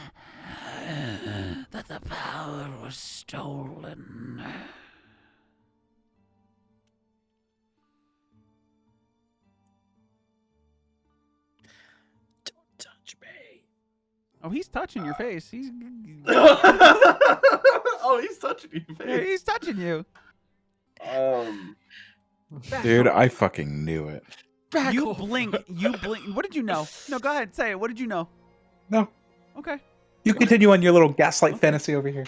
That the power was stolen. Don't touch me. Oh, he's touching your face. He's Oh, he's touching your yeah, face. he's touching you. Dude, I fucking knew it. You blink. You blink. What did you know? No, go ahead. Say it. What did you know? No. Okay. You continue on your little gaslight fantasy over here.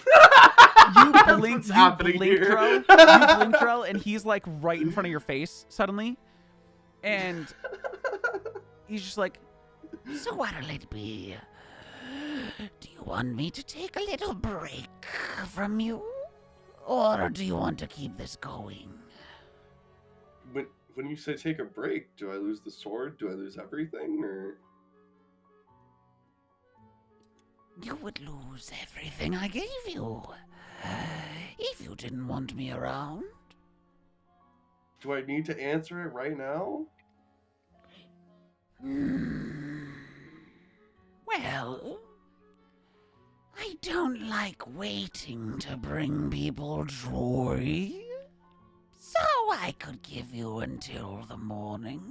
You blink. What's You happening blink, here? Dreyll. You blink, Dreyll, and he's like right in front of your face suddenly, and he's just like, So what'll it be? Do you want me to take a little break from you? Or do you want to keep this going? When you say take a break, do I lose the sword? Do I lose everything? Or You would lose everything I gave you. If you didn't want me around. do I need to answer it right now? Well, I don't like waiting to bring people joy. So I could give you until the morning.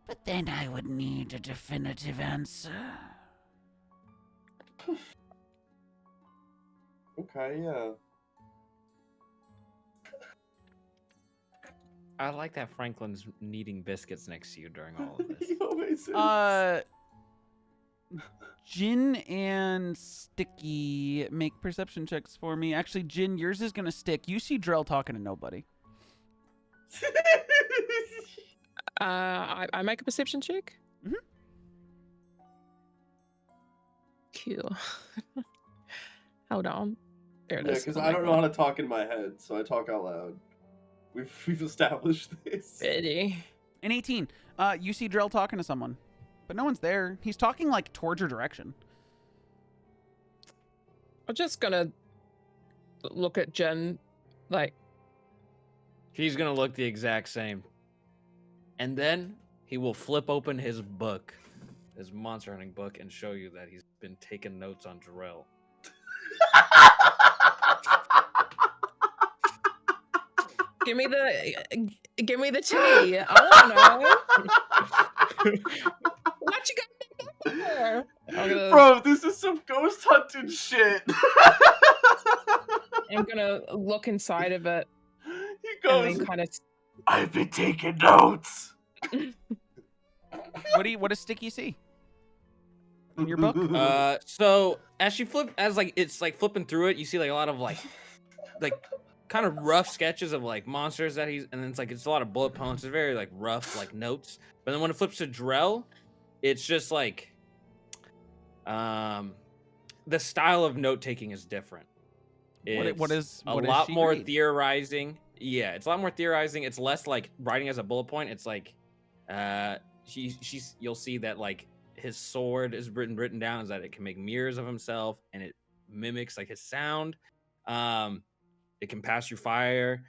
But then I would need a definitive answer. Okay, yeah. I like that Franklin's kneading biscuits next to you during all of this. He always is. Jin and Sticky make perception checks for me. Actually, Jin, yours is gonna stick. You see Dreyll talking to nobody. I make a perception check. Mhm. Cool. Hold on. There it Yeah, is. because Oh I my don't know God. how to talk in my head, so I talk out loud. We've established this. Betty. An 18. You see Dreyll talking to someone, but no one's there. He's talking like towards your direction. I'm just gonna look at Jen, like, He's gonna look the exact same. And then he will flip open his book, his monster hunting book, and show you that he's been taking notes on Dreyll. give me the tea. I wanna know. What you got in there? Bro, this is some ghost hunting shit. I'm gonna look inside of it. He And goes, then kind of. I've been taking notes. What does Sticky see in your book? So as it's like flipping through it, you see like a lot of like kind of rough sketches of like monsters that he's, and then it's a lot of bullet points. It's very like rough like notes. But then when it flips to Dreyll, it's just like the style of note taking is different. What is a lot more theorizing. Yeah, it's a lot more theorizing. It's less like writing as a bullet point. It's like you'll see that like his sword is written down is that it can make mirrors of himself and it mimics like his sound. It can pass through fire,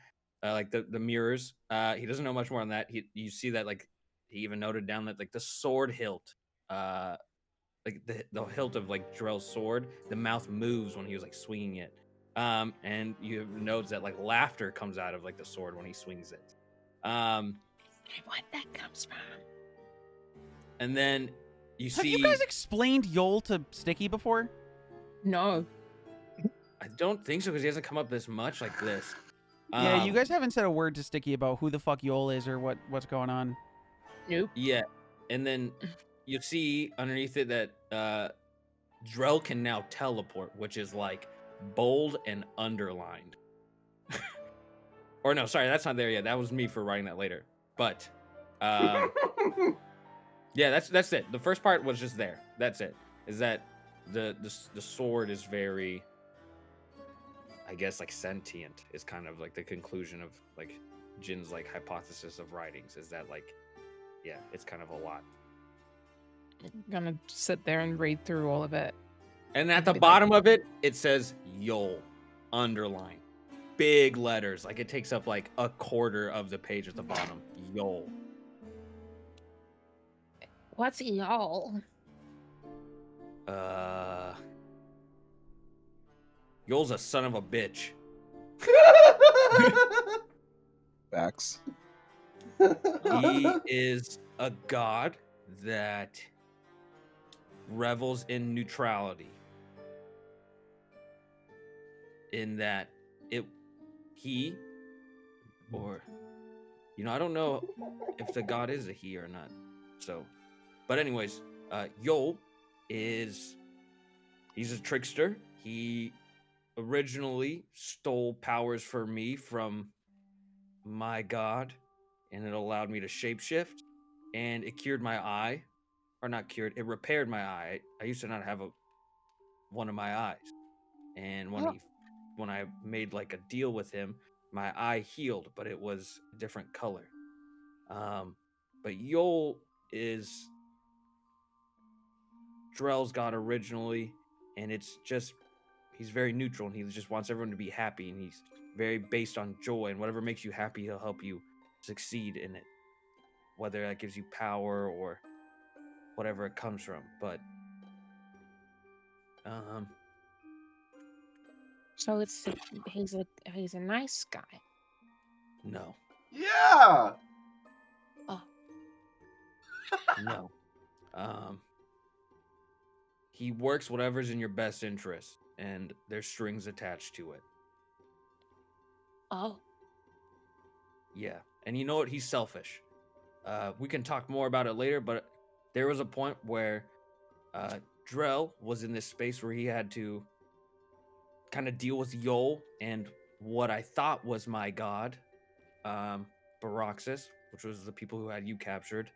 like the mirrors. He doesn't know much more on that. You see that like he even noted down that like the sword hilt, like the hilt of like Drell's sword, the mouth moves when he was like swinging it. And you have notes that like laughter comes out of like the sword when he swings it. What that comes from? And then you Have see. you guys explained Yol to Sticky before? No. I don't think so because he hasn't come up this much like this. Yeah, you guys haven't said a word to Sticky about who the fuck Yol is or what's going on. Nope. Yeah, and then you see underneath it that Dreyll can now teleport, which is like bold and underlined. Or no, sorry, that's not there yet. That was me for writing that later. But yeah, that's it. The first part was just there. That's it. Is that the sword is very, I guess, like sentient is kind of like the conclusion of like Jin's like hypothesis of writings is that like, yeah, it's kind of a lot. I'm gonna sit there and read through all of it. And at the bottom of it, it says Yol, underline, big letters. Like it takes up like a quarter of the page at the bottom. Yol. What's y'all? Yol's a son of a bitch. Facts. He is a god that revels in neutrality. In that he, or, I don't know if the god is a he or not. So, but anyways, Yol he's a trickster. He originally stole powers for me from my god, and it allowed me to shapeshift, and it cured my eye, or not cured, it repaired my eye. I used to not have one of my eyes, and when I made like a deal with him, my eye healed, but it was a different color. But Yol is Drell's god originally, and it's just he's very neutral, and he just wants everyone to be happy, and he's very based on joy, and whatever makes you happy, he'll help you succeed in it, whether that gives you power or whatever it comes from. But so he's a nice guy. no. Yeah. Oh. No. He works whatever's in your best interest, and there's strings attached to it. Oh. Yeah. And you know what? He's selfish. We can talk more about it later, but there was a point where Dreyll was in this space where he had to kind of deal with Yol and what I thought was my god, Baroxis, which was the people who had you captured.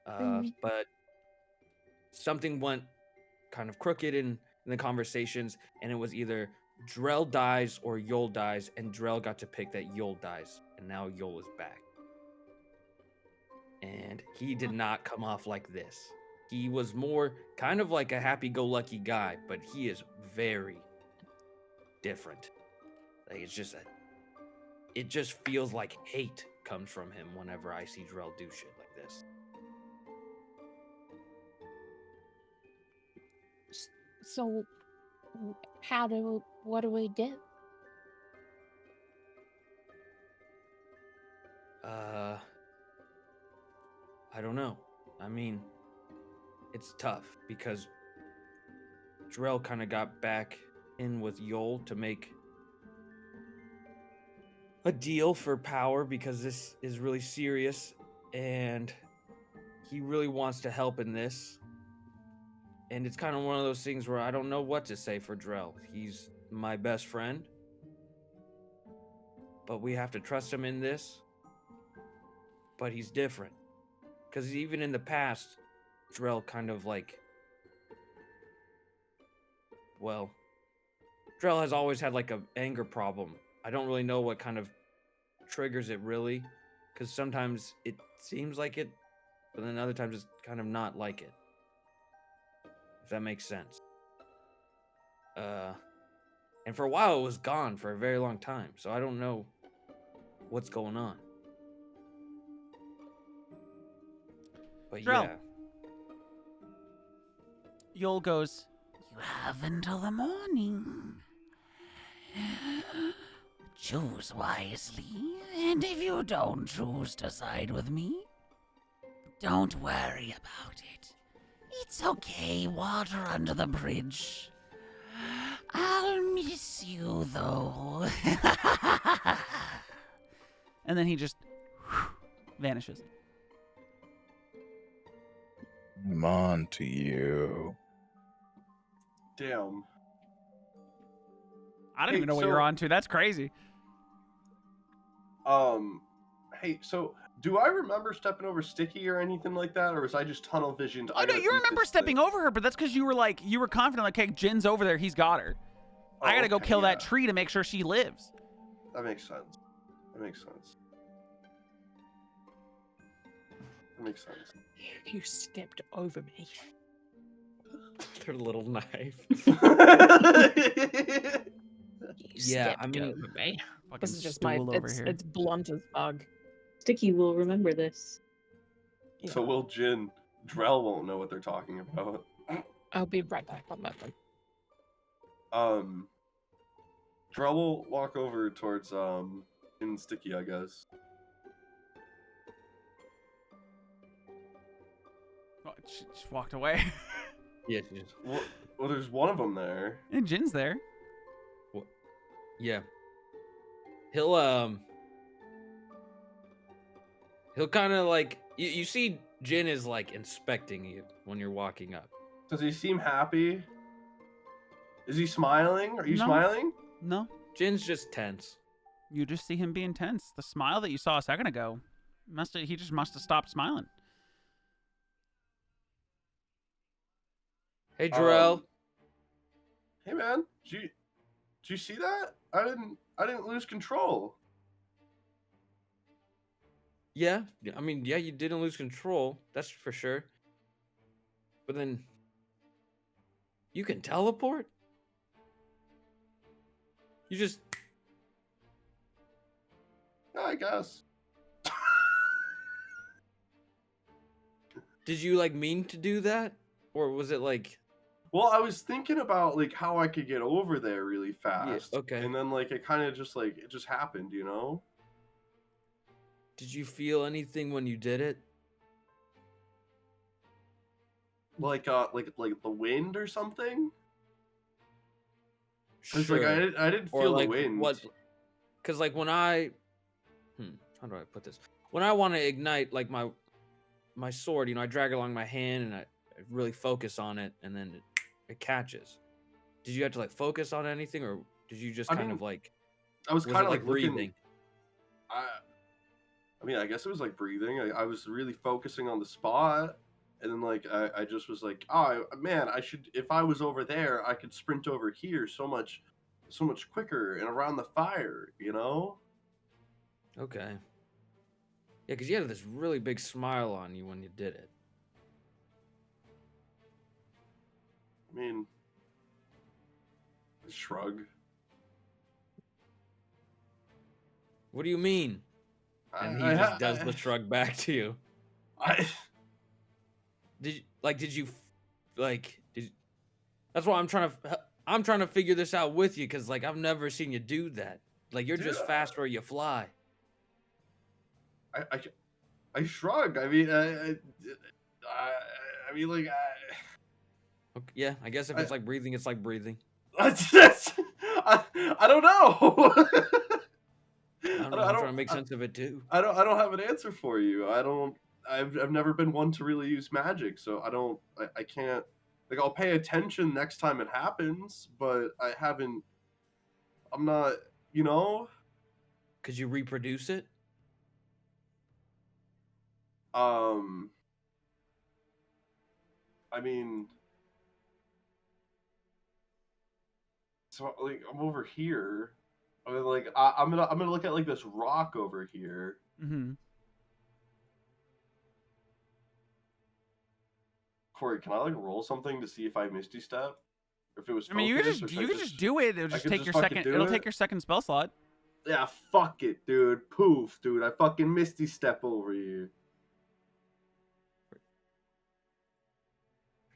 But something went kind of crooked in the conversations, and it was either Dreyll dies or Yol dies, and Dreyll got to pick that Yol dies, and now Yol is back. And he did not come off like this. He was more kind of like a happy-go-lucky guy, but he is very different. Like it just feels like hate comes from him whenever I see Dreyll do shit like this. So, what do we do? I don't know. I mean, it's tough because Dreyll kind of got back in with Yol to make a deal for power because this is really serious, and he really wants to help in this. And it's kind of one of those things where I don't know what to say for Dreyll. He's my best friend, but we have to trust him in this. But he's different. Because even in the past, Dreyll kind of like... Well, Dreyll has always had like an anger problem. I don't really know what kind of triggers it really. Because sometimes it seems like it, but then other times it's kind of not like it. If that makes sense. And for a while it was gone for a very long time, so I don't know what's going on. But Dreyll. yeah. Yol goes, You have until the morning. Choose wisely, and if you don't choose to side with me, don't worry about it. It's okay, water under the bridge. I'll miss you, though. and then he just vanishes. I'm on to you. Damn. I don't even know what you're on to. That's crazy. Hey, so do I remember stepping over Sticky or anything like that, or was I just tunnel visioned? Oh no, you remember stepping over her, but that's because you were confident, like, hey, Jin's over there, he's got her. Oh, I gotta go kill that tree to make sure she lives. That makes sense. That makes sense. That makes sense. You stepped over me. Her little knife. Yeah, I mean, over me. This is just it's blunt as bug. Sticky will remember this. So will Jin. Dreyll won't know what they're talking about. I'll be right back on that one. Dreyll will walk over towards Jin and Sticky, I guess. Oh, she just walked away. Yeah. Well, there's one of them there. And Jin's there. Yeah. He'll kind of like you see Jin is like inspecting you when you're walking up. Does he seem happy? Is he smiling? Are you No. smiling? No. Jin's just tense. You just see him being tense. The smile that you saw a second ago, he just must have stopped smiling. Hey, Dreyll. Hey, man. Did you see that? I didn't lose control. Yeah, I mean, yeah, you didn't lose control. That's for sure. But then, you can teleport? You just... Yeah, I guess. Did you, like, mean to do that? Or was it, like... Well, I was thinking about, like, how I could get over there really fast. Yeah, okay. And then, like, it kind of just, like, it just happened, you know? Did you feel anything when you did it? Like the wind or something? It's Sure. like I didn't Or, feel like, the wind. what? Because, like, when I... how do I put this? When I want to ignite, like, my sword, you know, I drag it along my hand and I really focus on it, and then it catches. Did you have to, like, focus on anything, or did you just kind of, like... I was kind of like breathing? looking, I mean, I guess it was like breathing. I was really focusing on the spot, and then like I just was like, oh man, if I was over there, I could sprint over here so much quicker and around the fire, you know? Okay. Yeah, because you had this really big smile on you when you did it. I mean, shrug. What do you mean? And he just does the shrug back to you. That's why I'm trying to figure this out with you, because like I've never seen you do that. Like you're just fast where you fly. I shrug. I mean, I mean, like, Okay, yeah, I guess if it's like breathing, it's like breathing. I don't know. I'm trying to make sense of it too. I don't have an answer for you. I've never been one to really use magic, so I can't, like, I'll pay attention next time it happens, but I'm not, you know? Could you reproduce it? I mean, so like I'm over here. I mean, like I'm gonna look at like this rock over here. Mm-hmm. Corey, can I like roll something to see if I Misty Step? If it was I mean, you could just do it. It'll just take your second. It'll take your second spell slot. Yeah, fuck it, dude. Poof, dude. I fucking Misty Step over you.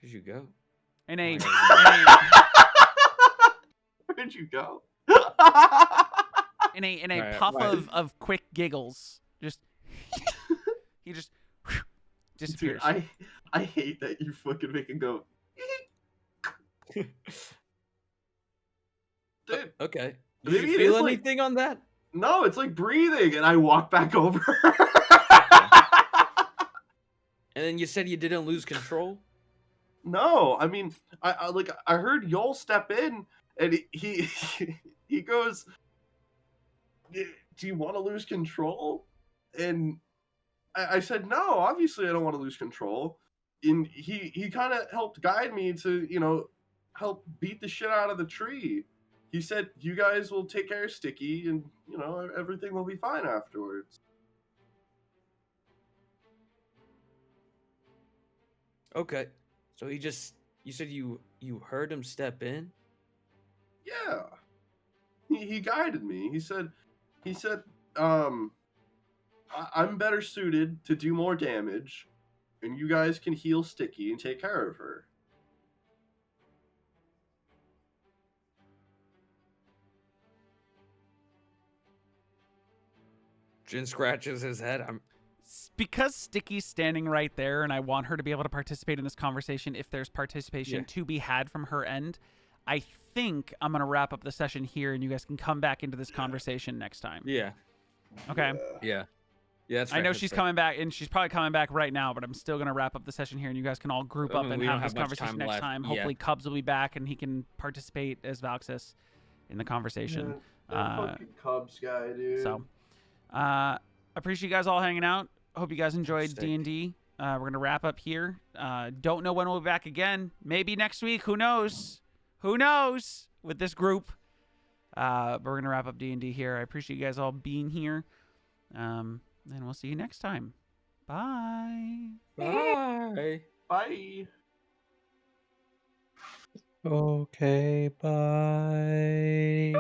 Where'd you go? In a. Where'd you go? in a puff of quick giggles, just he just disappears. Dude, I hate that you fucking make him go. Dude, okay. Did you feel anything on that? No, it's like breathing, and I walk back over. And then you said you didn't lose control? No, I mean, I heard Yol step in, and he goes, "Do you want to lose control?" And I said, "No, obviously I don't want to lose control." And he kind of helped guide me to, you know, help beat the shit out of the tree. He said, "You guys will take care of Sticky, and you know everything will be fine afterwards." Okay. So you said you heard him step in? Yeah. He guided me. He said, I'm better suited to do more damage, and you guys can heal Sticky and take care of her. Jin scratches his head. Because Sticky's standing right there, and I want her to be able to participate in this conversation if there's participation to be had from her end, I think I'm going to wrap up the session here, and you guys can come back into this conversation next time. Yeah. Okay. Yeah. Yeah, that's I know fair, she's that's coming back, and she's probably coming back right now, but I'm still going to wrap up the session here, and you guys can all group up and we don't have this have much time conversation next left. time. Yeah. Hopefully Cubs will be back, and he can participate as Valxis in the conversation. Fucking Cubs guy, dude. So, appreciate you guys all hanging out. Hope you guys enjoyed Sick. D&D. We're going to wrap up here. Don't know when we'll be back again. Maybe next week. Who knows? Who knows with this group? But we're going to wrap up D&D here. I appreciate you guys all being here. And we'll see you next time. Bye. Bye. Bye. Okay, bye.